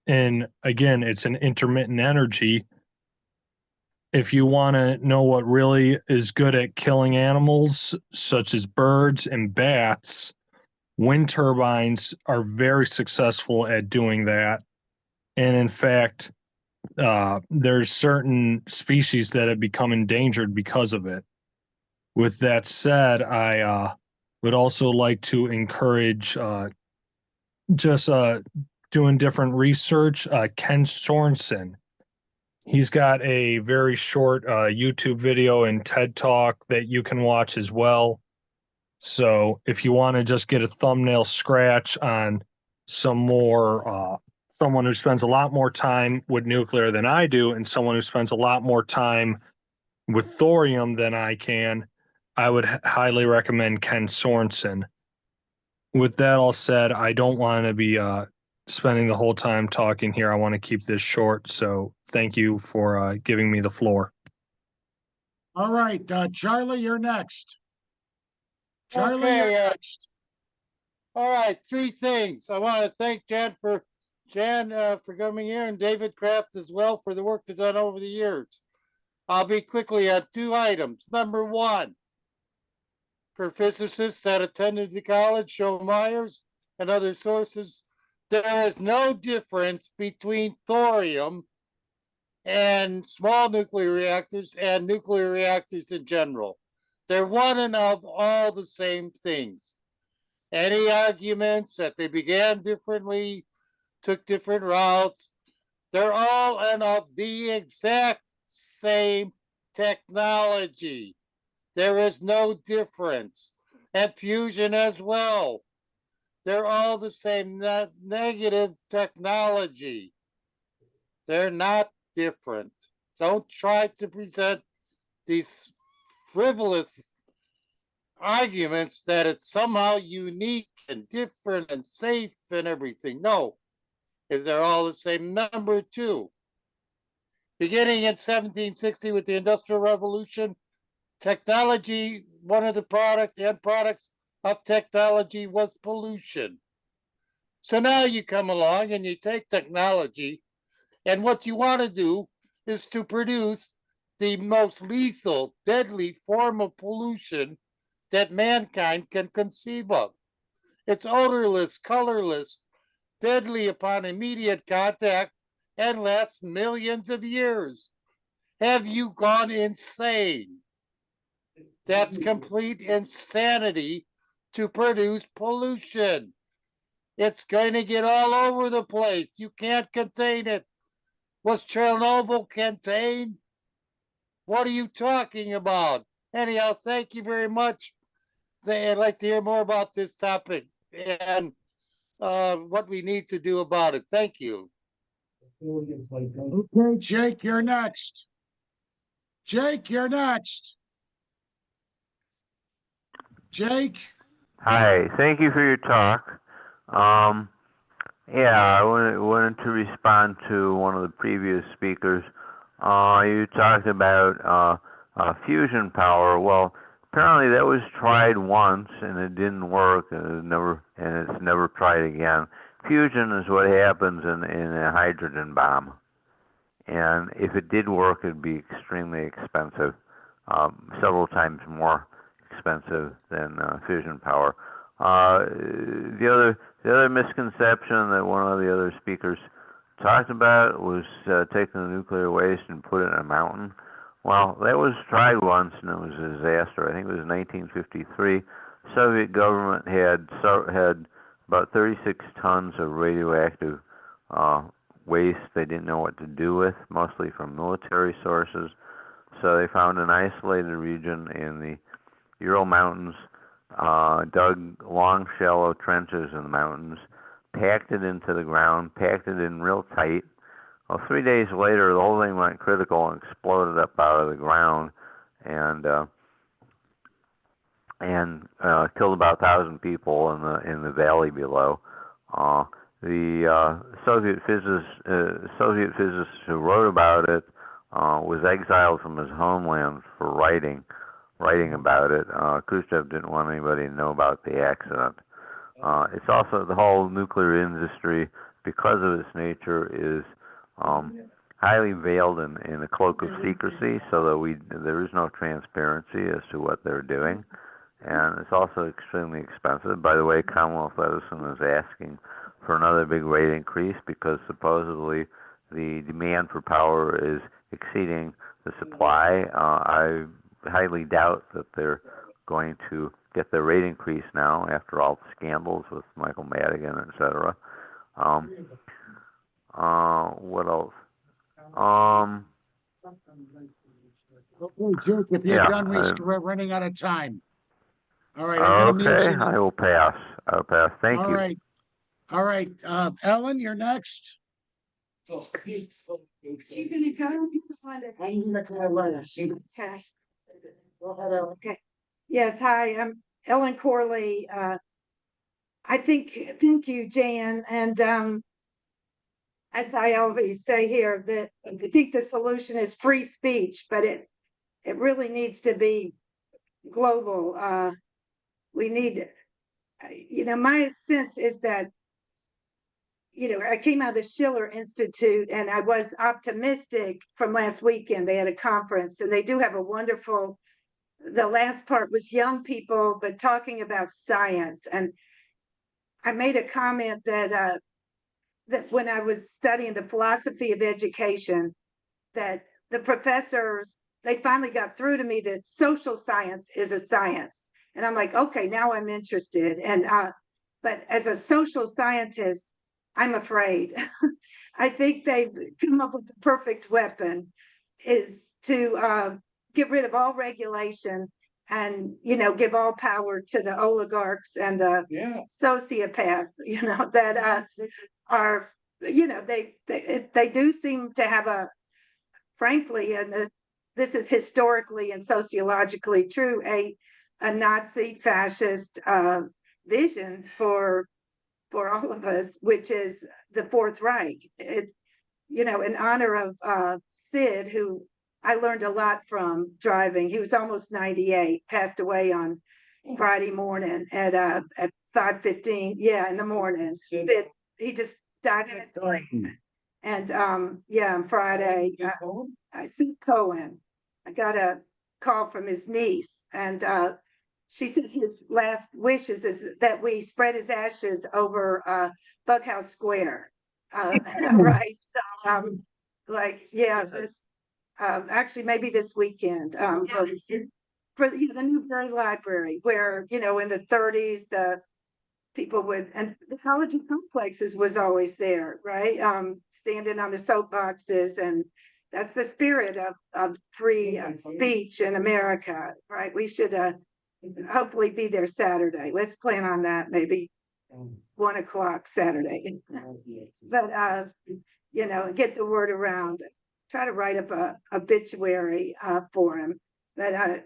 and again, it's an intermittent energy. If you want to know what really is good at killing animals, such as birds and bats, wind turbines are very successful at doing that. And in fact, there's certain species that have become endangered because of it. With that said, I would also like to encourage doing different research. Ken Sorensen, he's got a very short YouTube video and TED Talk that you can watch as well. So if you want to just get a thumbnail scratch on some more, someone who spends a lot more time with nuclear than I do, and someone who spends a lot more time with thorium than I can, I would highly recommend Ken Sorensen. With that all said, I don't want to be spending the whole time talking here. I want to keep this short. So thank you for giving me the floor. All right, Charlie, you're next. Charlie, Okay, you're next. All right, 3 things. I want to thank Jan for coming here, and David Kraft as well for the work they've done over the years. I'll be quickly on 2 items. Number 1, for physicists that attended the college, Joe Myers and other sources, there is no difference between thorium and small nuclear reactors and nuclear reactors in general. They're one and of all the same things. Any arguments that they began differently, took different routes, they're all and of the exact same technology. There is no difference. And fusion as well. They're all the same negative technology. They're not different. Don't try to present these frivolous arguments that it's somehow unique and different and safe and everything. No, they're all the same. Number 2, beginning in 1760 with the Industrial Revolution, technology, one of the end products of technology was pollution. So now you come along and you take technology, and what you want to do is to produce the most lethal, deadly form of pollution that mankind can conceive of. It's odorless, colorless, deadly upon immediate contact, and lasts millions of years. Have you gone insane? That's complete insanity to produce pollution. It's going to get all over the place. You can't contain it. Was Chernobyl contained? What are you talking about? Anyhow, thank you very much. I'd like to hear more about this topic and what we need to do about it. Thank you. Okay, Jake, you're next. Jake, you're next. Jake? Hi, thank you for your talk. I wanted to respond to one of the previous speakers. You talked about fusion power. Well, apparently that was tried once and it didn't work, and it's never tried again. Fusion is what happens in a hydrogen bomb, and if it did work, it'd be extremely expensive, several times more expensive than fission power. The other misconception that one of the other speakers talked about was taking the nuclear waste and put it in a mountain. Well, that was tried once and it was a disaster. I think it was 1953. Soviet government had about 36 tons of radioactive waste they didn't know what to do with, mostly from military sources. So they found an isolated region in the Ural Mountains, dug long, shallow trenches in the mountains, packed it into the ground, packed it in real tight. Well, 3 days later, the whole thing went critical and exploded up out of the ground, and killed about 1,000 people in the valley below. The Soviet physicist who wrote about it was exiled from his homeland for writing about it. Khrushchev didn't want anybody to know about the accident. It's also the whole nuclear industry, because of its nature, is highly veiled in a cloak of secrecy, so that there is no transparency as to what they're doing, and it's also extremely expensive. By the way, Commonwealth Edison is asking for another big rate increase because supposedly the demand for power is exceeding the supply. I highly doubt that they're going to get their rate increase now after all the scandals with Michael Madigan, etc. What else? Jake, if you're Yeah, done, we're running out of time. All right, I'm gonna okay, mention. I will pass. I'll pass. Thank All you. right, all right. Ellen, you're next. She's gonna go. Okay. Yes, hi, I'm Ellen Corley. Thank you, Jan, and as I always say here, that I think the solution is free speech, but it really needs to be global. We need, my sense is that, I came out of the Schiller Institute and I was optimistic from last weekend. They had a conference and they do have a wonderful, the last part was young people, but talking about science. And I made a comment that when I was studying the philosophy of education, that the professors, they finally got through to me that social science is a science. And I'm like, okay, now I'm interested. And but as a social scientist, I'm afraid. I think they've come up with the perfect weapon is to get rid of all regulation and, give all power to the oligarchs and the sociopaths, that are, they do seem to have a, frankly, and this is historically and sociologically true, a Nazi fascist vision for all of us, which is the Fourth Reich. It, in honor of Sid, who I learned a lot from driving. He was almost 98, passed away on Friday morning at 5:15. Yeah, in the morning. Sid, he just died in his sleep. And on Friday, I Sid Cohen. I got a call from his niece, and she said his last wishes is that we spread his ashes over Bughouse Square. Right. So, this, actually, maybe this weekend for the Newberry Library, where, in the 30s, the people would, and the college and complexes was always there, right? Standing on the soapboxes, and that's the spirit of free speech in America, right? We should hopefully be there Saturday. Let's plan on that, maybe 1 o'clock Saturday. But get the word around. Try to write up a obituary for him. But I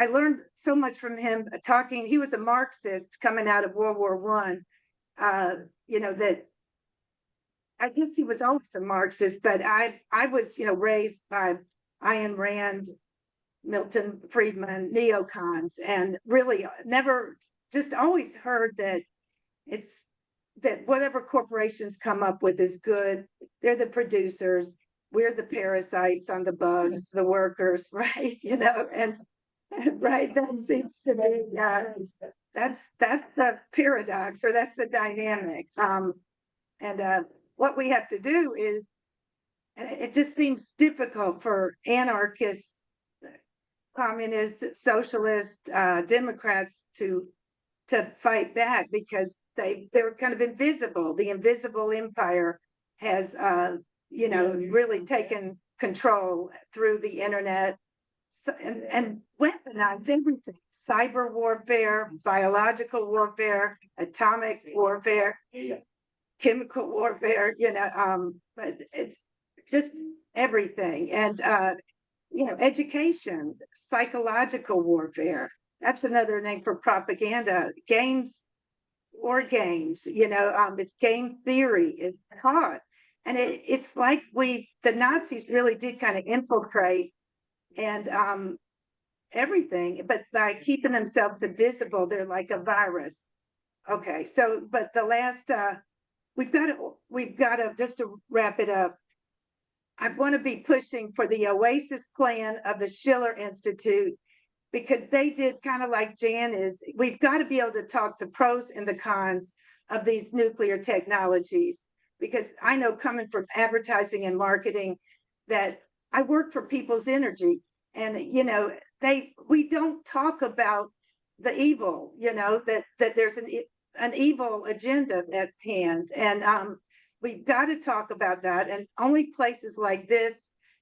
learned so much from him talking. He was a Marxist coming out of World War I. That I guess he was always a Marxist, but I was raised by Ayn Rand, Milton Friedman, neocons, and really never, just always heard that that whatever corporations come up with is good. They're the producers. We're the parasites on the bugs, the workers, right? And right, that seems to be that's the paradox, or that's the dynamic. what we have to do is, and it just seems difficult for anarchists, communists, socialists, Democrats to fight back because they're kind of invisible. The invisible empire has, really taken control through the internet and weaponized everything: cyber warfare, biological warfare, atomic warfare, chemical warfare. But it's just everything. And education, psychological warfare. That's another name for propaganda. Games, war games. It's game theory. It's taught. And it's like the Nazis really did kind of infiltrate and everything, but by keeping themselves invisible, they're like a virus. Okay, so but the last we've got to just to wrap it up. I want to be pushing for the OASIS plan of the Schiller Institute, because they did kind of like Jan is. We've got to be able to talk the pros and the cons of these nuclear technologies. Because I know, coming from advertising and marketing, that I work for People's Energy, and we don't talk about the evil, that there's an evil agenda at hand, and we've got to talk about that, and only places like this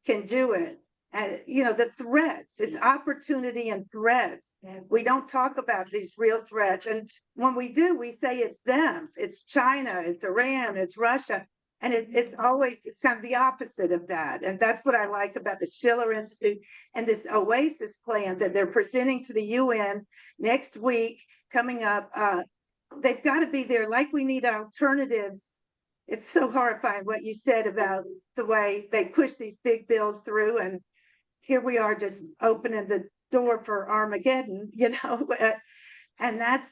can do it. And the threats, it's opportunity and threats. We don't talk about these real threats, and when we do, we say it's them, it's China, it's Iran, it's Russia, and it's always kind of the opposite of that. And that's what I like about the Schiller Institute and this OASIS plan that they're presenting to the UN next week coming up. They've got to be there. Like, we need alternatives. It's so horrifying what you said about the way they push these big bills through, and here we are just opening the door for Armageddon, and that's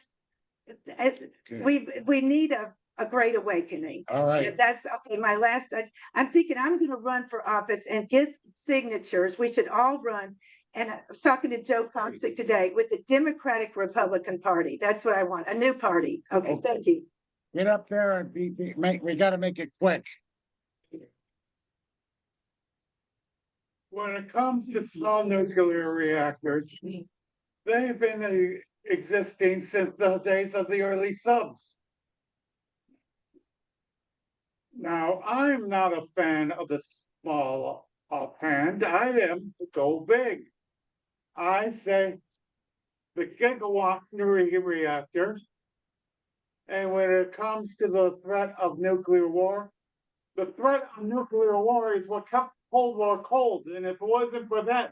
we need a great awakening. All right. And that's okay. My last, I'm thinking I'm going to run for office and get signatures. We should all run. And I was talking to Joe Consick today with the Democratic Republican Party. That's what I want, a new party. Okay. Thank you. Get up there and we got to make it quick. When it comes to small nuclear reactors, they've been existing since the days of the early subs. Now, I'm not a fan of the small offhand. I am to go big. I say the gigawatt reactor. And when it comes to the threat of nuclear war, the threat of nuclear war is what kept Cold War cold. And if it wasn't for that,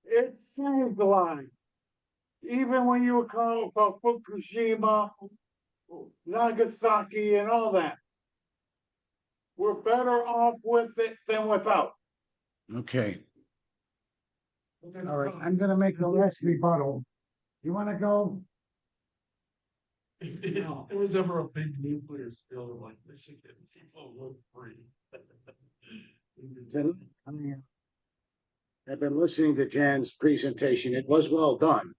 it saved lives. Even when you were calling about Fukushima, Nagasaki, and all that, we're better off with it than without. Okay. All right, I'm gonna make the last rebuttal. You wanna go? If there was ever a big nuclear spill like Michigan, people would free. I've been listening to Jan's presentation. It was well done,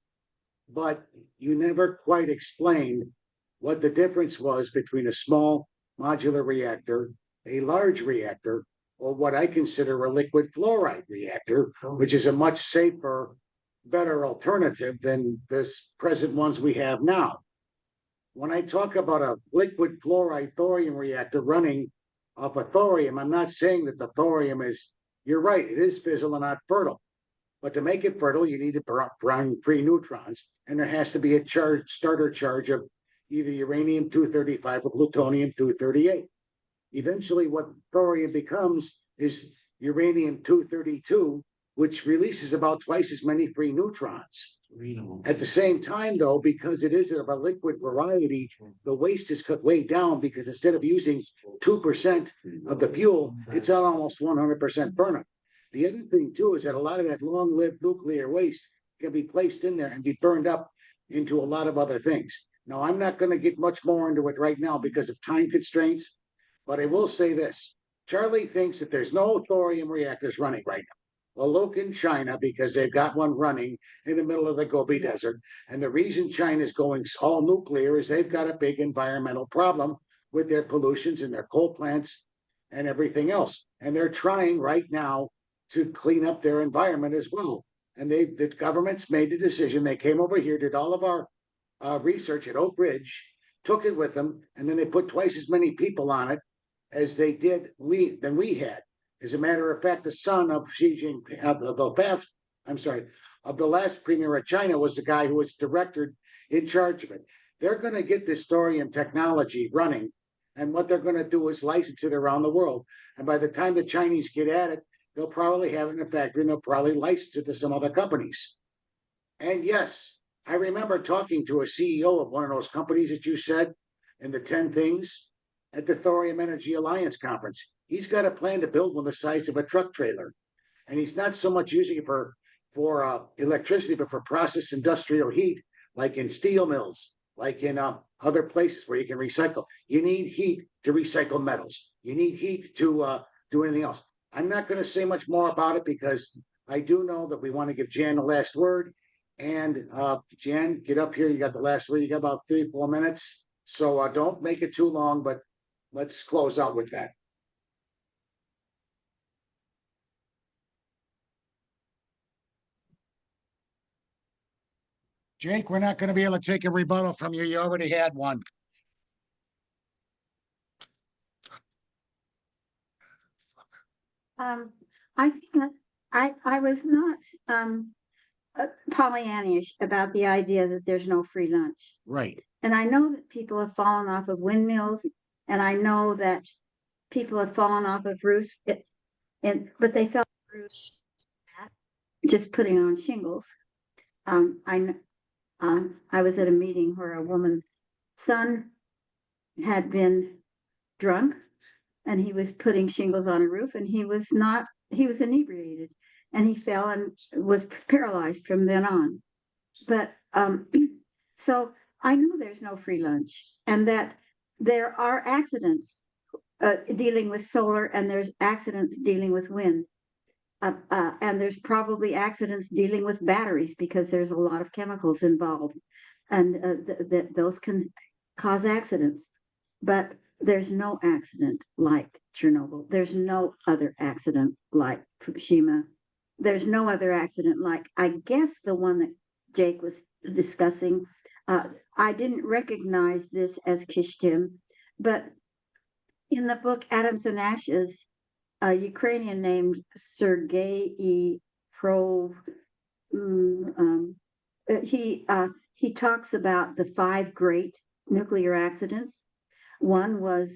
but you never quite explained what the difference was between a small modular reactor, a large reactor, or what I consider a liquid fluoride reactor, which is a much safer, better alternative than this present ones we have now. When I talk about a liquid fluoride thorium reactor running off of thorium, I'm not saying that the thorium is, you're right, it is fissile and not fertile. But to make it fertile, you need to run free neutrons, and there has to be a starter charge of either uranium-235 or plutonium-238. Eventually, what thorium becomes is uranium-232, which releases about twice as many free neutrons. At the same time, though, because it is of a liquid variety, the waste is cut way down, because instead of using 2% of the fuel, it's at almost 100% burnup. The other thing, too, is that a lot of that long-lived nuclear waste can be placed in there and be burned up into a lot of other things. Now, I'm not going to get much more into it right now because of time constraints, but I will say this. Charlie thinks that there's no thorium reactors running right now. look in China because they've got one running in the middle of the Gobi Desert. And the reason China is going all nuclear is they've got a big environmental problem with their pollutions and their coal plants and everything else. And they're trying right now to clean up their environment as well. And the government's made the decision. They came over here, did all of our research at Oak Ridge, took it with them, and then they put twice as many people on it as they did than we had. As a matter of fact, the son of Xi Jinping, of the last premier of China was the guy who was director in charge of it. They're going to get this thorium technology running, and what they're going to do is license it around the world. And by the time the Chinese get at it, they'll probably have it in a factory and they'll probably license it to some other companies. And yes, I remember talking to a CEO of one of those companies that you said in the 10 things at the Thorium Energy Alliance conference. He's got a plan to build one the size of a truck trailer. And he's not so much using it for electricity, but for process industrial heat, like in steel mills, like in other places where you can recycle. You need heat to recycle metals. You need heat to do anything else. I'm not going to say much more about it because I do know that we want to give Jan the last word. And Jan, get up here. You got the last word. You got about 3-4 minutes. So don't make it too long, but let's close out with that. Jake, we're not going to be able to take a rebuttal from you. You already had one. I think that I was not Pollyannish about the idea that there's no free lunch. Right. And I know that people have fallen off of windmills, and I know that people have fallen off of roofs, but they fell off roofs just putting on shingles. I was at a meeting where a woman's son had been drunk, and he was putting shingles on a roof, and he was inebriated, and he fell and was paralyzed from then on. But so I know there's no free lunch, and that there are accidents dealing with solar, and there's accidents dealing with wind. And there's probably accidents dealing with batteries because there's a lot of chemicals involved, and those can cause accidents. But there's no accident like Chernobyl. There's no other accident like Fukushima. There's no other accident like, I guess, the one that Jake was discussing. I didn't recognize this as Kishtim, but in the book Atoms and Ashes, a Ukrainian named Sergei he talks about the 5 great nuclear accidents. One was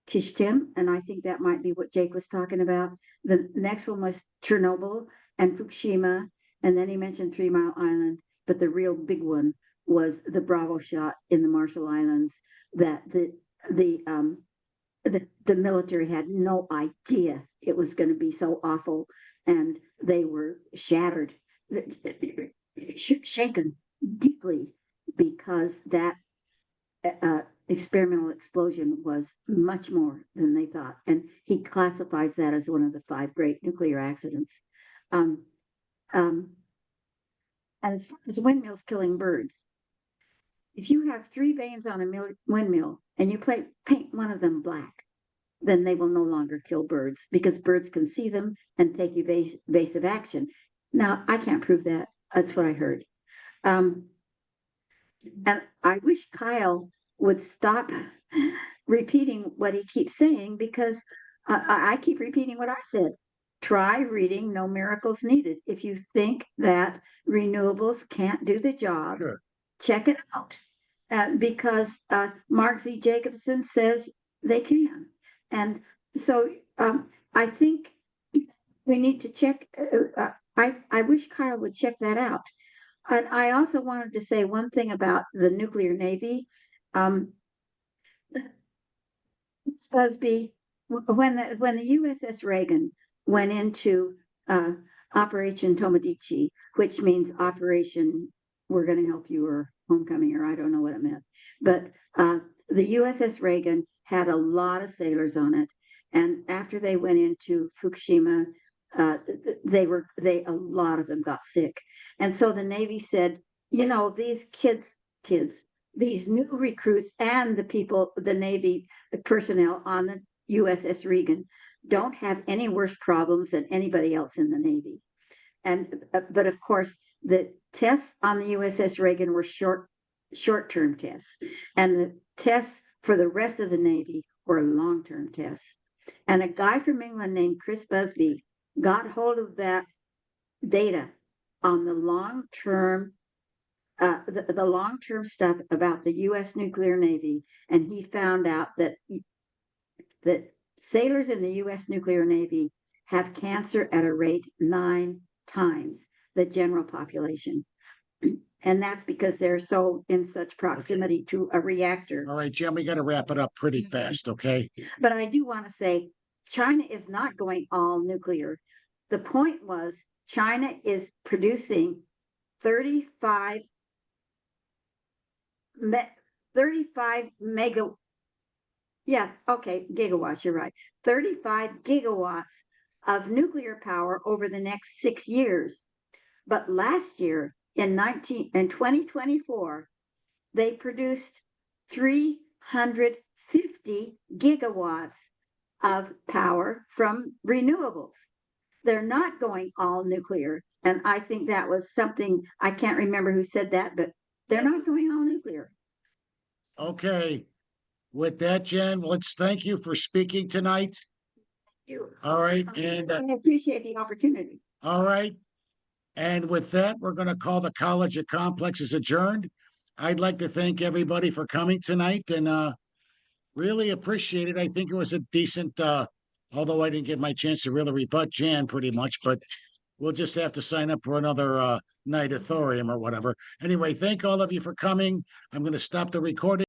Kishtim, and I think that might be what Jake was talking about. The next one was Chernobyl and Fukushima, and then he mentioned 3 Mile Island, but the real big one was the Bravo shot in the Marshall Islands that the military had no idea it was going to be so awful, and they were shattered, shaken deeply, because that experimental explosion was much more than they thought. And he classifies that as one of the 5 great nuclear accidents. And as far as windmills killing birds, if you have 3 vanes on a windmill and you paint one of them black, then they will no longer kill birds, because birds can see them and take evasive action. Now, I can't prove that. That's what I heard. And I wish Kyle would stop repeating what he keeps saying, because I keep repeating what I said. Try reading No Miracles Needed. If you think that renewables can't do the job, sure, check it out. Because Mark Z. Jacobson says they can. And so I think we need to check. I wish Kyle would check that out. And I also wanted to say one thing about the nuclear navy. Busby, when the USS Reagan went into Operation Tomadichi, which means Operation We're Going to Help You, or Homecoming, or I don't know what it meant, but the USS Reagan had a lot of sailors on it. And after they went into Fukushima, a lot of them got sick. And so the Navy said, you know, these kids, these new recruits and the Navy, the personnel on the USS Reagan don't have any worse problems than anybody else in the Navy. And, but of course, the tests on the USS Reagan were short-term tests, and the tests for the rest of the Navy were long-term tests. And a guy from England named Chris Busby got hold of that data on the long-term, the long-term stuff about the U.S. nuclear Navy, and he found out that sailors in the U.S. nuclear Navy have cancer at a rate 9 times the general population. And that's because they're so in such proximity to a reactor. All right, Jim, we got to wrap it up pretty fast, okay? But I do want to say China is not going all nuclear. The point was China is producing 35 mega, yeah, okay, gigawatts, you're right. 35 gigawatts of nuclear power over the next 6 years. But last year, in 2024, they produced 350 gigawatts of power from renewables. They're not going all nuclear. And I think that was something, I can't remember who said that, but they're not going all nuclear. Okay. With that, Jen, let's thank you for speaking tonight. All right. And I appreciate the opportunity. all right. And with that, we're going to call the College of Complexes adjourned. I'd like to thank everybody for coming tonight and really appreciate it. I think it was a decent, although I didn't get my chance to really rebut Jan pretty much, but we'll just have to sign up for another night of thorium or whatever. Anyway, thank all of you for coming. I'm going to stop the recording.